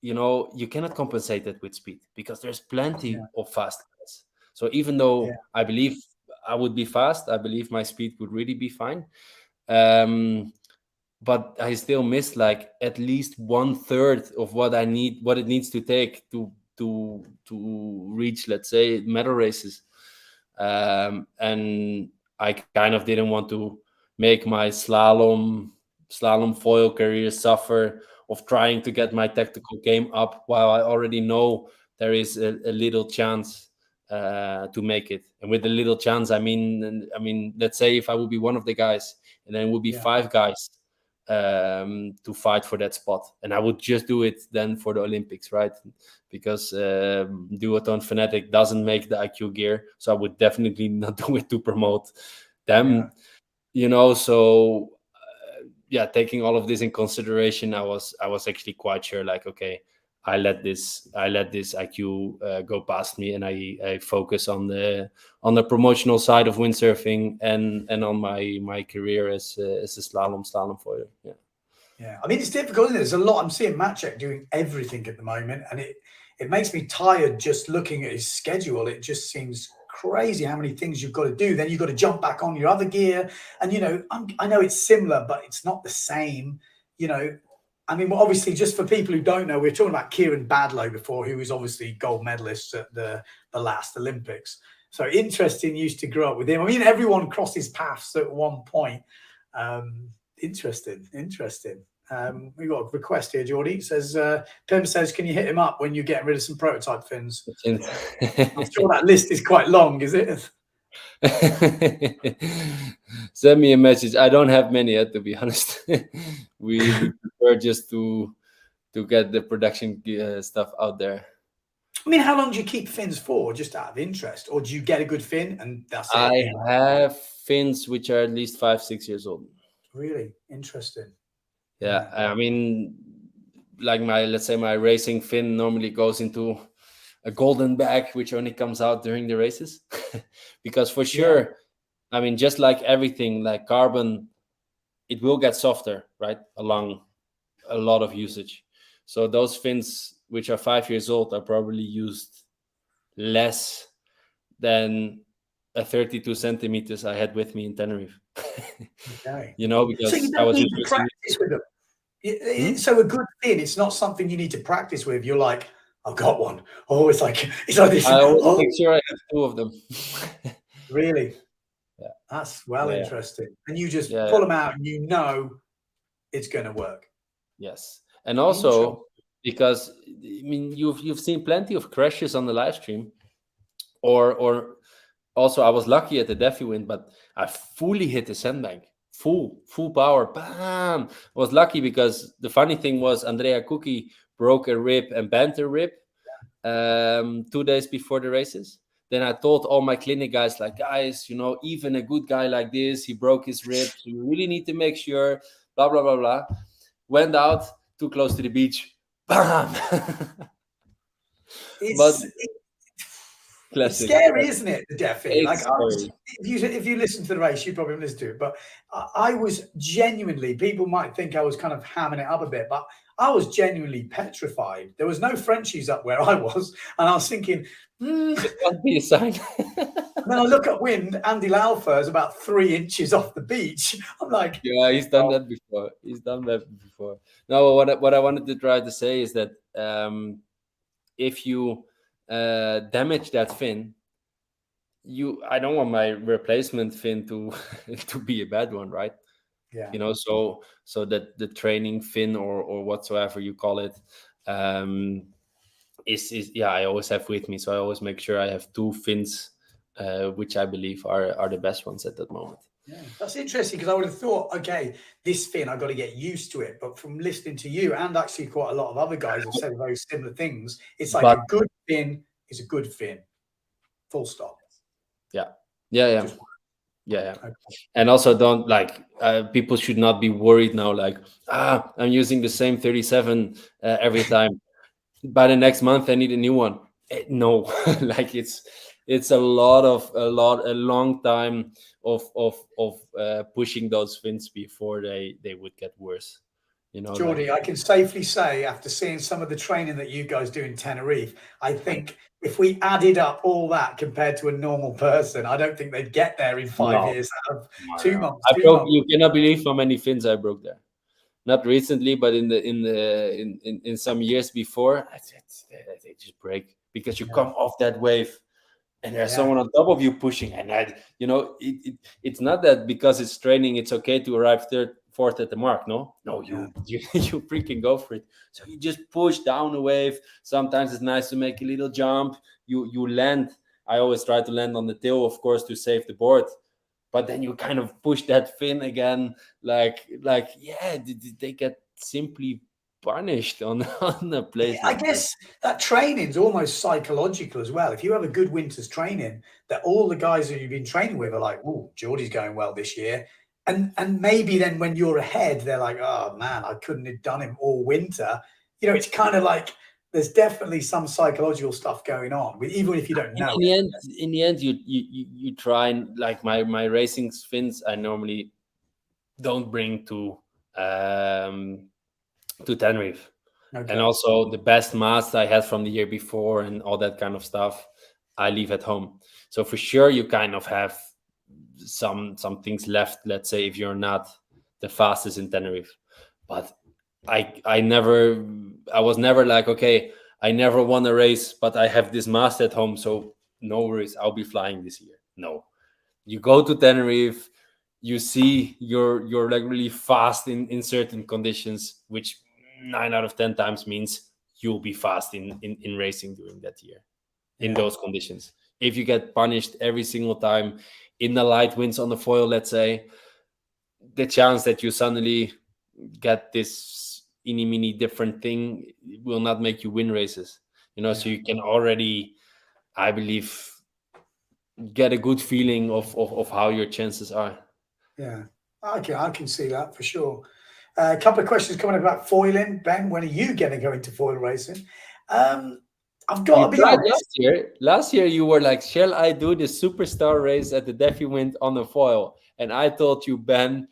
you cannot compensate it with speed, because there's plenty Yeah, of fast guys. So even yeah, though I believe I would be fast, I believe my speed would really be fine. Um, but I still missed like at least one third of what it needs to take to reach, let's say, medal races. And I kind of didn't want to make my slalom foil career suffer of trying to get my tactical game up, while I already know there is a little chance to make it. And with a little chance, I mean, let's say if I would be one of the guys, and then would be yeah, five guys to fight for that spot, and I would just do it then for the Olympics, right? Because Duotone Fanatic doesn't make the IQ gear, so I would definitely not do it to promote yeah, them. So yeah, taking all of this in consideration, I was actually quite sure, like, okay, I let this IQ go past me, and I focus on the promotional side of windsurfing, and on my career as a slalom foiler. Yeah. yeah. I mean, it's difficult, isn't it? There's a lot. I'm seeing Matchek doing everything at the moment, and it makes me tired just looking at his schedule. It just seems crazy how many things you've got to do. Then you've got to jump back on your other gear, and I know it's similar, but it's not the same. You know, I mean, well, obviously, just for people who don't know, we were talking about Kieran Badlow before, who was obviously gold medalist at the last Olympics. So interesting. Used to grow up with him. I mean, everyone crosses paths at one point. Interesting, interesting. We've got a request here, Jordy. It says, Pim says, can you hit him up when you're getting rid of some prototype fins? I'm sure that list is quite long, is it? Send me a message. I don't have many yet, to be honest. we prefer just to get the production stuff out there. I mean, how long do you keep fins for, just out of interest? Or do you get a good fin and that's it? I have fins which are at least 5-6 years old. Really interesting. Yeah, I mean, like let's say my racing fin normally goes into a golden bag, which only comes out during the races. Because for sure, I mean, just like everything, like carbon, it will get softer, right, along a lot of usage. So those fins, which are 5 years old, are probably used less than a 32 centimeters I had with me in Tenerife. Okay. So you Because I don't was need just to using practice with them. it. So a good fin, it's not something you need to practice with. You're like, I've got one. Oh, it's like this. I always Oh, make sure I have two of them. really? Yeah, That's well yeah, interesting. And you just yeah, pull them out and you know it's going to work. yes. And Interesting. also because I mean you've seen plenty of crashes on the live stream, or also I was lucky at the Defi Wind, but I fully hit the sandbank, full power, bam. I was lucky because the funny thing was Andrea Cookie broke a rib and bent a rib 2 days before the races. Then I told all my clinic guys, like, guys, even a good guy like this, he broke his rib. So you really need to make sure, blah, blah, blah, blah. Went out, too close to the beach. Bam! But It's it's classic. scary, isn't it? The Defi. Like It's scary. if you listen to the race, you probably listen to it. But I was genuinely. People might think I was kind of hamming it up a bit, but I was genuinely petrified. There was no Frenchies up where I was, and I was thinking. It must be a sign. And then I look at wind. Andy Laufer is about 3 inches off the beach. I'm like, Yeah, he's done oh, that before. No, what I wanted to try to say is that if you damage that fin, I don't want my replacement fin to to be a bad one, right? Yeah. So that the training fin or whatsoever you call it, um is yeah, I always have with me. So I always make sure I have two fins, which I believe are the best ones at that moment. Yeah, that's interesting because I would have thought, okay, this fin, I've got to get used to it. But from listening to you and actually quite a lot of other guys have said very similar things, it's like But a good fin is a good fin, full stop. yeah, yeah, yeah, Just yeah, yeah. okay. And also don't people should not be worried now, like, I'm using the same 37 every time, by the next month I need a new one. No. Like it's a long time of pushing those fins before they would get worse, like. Jordy, I can safely say, after seeing some of the training that you guys do in Tenerife, I think if we added up all that compared to a normal person, I don't think they'd get there in 5 years out of No, two no. months, I three broke. months. You cannot believe how many fins I broke there. Not recently, but in some years before, they just break because you Yeah, come off that wave and there's yeah, someone on top of you pushing, and it's not that because it's training, it's okay to arrive third, fourth at the mark. No, no, yeah. you freaking go for it. So you just push down the wave. Sometimes it's nice to make a little jump. You land. I always try to land on the tail, of course, to save the board, but then you kind of push that fin again, like yeah, they get simply punished on on a place I like that. guess that training's almost psychological as well. If you have a good winter's training, that all the guys that you've been training with are like, "Oh, Geordie's going well this year," and maybe then when you're ahead, they're like, "Oh man, I couldn't have done him all winter." It's kind of like there's definitely some psychological stuff going on, even if you don't know it. In the end, you try, and like my racing fins, I normally don't bring to Tenerife. And Okay. also the best mast I had from the year before and all that kind of stuff, I leave at home. So for sure, you kind of have some things left. Let's say if you're not the fastest in Tenerife, but I was never like, okay, I never won a race, but I have this mast at home, so no worries, I'll be flying this year. No, you go to Tenerife, you see you're like really fast in certain conditions, which 9 out of 10 times means you'll be fast in racing during that year in Yeah. those conditions. If you get punished every single time in the light winds on the foil, let's say, the chance that you suddenly get this any mini different thing will not make you win races. So Yeah. you can already, I believe, get a good feeling of how your chances are. Yeah. I can see that for sure. A couple of questions coming up about foiling. Ben, when are you going to go into foil racing? Um, I've got You to be tried honest. last year. Last year you were like, "Shall I do the superstar race at the Defi Wind on the foil?" And I told you, Ben,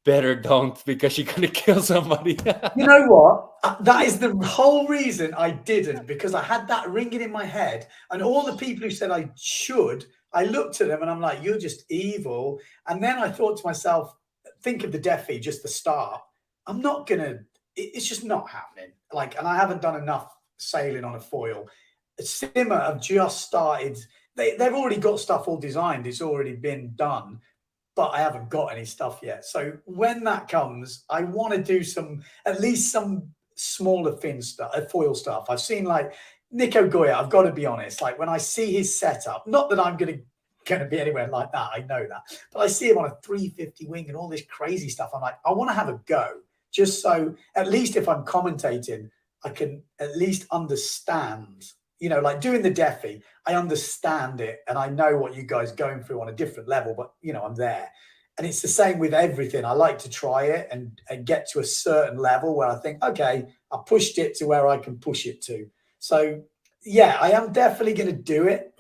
better don't, because you're gonna kill somebody. You know what? That is the whole reason I didn't, because I had that ringing in my head, and all the people who said I should, I looked at them and I'm like, "You're just evil." And then I thought to myself, think of the Defi, just the start. I'm not gonna. It's just not happening. Like, and I haven't done enough sailing on a foil. Simmer have just started. They've already got stuff all designed. It's already been done, but I haven't got any stuff yet. So when that comes, I want to do at least some smaller fin stuff, foil stuff. I've seen like Nico Goya. I've got to be honest. Like when I see his setup, not that I'm going to be anywhere like that. I know that, but I see him on a 350 wing and all this crazy stuff. I'm like, I want to have a go, just so at least if I'm commentating, I can at least understand. Like doing the Defi, I understand it and I know what you guys are going through on a different level, but I'm there. And it's the same with everything. I like to try it and get to a certain level where I think, okay, I pushed it to where I can push it to. So yeah, I am definitely going to do it,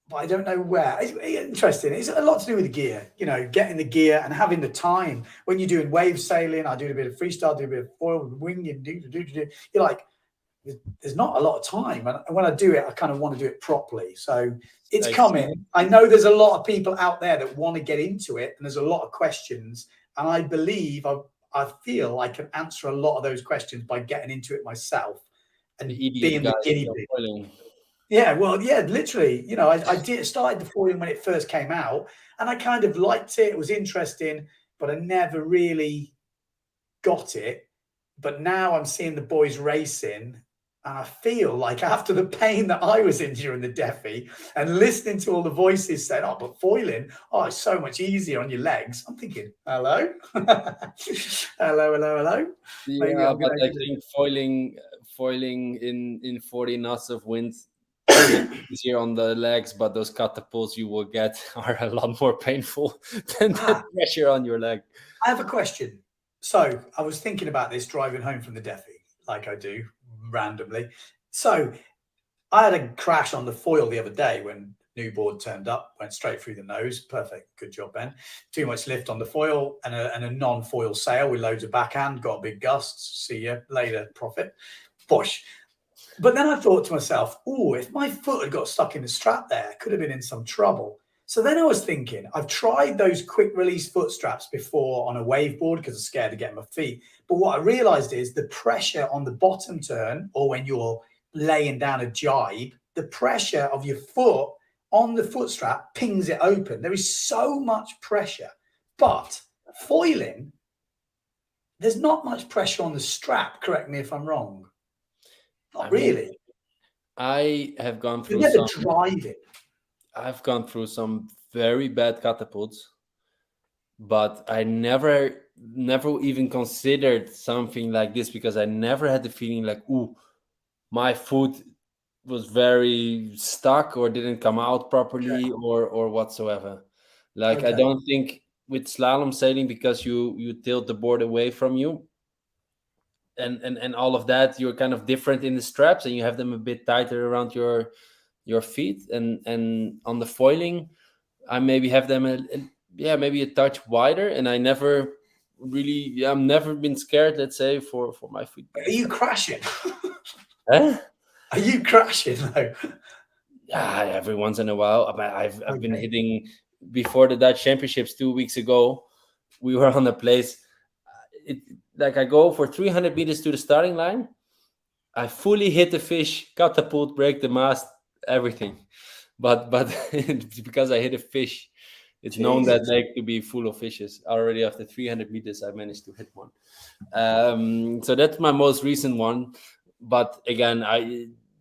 but I don't know where. It's interesting. It's a lot to do with the gear, getting the gear and having the time. When you're doing wave sailing, I do a bit of freestyle, do a bit of foil with wing, and you're like, there's not a lot of time, and when I do it, I kind of want to do it properly. So it's I see. coming. I know there's a lot of people out there that want to get into it, and there's a lot of questions, and I believe I feel I can answer a lot of those questions by getting into it myself The and idiot being the guys guinea are pig. foiling. Yeah, well, yeah, literally. I did started the foiling when it first came out, and I kind of liked it. It was interesting, but I never really got it. But now I'm seeing the boys racing, and I feel like after the pain that I was in during the Defi and listening to all the voices saying, "Oh, but foiling, oh, it's so much easier on your legs." I'm thinking, "Hello, hello." Maybe Yeah, I'm but gonna. I think foiling in 40 knots of wind makes it easier on the legs, but those catapults you will get are a lot more painful than the Ah, pressure on your leg. I have a question. So I was thinking about this driving home from the Defi, like I do randomly. So I had a crash on the foil the other day when new board turned up, went straight through the nose. Perfect. Good job, Ben. Too much lift on the foil and a non-foil sail with loads of backhand. Got big gusts. See you later, profit. Push. But then I thought to myself, oh, if my foot had got stuck in the strap there, I could have been in some trouble. So then I was thinking, I've tried those quick release foot straps before on a waveboard because I'm scared to get my feet. But what I realized is the pressure on the bottom turn, or when you're laying down a jibe, the pressure of your foot on the foot strap pings it open. There is so much pressure. But foiling, there's not much pressure on the strap. Correct me if I'm wrong. I Not mean, really. I have gone You through never some. drive it. I've gone through some very bad catapults, but I never even considered something like this because I never had the feeling like, ooh, my foot was very stuck or didn't come out Okay. properly or whatsoever. Like I Okay. don't think with slalom sailing, because you tilt the board away from you and all of that, you're kind of different in the straps and you have them a bit tighter around your feet, and on the foiling I maybe have them yeah, maybe a touch wider, and I never really, yeah, I've never been scared, let's say, for my feet Are being you stuck. crashing? Huh? Are you crashing though? Yeah, every once in a while. I've been Okay. hitting before the Dutch Championships 2 weeks ago. We were on a place. It like I go for 300 meters to the starting line. I fully hit the fish, catapult, break the mast, everything. But it's because I hit a fish. It's known that Jesus. lake to be full of fishes. Already after 300 meters, I managed to hit one. So that's my most recent one. But again,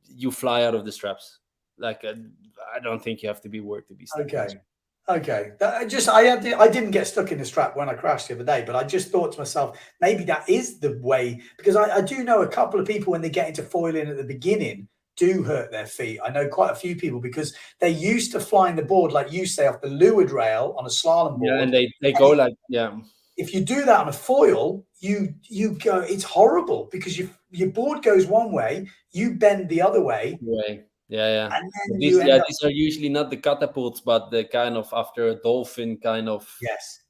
you fly out of the straps. Like I don't think you have to be worried to be stuck in the Okay. strap. Okay. I didn't get stuck in the strap when I crashed the other day, but I just thought to myself, maybe that is the way, because I do know a couple of people when they get into foiling at the beginning do hurt their feet. I know quite a few people because they're used to flying the board, like you say, off the leeward rail on a slalom Yeah, board. and they And go like, yeah, if you do that on a foil, you go, it's horrible because your board goes one way, you bend the other way, way. Yeah. and But then you end up. these are usually not the catapults, but the kind of after a dolphin kind of. Yes.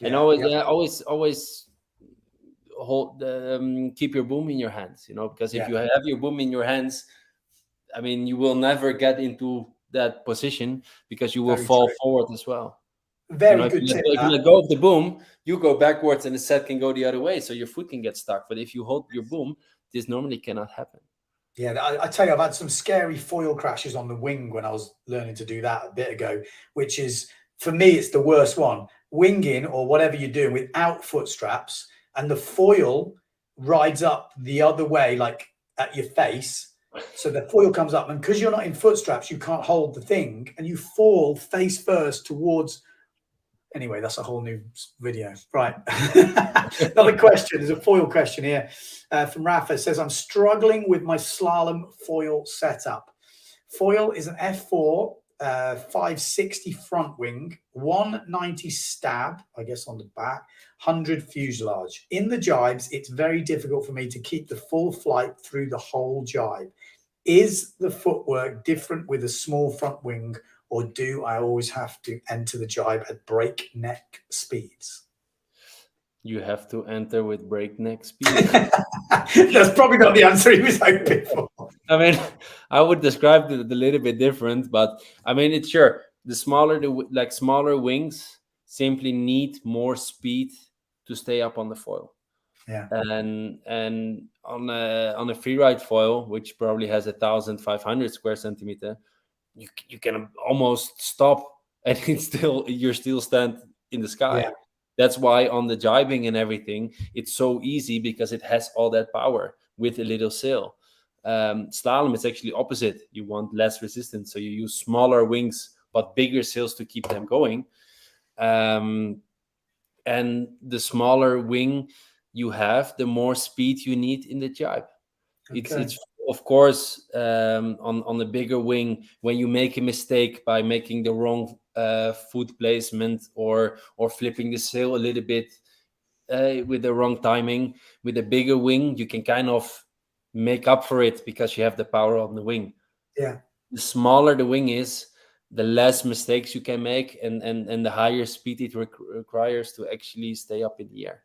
And Yeah. always, Yeah. yeah, always hold keep your boom in your hands, because if Yeah. you have your boom in your hands, I mean, you will never get into that position because you will Very fall true. forward as well. Very good tip. If you let go of the boom, you go backwards and the set can go the other way, so your foot can get stuck. But if you hold your boom, this normally cannot happen. Yeah, I tell you, I've had some scary foil crashes on the wing when I was learning to do that a bit ago, which is, for me, it's the worst one. Winging or whatever you're doing without foot straps, and the foil rides up the other way, like at your face. So the foil comes up, and because you're not in foot straps, you can't hold the thing, and you fall face first towards. Anyway, that's a whole new video. Right. Another question. There's a foil question here from Rafa. It says, I'm struggling with my slalom foil setup. Foil is an F4 560 front wing, 190 stab, I guess on the back, 100 fuselage. In the jibes, it's very difficult for me to keep the full flight through the whole jibe. Is the footwork different with a small front wing, or do I always have to enter the jibe at breakneck speeds? You have to enter with breakneck speed. That's probably not the answer he was hoping for. I mean, I would describe it a little bit different, but I mean, it's sure the smaller smaller wings simply need more speed to stay up on the foil. Yeah. And on a free ride foil, which probably has 1,500 square centimeter, you can almost stop and you're still stand in the Yeah. sky. That's why on the jibing and everything, it's so easy because it has all that power with a little sail. Slalom is actually opposite. You want less resistance, so you use smaller wings but bigger sails to keep them going. Um, and the smaller wing you have, the more speed you need in the jibe. Okay. It's of course on the bigger wing, when you make a mistake by making the wrong foot placement or flipping the sail a little bit with the wrong timing, with a bigger wing you can kind of make up for it because you have the power on the wing. Yeah. The smaller the wing is, the less mistakes you can make, and the higher speed it requires to actually stay up in the air.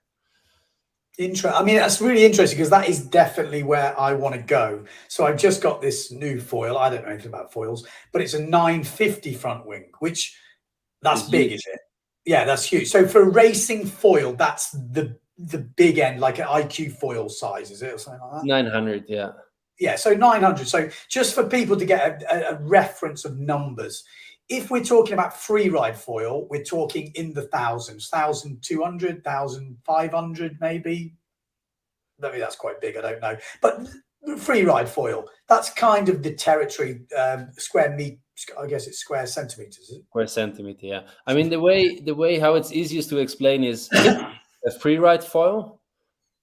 I mean, that's really interesting because that is definitely where I want to go. So I've just got this new foil. I don't know anything about foils, but it's a 950 front wing, which that's It's big, huge. is it? Yeah, that's huge. So for racing foil, that's the big end, like an IQ foil size, is it, or something like that? 900, yeah. Yeah, so 900. So just for people to get a reference of numbers, if we're talking about free ride foil, we're talking in the thousands, 1,200, 1,500 maybe. Maybe that's quite big, I don't know. But free ride foil, that's kind of the territory, square meter, I guess it's square centimeters, is Per centimeter, yeah. I mean, the way how it's easiest to explain is a free ride foil.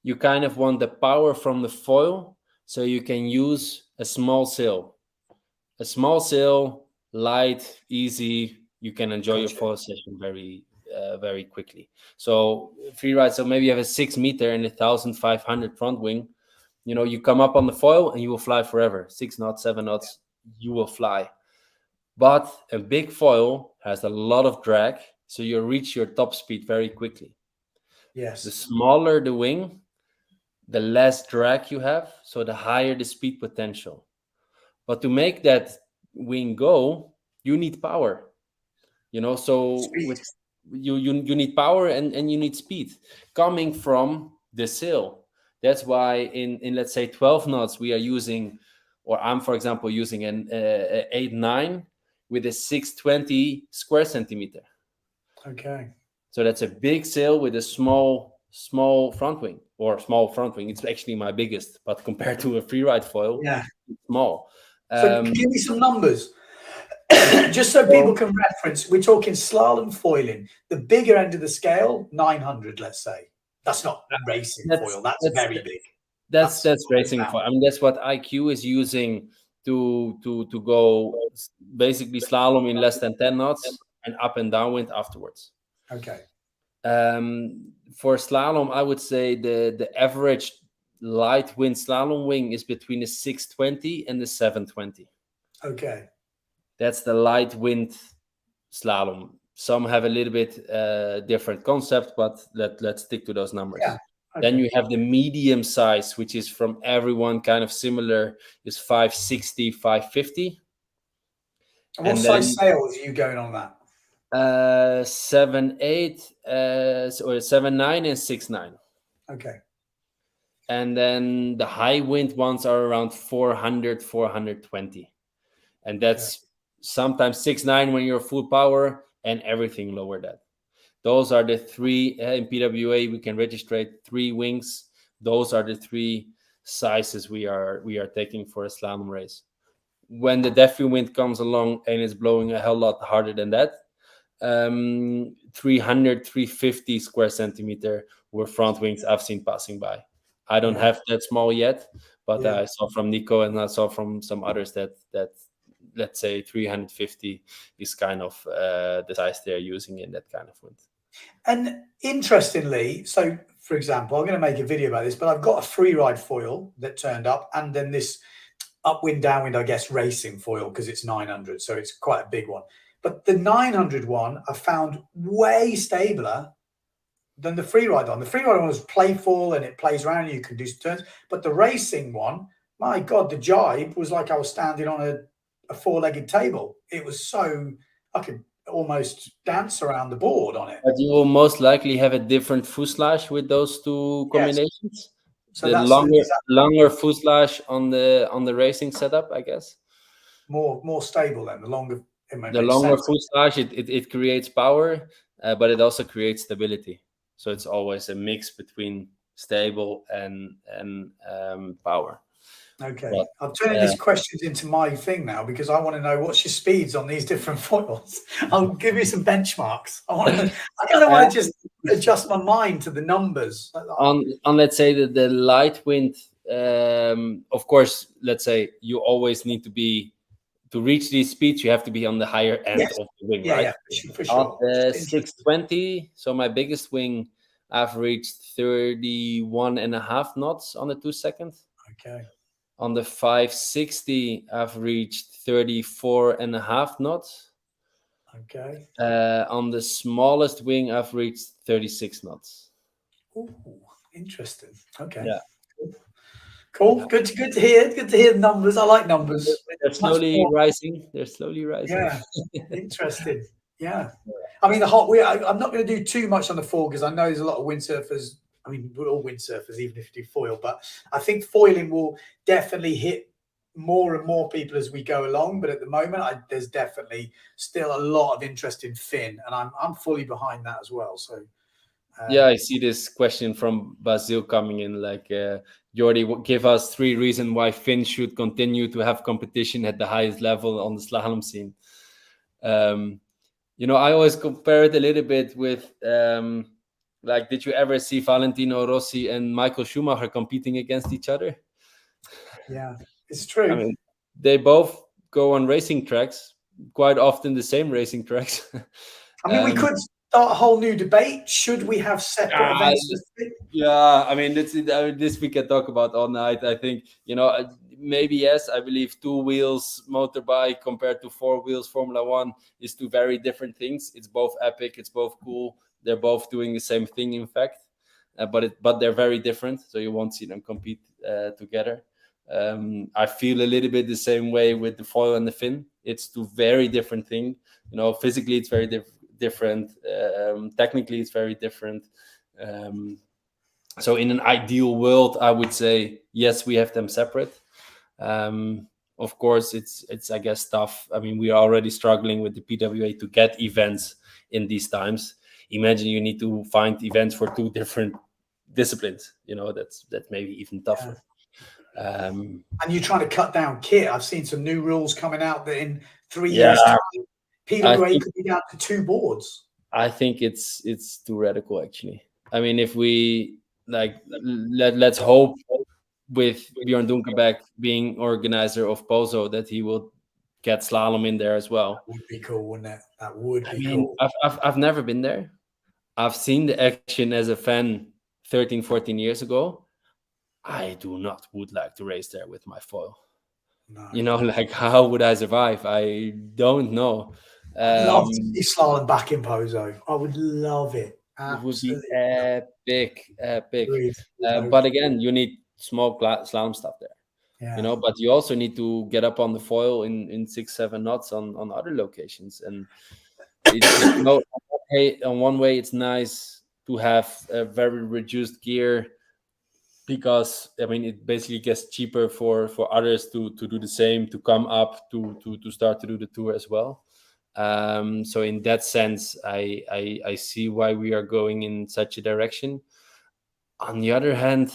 You kind of want the power from the foil, so you can use a small sail. A small sail, light, easy. You can enjoy your Gotcha. foil session very quickly. So free ride. So maybe you have a 6 meter and 1,500 front wing. You know, you come up on the foil and you will fly forever. 6 knots, 7 knots, you will fly. But a big foil has a lot of drag, so you reach your top speed very quickly. The Yes. smaller the wing, the less drag you have, so the higher the speed potential. But to make that wing go, you need power. So Speed. with you need power and you need speed coming from the sail. That's why in let's say 12 knots we are using, or I'm for example using an 8-9 with a 620 square centimeter. Okay. So that's a big sail with a small front wing, or small front wing. It's actually my biggest, but compared to a freeride foil, Yeah. it's small. So Um, give me some numbers. Just so people so can reference, we're talking slalom foiling, the bigger end of the scale, 900, let's say. That's not racing that's foil. That's that's very big. that's racing Down. for. I mean, that's what IQ is using to go basically slalom in less than 10 knots and up and downwind afterwards. Okay. For slalom, I would say the average light wind slalom wing is between the 620 and the 720. Okay. That's the light wind slalom. Some have a little bit different concept, but let's stick to those numbers. Yeah. Then Okay. you have the medium size, which is from everyone kind of similar, is 560, 550. And what And size then sails are you going on that? 7.8 or 7.9 and 6.9. Okay. And then the high wind ones are around 400, 420. And Okay. that's sometimes 6.9 when you're full power, and everything lower that. Those are the three in PWA we can register 3 wings. Those are the 3 sizes we are taking for a slalom race. When the Defi Wind comes along and it's blowing a hell lot harder than that, 300, 350 square centimeter were front wings I've seen passing by. I don't Yeah. have that small yet, but Yeah. I saw from Nico and I saw from some others that let's say 350 is kind of the size they're using in that kind of wind. And interestingly, so for example, I'm going to make a video about this, but I've got a free ride foil that turned up, and then this upwind, downwind, I guess, racing foil because it's 900. So it's quite a big one. But the 900 one I found way stabler than the free ride one. The free ride one was playful and it plays around, you can do some turns. But the racing one, my God, the jibe was like I was standing on a 4-legged table. It was so, I could almost dance around the board on it. But you will most likely have a different fuselage with those two Yes. combinations. So The that's longer fuselage on the racing setup, I guess. more stable then. The longer, it The makes longer sense. fuselage, it creates power, but it also creates stability. So it's always a mix between stable and power. Okay, But I'm turning these questions into my thing now because I want to know what's your speeds on these different foils. I'll give you some benchmarks. I kind of want to just adjust my mind to the numbers. on let's say the light wind, of course, let's say you always need to reach these speeds, you have to be on the higher end Yes. of the wing, Yeah, right? yeah, for On sure. the Just 620, so my biggest wing, I've reached 31.5 knots on the 2 second. okay. On the 560, I've reached 34.5 knots. Okay. On the smallest wing, I've reached 36 knots. Ooh, interesting. Okay. Yeah. Cool. Good to hear. Good to hear the numbers. I like numbers. They're Much slowly more. rising. They're slowly rising. Yeah. Interesting. Yeah. I mean, I'm not going to do too much on the foil because I know there's a lot of windsurfers. I mean, we're all windsurfers, even if you do foil. But I think foiling will definitely hit more and more people as we go along. But at the moment, there's definitely still a lot of interest in fin, and I'm fully behind that as well. So. Yeah, I see this question from Basil coming in, like, Jordy, give us 3 reasons why Finn should continue to have competition at the highest level on the slalom scene. I always compare it a little bit with, like, did you ever see Valentino Rossi and Michael Schumacher competing against each other? Yeah, it's true. I mean, they both go on racing tracks, quite often the same racing tracks. I mean, we could start a whole new debate. Should we have separate events for fin? Yeah, I mean, this we can talk about all night. I think, maybe yes. I believe 2 wheels motorbike compared to 4 wheels Formula One is 2 very different things. It's both epic. It's both cool. They're both doing the same thing, in fact, but they're very different. So you won't see them compete together. I feel a little bit the same way with the foil and the fin. It's 2 very different things. Physically it's very different. Technically it's very different. So in an ideal world, I would say yes, we have them separate. Of course, it's I guess tough. I mean, we are already struggling with the PWA to get events in these times. Imagine you need to find events for 2 different disciplines. That's maybe even tougher. Yeah. And you're trying to cut down kit. I've seen some new rules coming out that in 3 Yeah, years' time, PWA could be down to 2 boards. I think it's too radical, actually. I mean, if we let's hope with Bjorn Dunkelbeck being organizer of Pozo that he will get slalom in there as well. That would be cool, wouldn't it? That would be cool. cool. I've never been there. I've seen the action as a fan 13, 14 years ago. I would like to race there with my foil. No. Like, how would I survive? I don't know. I'd love to see slalom back in Pozo. I would love it. Absolutely. It would be epic. Agreed. But again, you need small slalom stuff there. Yeah. But you also need to get up on the foil in 6-7 knots on other locations. And on one way, it's nice to have a very reduced gear because I mean it basically gets cheaper for others to do the same, to come up to start to do the tour as well. So in that sense, I see why we are going in such a direction. On the other hand,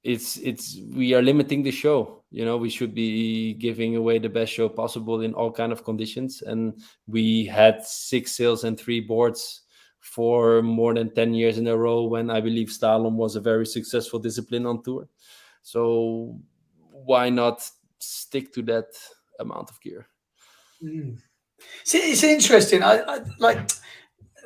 we are limiting the show. We should be giving away the best show possible in all kind of conditions. And we had 6 sails and 3 boards for more than 10 years in a row when I believe slalom was a very successful discipline on tour. So why not stick to that amount of gear? See, it's interesting. I like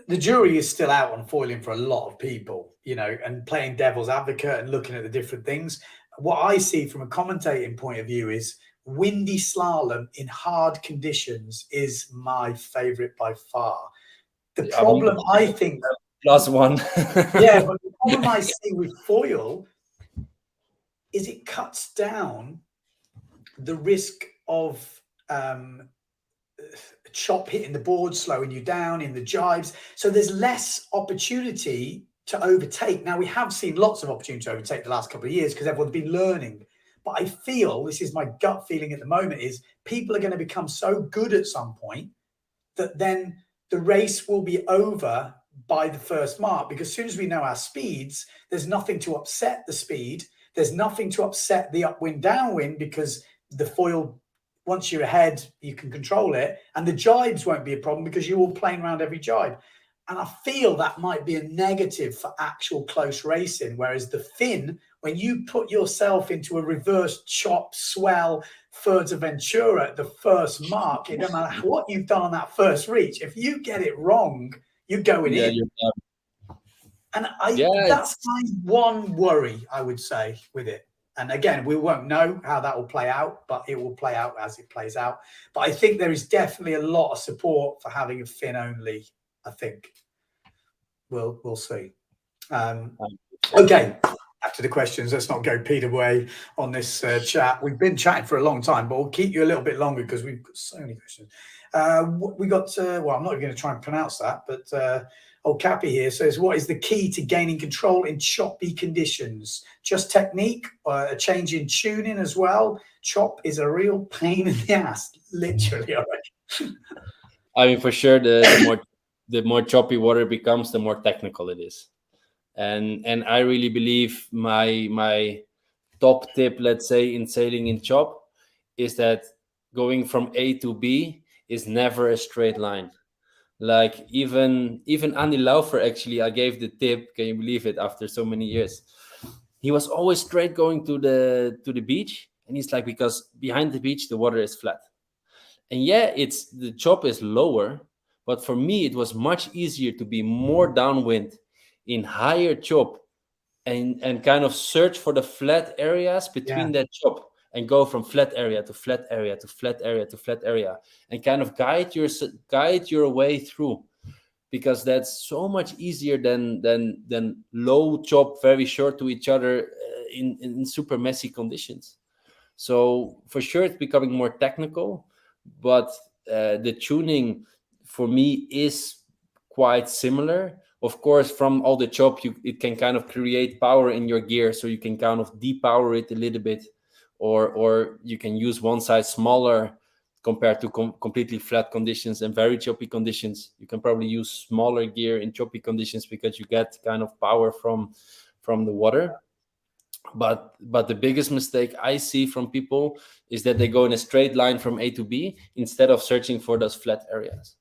the jury is still out on foiling for a lot of people, and playing devil's advocate and looking at the different things. What I see from a commentating point of view is windy slalom in hard conditions is my favorite by far. The problem I think +1. Yeah, but the problem I see with foil is it cuts down the risk of chop hitting the board, slowing you down in the jibes. So there's less opportunity to overtake. Now, we have seen lots of opportunity to overtake the last couple of years because everyone's been learning. But I feel, this is my gut feeling at the moment, is people are going to become so good at some point that then the race will be over by the first mark, because as soon as we know our speeds, there's nothing to upset the speed. There's nothing to upset the upwind, downwind, because the foil, once you're ahead, you can control it. And the jibes won't be a problem because you're all playing around every jibe. And I feel that might be a negative for actual close racing. Whereas the fin, when you put yourself into a reverse chop, swell, Ventura at the first mark, it doesn't matter what you've done on that first reach. If you get it wrong, you're going in. And that's my one worry, I would say, with it. And again, we won't know how that will play out, but it will play out as it plays out. But I think there is definitely a lot of support for having a fin only. I think we'll see. Okay, back to the questions. Let's not go Peter way on this chat. We've been chatting for a long time, but we'll keep you a little bit longer because we've got so many questions. We got well, I'm not even going to try and pronounce that, but old Cappy here says, what is the key to gaining control in choppy conditions? Just technique, a change in tuning as well? Chop is a real pain in the ass, literally. I mean, for sure, the more choppy water becomes, the more technical it is. And I really believe my top tip, let's say, in sailing in chop is that going from A to B is never a straight line. Like even Andy Laufer, actually, I gave the tip. Can you believe it? After so many years, he was always straight going to the beach, and he's like, because behind the beach the water is flat, and yeah, it's the chop is lower, but for me it was much easier to be more downwind in higher chop and kind of search for the flat areas between that chop and go from flat area to flat area to flat area to flat area and kind of guide your way through, because that's so much easier than low chop very short to each other in super messy conditions. So for sure it's becoming more technical, but the tuning for me is quite similar. Of course, from all the chop, it can kind of create power in your gear, so you can kind of depower it a little bit, or you can use one size smaller compared to completely flat conditions and very choppy conditions. You can probably use smaller gear in choppy conditions because you get kind of power from the water. But the biggest mistake I see from people is that they go in a straight line from A to B instead of searching for those flat areas.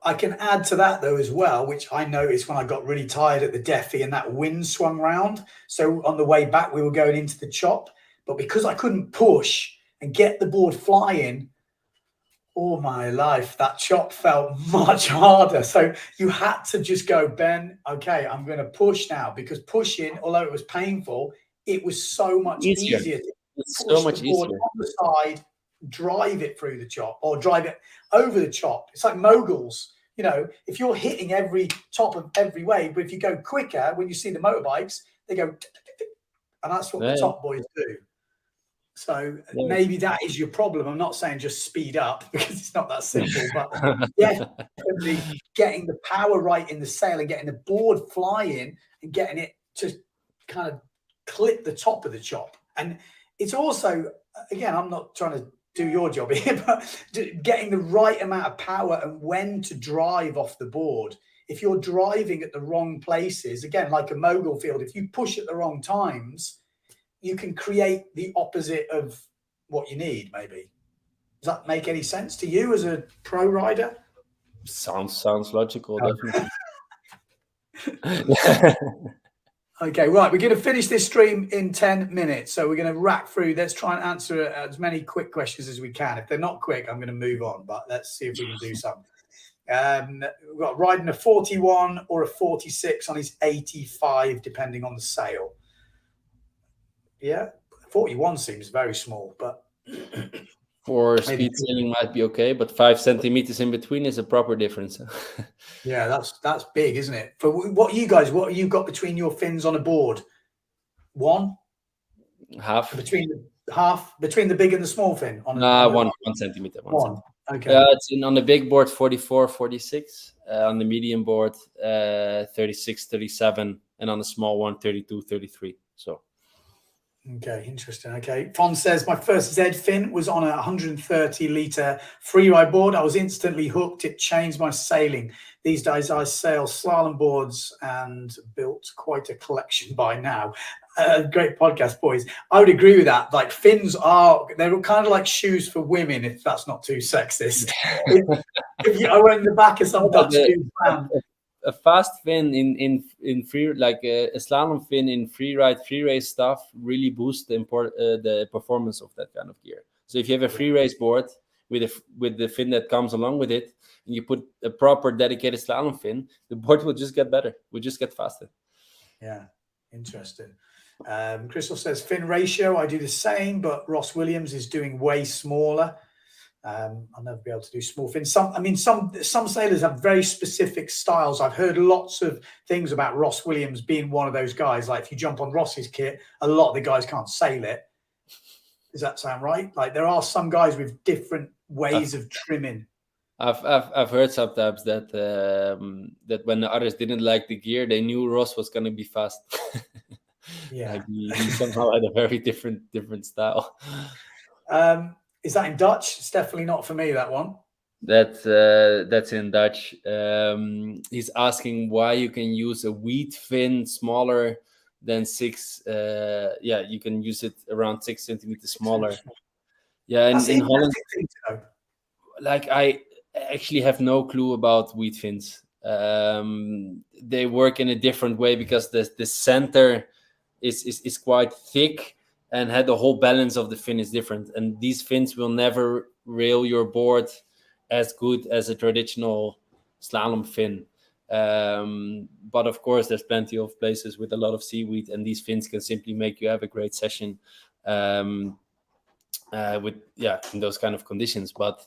I can add to that, though, as well, which I noticed when I got really tired at the Defi and that wind swung round. So on the way back, we were going into the chop. But because I couldn't push and get the board flying, all my life, that chop felt much harder. So you had to just go, Ben, okay, I'm going to push now, because pushing, although it was painful, it was so much easier to it's push so much the board easier on the side, drive it through the chop or drive it over the chop. It's like moguls. You know, if you're hitting every top of every wave, but if you go quicker, when you see the motorbikes, they go, and that's what the top boys do. So maybe that is your problem. I'm not saying just speed up, because it's not that simple, but definitely getting the power right in the sail and getting the board flying and getting it to kind of clip the top of the chop. And it's also, again, I'm not trying to do your job here, but getting the right amount of power and when to drive off the board. If you're driving at the wrong places, again, like a mogul field, if you push at the wrong times, you can create the opposite of what you need, maybe. Does that make any sense to you as a pro rider? Sounds logical, definitely. Okay, right. We're going to finish this stream in 10 minutes. So we're going to rack through. Let's try and answer as many quick questions as we can. If they're not quick, I'm going to move on, but let's see if we can do some. We've got riding a 41 or a 46 on his 85, depending on the sail. Yeah, 41 seems very small, but for speed sailing might be okay, but 5 centimeters in between is a proper difference. Yeah, that's big, isn't it? For what you got between your fins on a board? Half between the big and the small fin on one centimeter. One. Okay. It's on the big board 44, 46. On the medium board 36, 37, and on the small one 32, 33. So. Okay, interesting. Okay. Fon says, my first Z fin was on a 130 litre freeride board. I was instantly hooked. It changed my sailing. These days I sail slalom boards and built quite a collection by now. Great podcast, boys. I would agree with that. Like fins they're kind of like shoes for women, if that's not too sexist. I went in the back of some Dutch dude's van. A fast fin in free, like a slalom fin in free race stuff really boosts the performance of that kind of gear. So if you have a free race board with the fin that comes along with it, and you put a proper dedicated slalom fin, the board will just get better. Will just get faster. Yeah, interesting. Crystal says fin ratio. I do the same, but Ross Williams is doing way smaller. I'll never be able to do small fins. Some sailors have very specific styles. I've heard lots of things about Ross Williams being one of those guys. Like if you jump on Ross's kit, a lot of the guys can't sail it. Does that sound right? Like there are some guys with different ways of trimming. I've heard sometimes that that when the others didn't like the gear, they knew Ross was going to be fast. Yeah, like he somehow had a very different style. Is that in Dutch? It's definitely not for me, that one. That's in Dutch. He's asking why you can use a wheat fin smaller than 6. You can use it around 6 centimeters smaller. Yeah, in Holland, like I actually have no clue about wheat fins. They work in a different way because the center is quite thick, and the whole balance of the fin is different. And these fins will never rail your board as good as a traditional slalom fin. But of course, there's plenty of places with a lot of seaweed, and these fins can simply make you have a great session in those kind of conditions. But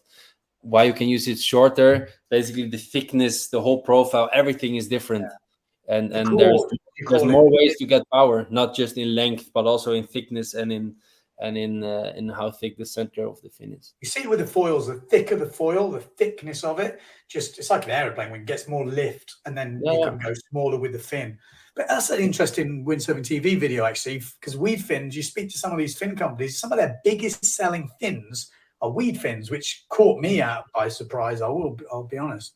why you can use it shorter, basically the thickness, the whole profile, everything is different. Yeah. And there's more ways to get power, not just in length, but also in thickness and in how thick the center of the fin is. You see it with the foils, the thicker the foil, the thickness of it, it's like an aeroplane when it gets more lift, and then you can go smaller with the fin. But that's an interesting Windsurfing.TV video, actually, because weed fins, you speak to some of these fin companies, some of their biggest selling fins are weed fins, which caught me out by surprise. I'll be honest.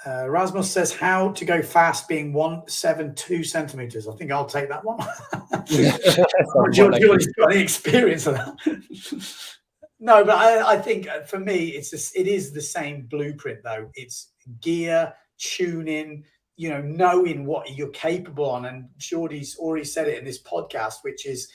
Rasmus says how to go fast being 172 centimeters. I think I'll take that one. Jordy's got any experience of that. No, but I think for me, it is the same blueprint though. It's gear, tuning, knowing what you're capable on. And Jordy's already said it in this podcast, which is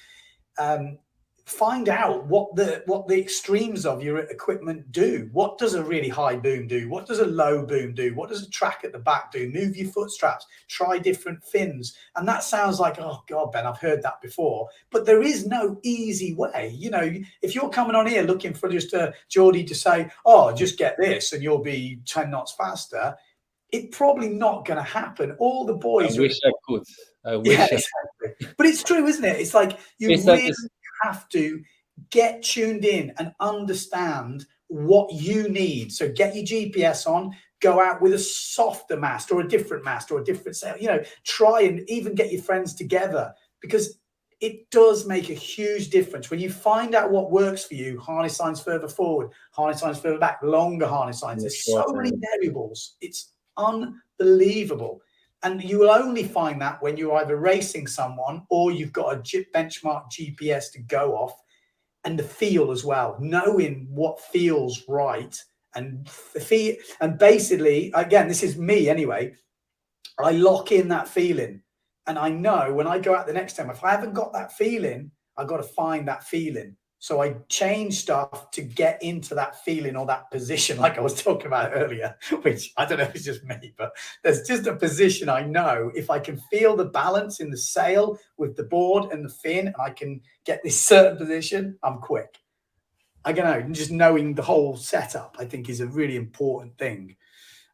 find out what the extremes of your equipment do. What does a really high boom do? What does a low boom do? What does a track at the back do? Move your foot straps, try different fins. And that sounds like, oh God, Ben, I've heard that before. But there is no easy way. If you're coming on here looking for just a Jordy to say, oh, just get this and you'll be 10 knots faster, it's probably not going to happen. All the boys I wish I could. Exactly. But it's true, isn't it? It's like you have to get tuned in and understand what you need. So get your GPS on, go out with a softer mast or a different sail, try and even get your friends together, because it does make a huge difference when you find out what works for you. Harness lines further forward, harness lines further back, longer harness lines. There's so many variables. It's unbelievable. And you will only find that when you're either racing someone or you've got a benchmark GPS to go off, and the feel as well, knowing what feels right. And basically, again, this is me anyway, I lock in that feeling. And I know when I go out the next time, if I haven't got that feeling, I've got to find that feeling. So I change stuff to get into that feeling or that position, like I was talking about earlier, which I don't know if it's just me, but there's just a position I know. If I can feel the balance in the sail with the board and the fin, and I can get this certain position, I'm quick. I don't know, just knowing the whole setup, I think, is a really important thing.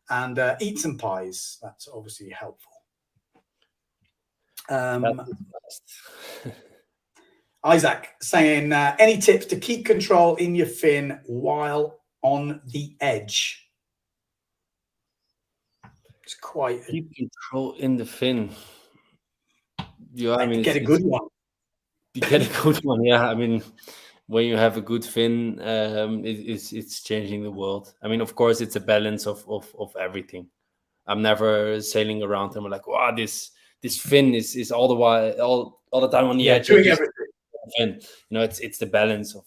And eat some pies. That's obviously helpful. Isaac saying, any tips to keep control in your fin while on the edge? It's quite keep control in the fin. Yeah, I mean, get a good one. You get a good one. Yeah, I mean, when you have a good fin, it's changing the world. I mean, of course, it's a balance of everything. I'm never sailing around and I'm like, wow, this fin is all the while all the time on the edge. Doing everything. Fin. It's the balance of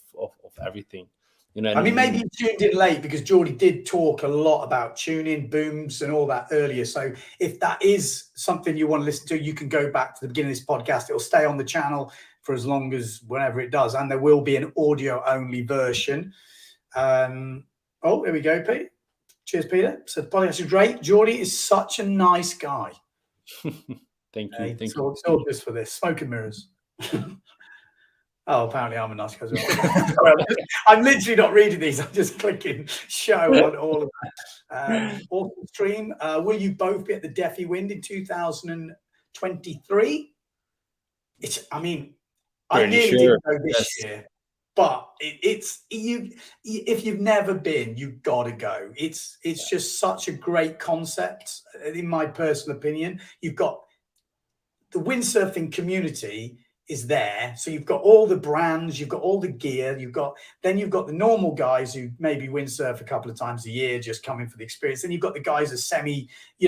everything. I mean, maybe you tuned in late because Jordy did talk a lot about tuning, booms, and all that earlier. So if that is something you want to listen to, you can go back to the beginning of this podcast. It'll stay on the channel for as long as whenever it does. And there will be an audio-only version. Here we go, Pete. Cheers, Peter. So the podcast is great. Jordy is such a nice guy. Thank you. Thank you. It's all just for this. Smoke and mirrors. Oh, apparently I'm a nice guy as well. I'm literally not reading these. I'm just clicking show on all of that. Awesome stream. Will you both be at the Defi Wind in 2023? I nearly didn't go this year, but it's you. If you've never been, you've got to go. It's just such a great concept, in my personal opinion. You've got the windsurfing community is there, so you've got all the brands, you've got all the gear, you've got the normal guys who maybe windsurf a couple of times a year, just coming for the experience. Then you've got the guys who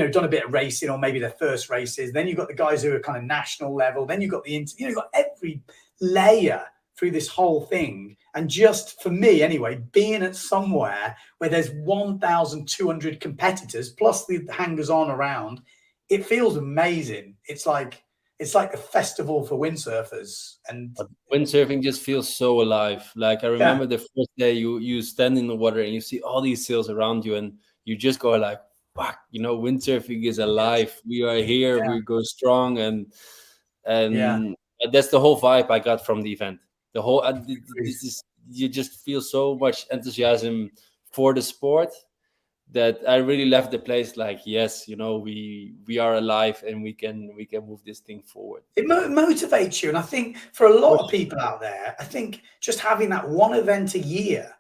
done a bit of racing or maybe their first races. Then you've got the guys who are kind of national level. Then you've got you've got every layer through this whole thing. And just for me anyway, being at somewhere where there's 1,200 competitors plus the hangers on around, it feels amazing. It's like a festival for windsurfers, and windsurfing just feels so alive. Like I remember the first day you stand in the water and you see all these sails around you, and you just go like, "Fuck!" Windsurfing is alive. We are here. We go strong, and that's the whole vibe I got from the event. The whole you just feel so much enthusiasm for the sport that I really left the place like, yes, we are alive and we can move this thing forward. It motivates you. And I think for a lot of people out there, I think just having that one event a year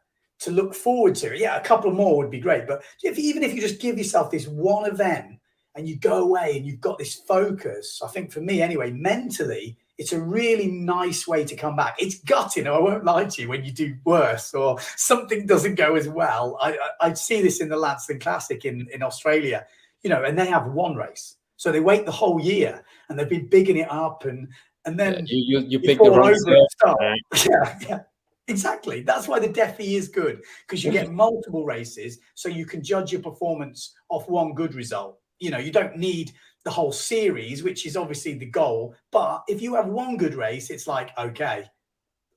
to look forward to, a couple more would be great. But even if you just give yourself this one event and you go away and you've got this focus, I think for me anyway, mentally, it's a really nice way to come back. It's gutting, I won't lie to you, when you do worse or something doesn't go as well. I see this in the Lansing Classic in Australia, and they have one race. So they wait the whole year and they've been bigging it up and then you pick the wrong stuff. Yeah, exactly. That's why the Defi is good, because you get multiple races so you can judge your performance off one good result. You don't need the whole series, which is obviously the goal. But if you have one good race, it's like, okay.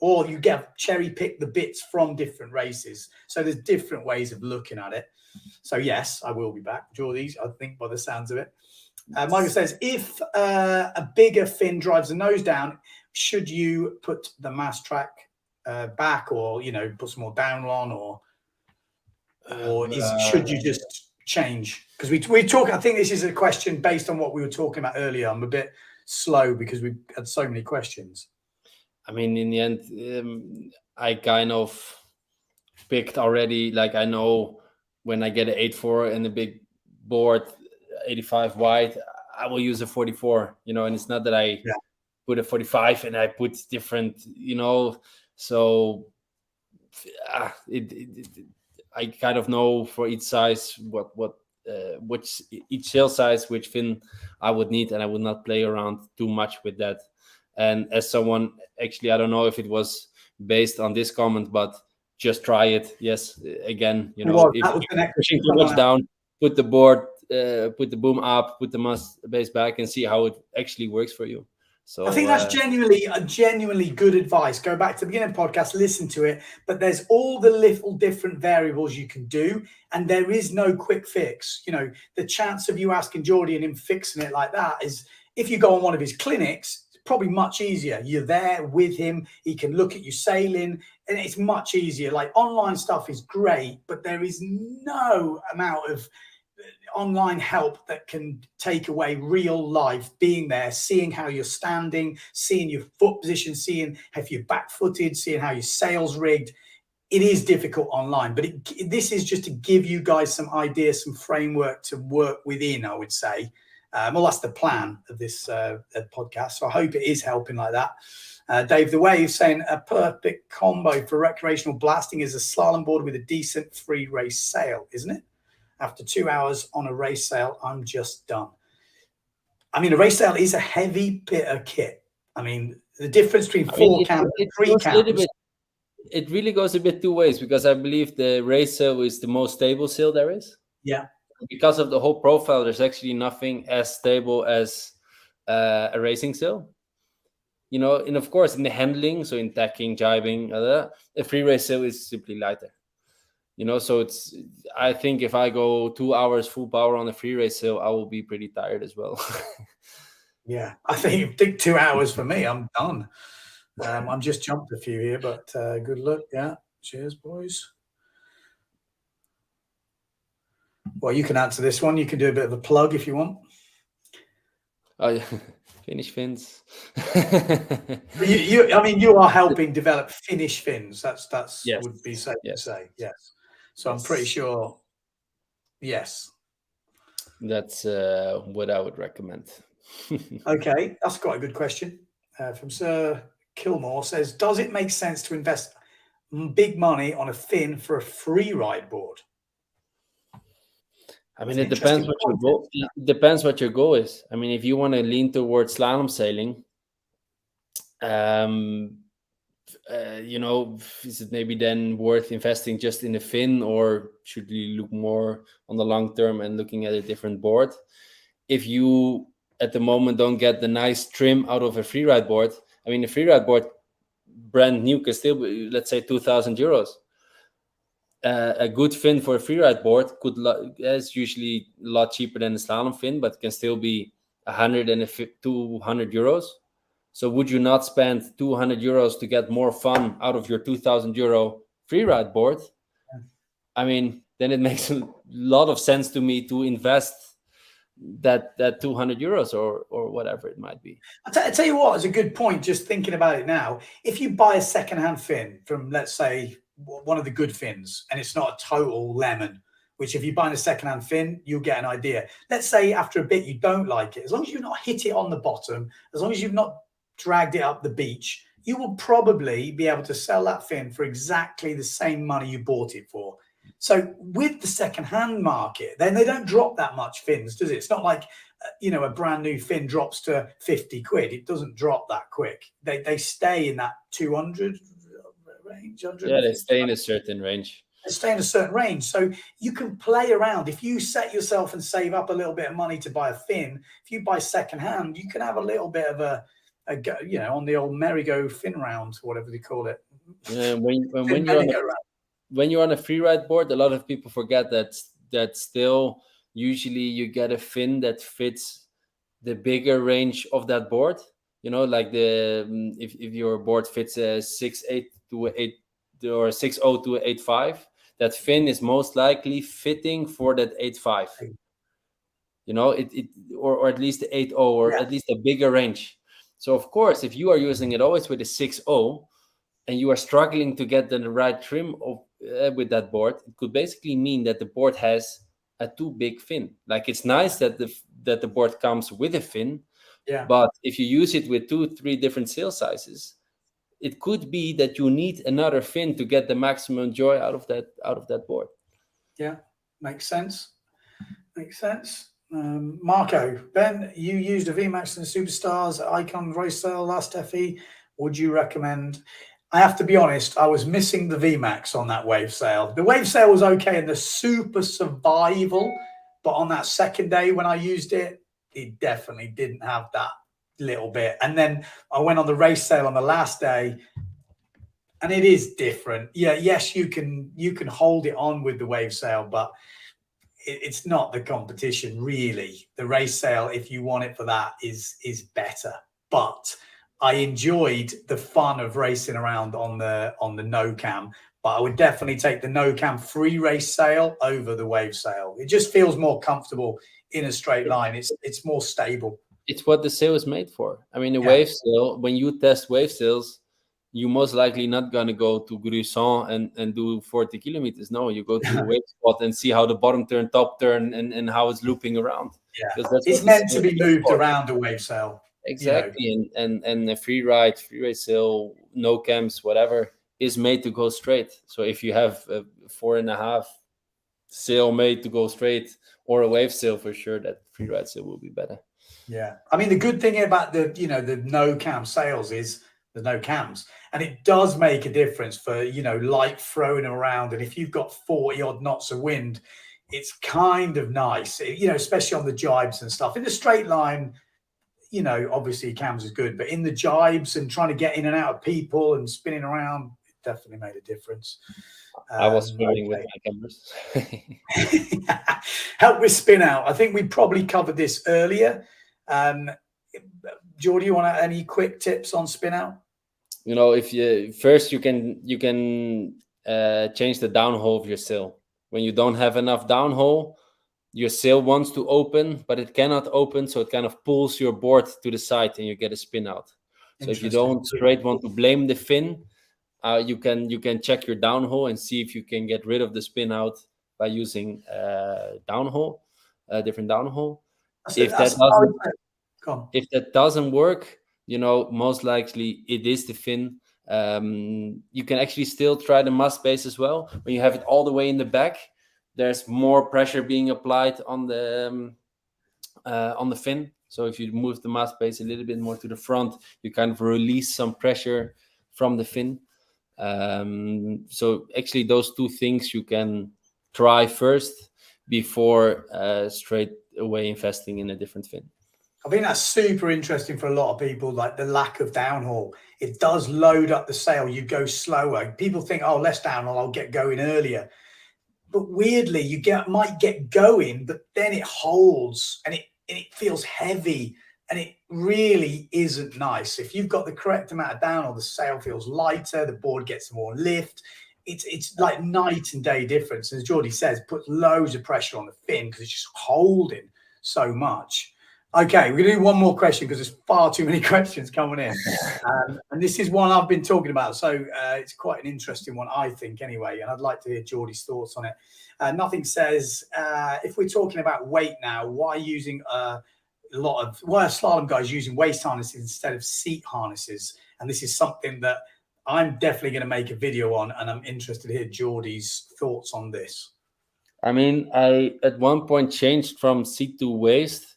Or you cherry pick the bits from different races. So there's different ways of looking at it. So yes, I will be back. Jordy's, I think, by the sounds of it. Michael says, if a bigger fin drives the nose down, should you put the mast track back, or put some more down on, or should you just change? Because we talk, I think this is a question based on what we were talking about earlier. I'm a bit slow because we've had so many questions. I mean, in the end, I kind of picked already. Like, I know when I get an 8.4 and a big board, 85 wide, I will use a 44. And it's not that I put a 45 and I put different. So I kind of know for each size which each sail size, which fin I would need, and I would not play around too much with that. And as someone, actually, I don't know if it was based on this comment, but just try it. Yes, again, if you're pushing too much down, put the board, put the boom up, put the mast base back, and see how it actually works for you. So I think that's genuinely good advice. Go back to the beginning of the podcast, listen to it. But there's all the little different variables you can do, and there is no quick fix. The chance of you asking Jordy and him fixing it like that is, if you go on one of his clinics, it's probably much easier. You're there with him. He can look at you sailing, and it's much easier. Like, online stuff is great, but there is no amount of online help that can take away real life, being there, seeing how you're standing, seeing your foot position, seeing if you're back footed, seeing how your sail's rigged. It is difficult online, but this is just to give you guys some ideas, some framework to work within, I would say. Well, that's the plan of this podcast. So I hope it is helping like that. Dave the Wave saying a perfect combo for recreational blasting is a slalom board with a decent free race sail, isn't it? After 2 hours on a race sail, I'm just done. I mean, a race sail is a heavy bit of kit. I mean, the difference between four cams and three cams. It really goes a bit two ways, because I believe the race sail is the most stable sail there is. Yeah. Because of the whole profile, there's actually nothing as stable as a racing sail. You know, and of course in the handling, so in tacking, jibing, a free race sail is simply lighter. You know, so I think if I go 2 hours full power on a free race sail, I will be pretty tired as well. Yeah, I think 2 hours for me, I'm done. I'm just jumped a few here, but good luck. Yeah, cheers, boys. Well, you can answer this one. You can do a bit of a plug if you want. Oh, yeah. Finnish fins. I mean, you are helping develop Finnish fins. That's yes. Would be safe yes. to say. Yes. So I'm pretty sure. Yes. That's what I would recommend. Okay, that's quite a good question from Sir Kilmore. Says, does it make sense to invest big money on a fin for a free ride board? I mean, it depends what your goal. It depends what your goal is. I mean, if you want to lean towards slalom sailing, you know, is it maybe then worth investing just in a fin, or should you look more on the long term and looking at a different board? If you at the moment don't get the nice trim out of a freeride board, I mean, a freeride board brand new can still be, let's say, 2,000 euros. A good fin for a freeride board is usually a lot cheaper than a slalom fin, but can still be 100 and 200 euros. So would you not spend 200 euros to get more fun out of your 2,000 euro freeride board? I mean, then it makes a lot of sense to me to invest that 200 euros or whatever it might be. I'll tell you what, it's a good point, just thinking about it now. If you buy a secondhand fin from, let's say, one of the good fins, and it's not a total lemon, which if you buy a secondhand fin, you'll get an idea. Let's say after a bit you don't like it, as long as you've not hit it on the bottom, as long as you've not dragged it up the beach, you will probably be able to sell that fin for exactly the same money you bought it for. So with the second-hand market, then they don't drop that much fins, does it? It's not like, you know, a brand new fin drops to 50 quid. It doesn't drop that quick. They stay in that 200 range. Yeah, they stay in a certain range. They stay in a certain range. So you can play around. If you set yourself and save up a little bit of money to buy a fin, if you buy second-hand, you can have a little bit of a you know, on the old merry-go fin round, whatever they call it. Yeah, when you're on a freeride board, a lot of people forget that still usually you get a fin that fits the bigger range of that board. You know, like if your board fits a 6.8 to 8 or 6.0 to 8.5, that fin is most likely fitting for that 8.5. You know, or at least the 8.0 or at least a bigger range. So of course, if you are using it always with a 6.0 and you are struggling to get the right trim with that board, it could basically mean that the board has a too big fin. Like, it's nice that the board comes with a fin, but if you use it with 2-3 different sail sizes, it could be that you need another fin to get the maximum joy out of that board. Yeah, makes sense. Makes sense. Marco, Ben, you used a VMAX and Superstars Icon race sail last FE. Would you recommend? I have to be honest, I was missing the VMAX on that wave sail. The wave sail was okay in the super survival, but on that second day when I used it, it definitely didn't have that little bit. And then I went on the race sail on the last day, and it is different. Yeah, yes, you can hold it on with the wave sail, but it's not the competition really. The race sail, if you want it for that, is better. But I enjoyed the fun of racing around on the no cam, but I would definitely take the no cam free race sail over the wave sail. It just feels more comfortable in a straight line. It's more stable. It's what the sail is made for. I mean, a Yeah. wave sail, when you test wave sails, you most likely not gonna go to Gruissan and do 40 kilometers. No, you go to a wave spot and see how the bottom turn, top turn, and how it's looping around. Yeah, Because that's it's what the meant to sail is be made moved for. around a wave sail. Exactly, and a free ride, free race sail, no cams, whatever, is made to go straight. So if you have a 4.5 sail made to go straight, or a wave sail, for sure that free ride sail will be better. Yeah, I mean, the good thing about the no cam sails is there's no cams, and it does make a difference for light throwing around. And if you've got 40 odd knots of wind, it's kind of nice, especially on the jibes and stuff. In the straight line, obviously cams is good, but in the jibes and trying to get in and out of people and spinning around, it definitely made a difference. I was flirting with my cameras. Help with spin out. I think we probably covered this earlier. Jordy, you want any quick tips on spin out? If you can change the downhole of your sail. When you don't have enough downhole, your sail wants to open, but it cannot open, so it kind of pulls your board to the side and you get a spin out. So if you don't straight want to blame the fin, you can check your downhole and see if you can get rid of the spin out by using downhole, different downhole. If that doesn't work, most likely it is the fin. You can actually still try the mast base as well. When you have it all the way in the back, there's more pressure being applied on the fin. So if you move the mast base a little bit more to the front, you kind of release some pressure from the fin. So actually those two things you can try first before straight away investing in a different fin. I think that's super interesting for a lot of people, like the lack of downhaul. It does load up the sail. You go slower. People think, oh, less downhaul, I'll get going earlier. But weirdly, you might get going, but then it holds and it feels heavy, and it really isn't nice. If you've got the correct amount of downhaul, the sail feels lighter, the board gets more lift. It's like night and day difference. As Jordy says, puts loads of pressure on the fin because it's just holding so much. Okay, we're going to do one more question because there's far too many questions coming in. And this is one I've been talking about. So it's quite an interesting one, I think, anyway. And I'd like to hear Jordy's thoughts on it. Nothing says, if we're talking about weight now, why are slalom guys using waist harnesses instead of seat harnesses? And this is something that I'm definitely going to make a video on. And I'm interested to hear Jordy's thoughts on this. I mean, I at one point changed from seat to waist,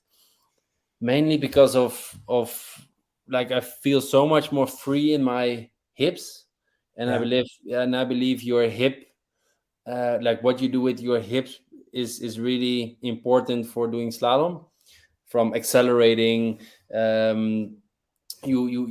mainly because of like I feel so much more free in my hips, and yeah. I believe your hip, like what you do with your hips, is really important for doing slalom. From accelerating, you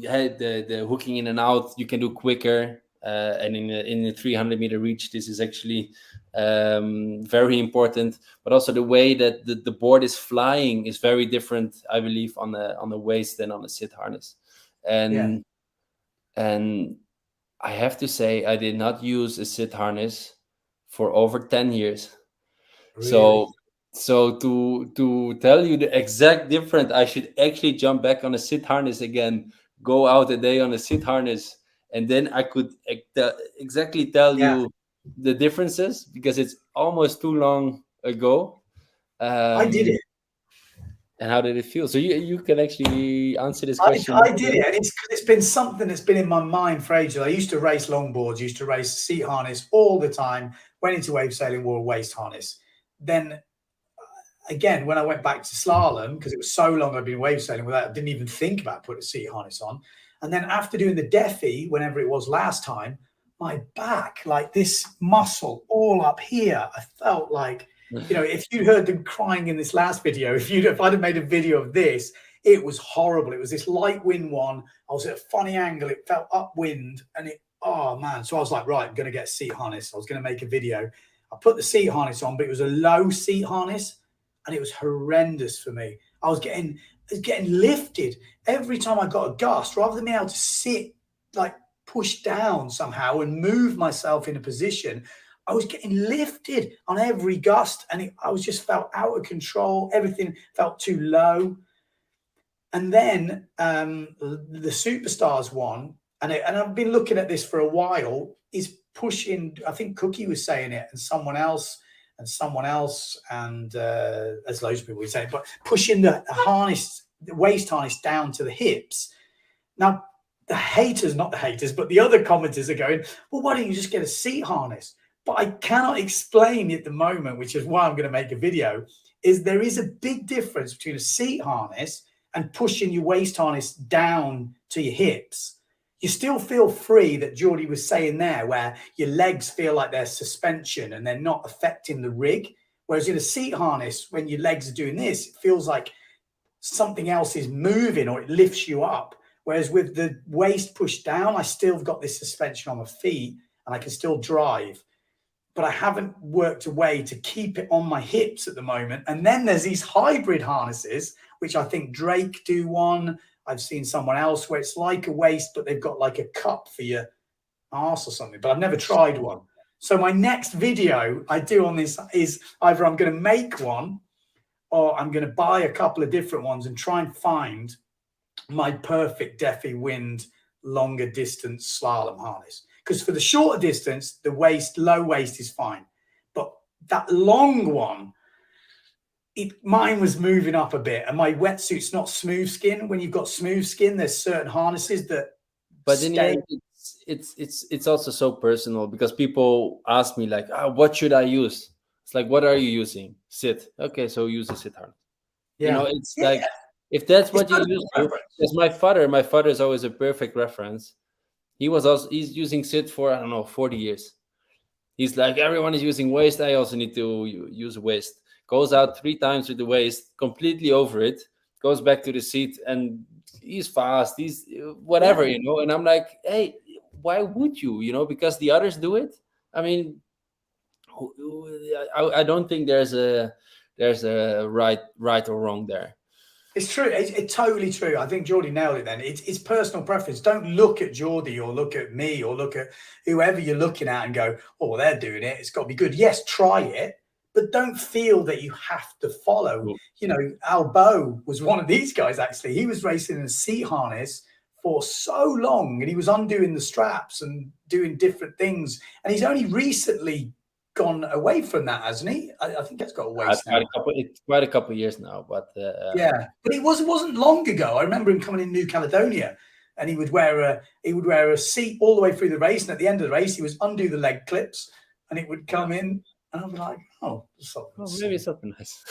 had the hooking in and out. You can do quicker, and in the 300-meter reach, this is actually very important. But also the way that the board is flying is very different, I believe, on the waist than on the sit harness. And I have to say, I did not use a sit harness for over 10 years. Really? So to tell you the exact difference, I should actually jump back on a sit harness again, go out a day on a sit harness, and then I could exactly tell you the differences, because it's almost too long ago. I did it. And how did it feel? So you can actually answer this question. I did it, and it's been something that's been in my mind for ages. I used to race longboards, used to race seat harness all the time, went into wave sailing, wore a waist harness. Then again, when I went back to slalom, because it was so long I'd been wave sailing without, I didn't even think about putting a seat harness on. And then after doing the Defi, whenever it was last time, my back, like this muscle all up here, I felt like, if you heard them crying in this last video, if I'd have made a video of this, it was horrible. It was this light wind one. I was at a funny angle. It felt upwind, and oh man. So I was like, right, I'm going to get a seat harness. I was going to make a video. I put the seat harness on, but it was a low seat harness, and it was horrendous for me. I was getting lifted every time I got a gust, rather than being able to sit, like push down somehow and move myself in a position, I was getting lifted on every gust, and I was just felt out of control. Everything felt too low. And then the Superstars one, and I've been looking at this for a while, is pushing, I think Cookie was saying it, and someone else, and there's loads of people who say it, but pushing the harness, the waist harness down to the hips. Now, the haters, not the haters, but the other commenters are going, well, why don't you just get a seat harness? But I cannot explain at the moment, which is why I'm going to make a video, is there is a big difference between a seat harness and pushing your waist harness down to your hips. You still feel free, that Jordy was saying there, where your legs feel like they're suspension and they're not affecting the rig. Whereas in a seat harness, when your legs are doing this, it feels like something else is moving, or it lifts you up. Whereas with the waist pushed down, I still got this suspension on my feet and I can still drive. But I haven't worked a way to keep it on my hips at the moment. And then there's these hybrid harnesses, which I think Drake do one. I've seen someone else where it's like a waist, but they've got like a cup for your arse or something. But I've never tried one. So my next video I do on this is either I'm going to make one, or I'm going to buy a couple of different ones and try and find my perfect Defi Wind longer distance slalom harness. Because for the shorter distance, the low waist is fine. But that long one, mine was moving up a bit, and my wetsuit's not smooth skin. When you've got smooth skin, there's certain harnesses that. But in the end, it's also so personal, because people ask me like, what should I use? It's like, what are you using? Sit. Okay, so use a sit harness. Yeah. It's like, if that's what you use, because my father is always a perfect reference. He's using sit for, I don't know, 40 years. He's like, everyone is using waist, I also need to use waist. Goes out 3 times with the waist, completely over it, goes back to the seat, and he's fast, he's whatever, and I'm like, hey, why would you, because the others do it? I mean, I don't think there's a right or wrong there. It's true. It's totally true. I think Jordy nailed it then. It's personal preference. Don't look at Jordy or look at me or look at whoever you're looking at and go, oh, they're doing it, it's got to be good. Yes, try it, but don't feel that you have to follow. Albo was one of these guys, actually. He was racing in a seat harness for so long, and he was undoing the straps and doing different things. And he's only recently gone away from that, hasn't he? I think that's got a waist now. It's quite a couple of years now, but yeah, but it wasn't long ago. I remember him coming in New Caledonia, and he would wear a seat all the way through the race, and at the end of the race, he was undo the leg clips, and it would come in, and I'd be like, maybe something nice.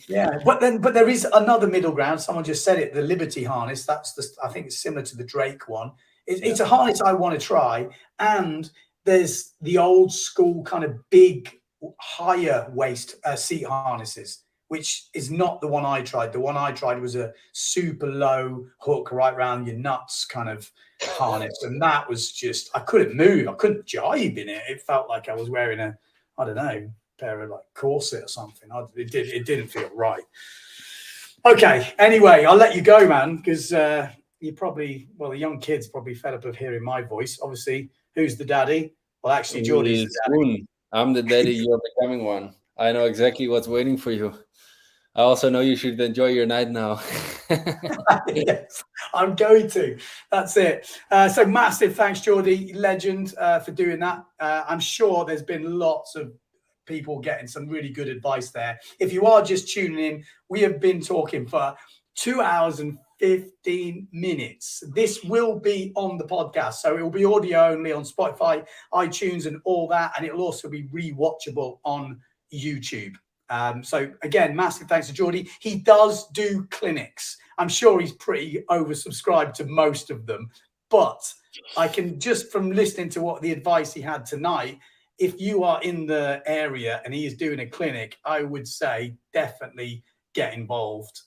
Yeah, but there is another middle ground. Someone just said it, the Liberty harness. I think it's similar to the Drake one. It's a harness I want to try, and there's the old school kind of big, higher waist seat harnesses, which is not the one I tried. The one I tried was a super low hook right around your nuts kind of harness. And that was just, I couldn't move. I couldn't jibe in it. It felt like I was wearing a, I don't know, pair of like corset or something. It didn't feel right. Okay. Anyway, I'll let you go, man, because you probably, the young kids probably fed up of hearing my voice. Obviously, who's the daddy? Well, actually, Jordy's the daddy. I'm the daddy. You're becoming one. I know exactly what's waiting for you. I also know you should enjoy your night now. Yes, I'm going to. That's it. So massive thanks, Jordy, legend, for doing that. I'm sure there's been lots of people getting some really good advice there. If you are just tuning in, we have been talking for 2 hours and 15 minutes. This will be on the podcast, so it will be audio only on Spotify, iTunes, and all that, and it will also be rewatchable on YouTube. So again, massive thanks to Jordy. He does do clinics. I'm sure he's pretty oversubscribed to most of them, but I can just from listening to what the advice he had tonight, if you are in the area and he is doing a clinic, I would say definitely get involved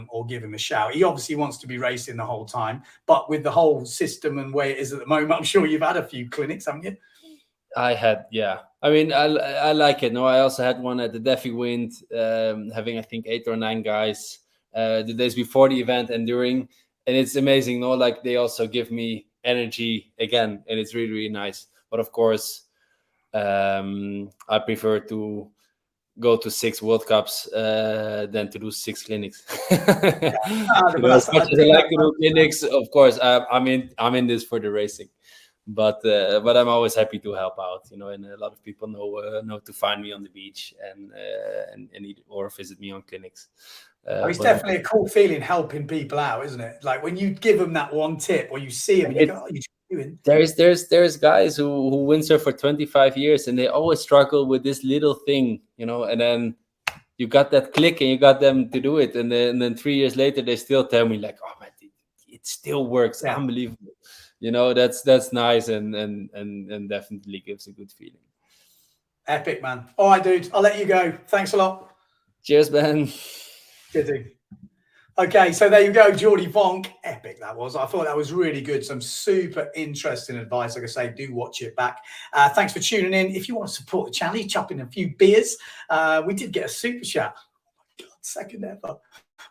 or give him a shout. He obviously wants to be racing the whole time, but with the whole system and way it is at the moment, I'm sure you've had a few clinics, haven't you? I had, yeah. I mean, I like it. No, I also had one at the Defi Wind, having I think 8 or 9 guys the days before the event and during, and it's amazing. No, like they also give me energy again, and it's really, really nice. But of course, I prefer to go to 6 World Cups than to do 6 clinics. As much as I like to do clinics, of course, I'm in this for the racing. But I'm always happy to help out, and a lot of people know to find me on the beach and or visit me on clinics. It's definitely a cool feeling helping people out, isn't it? Like when you give them that one tip, or you see them and you go, "Oh, you're doing." There's guys who windsurf for 25 years and they always struggle with this little thing, and then you got that click and you got them to do it, and then 3 years later they still tell me like, "Oh man, it still works, unbelievable." That's nice and definitely gives a good feeling. Epic, man. All right, dude, I'll let you go. Thanks a lot. Cheers, Ben. Good dude. Okay, so there you go, Jordy Vonk. Epic that was. I thought that was really good. Some super interesting advice. Like I say, do watch it back. Thanks for tuning in. If you want to support the channel, you chop in a few beers. We did get a super chat. Oh my God, second ever.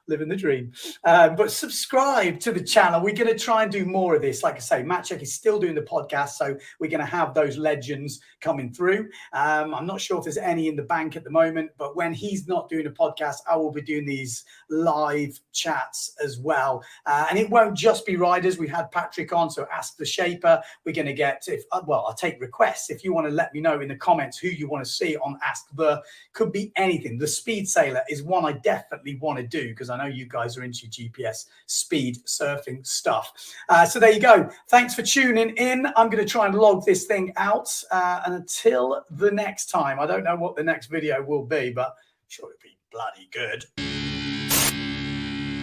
Living the dream. But subscribe to the channel. We're going to try and do more of this. Like I say, Matt Check is still doing the podcast, so we're going to have those legends coming through. I'm not sure if there's any in the bank at the moment, but when he's not doing a podcast, I will be doing these live chats as well. And it won't just be riders. We had Patrick on, so Ask the Shaper. We're going to get, I'll take requests. If you want to let me know in the comments who you want to see on Ask the, could be anything. The Speed Sailor is one I definitely want to do because I know you guys are into GPS speed surfing stuff. So there you go. Thanks for tuning in. I'm going to try and log this thing out. And until the next time, I don't know what the next video will be, but I'm sure it'll be bloody good.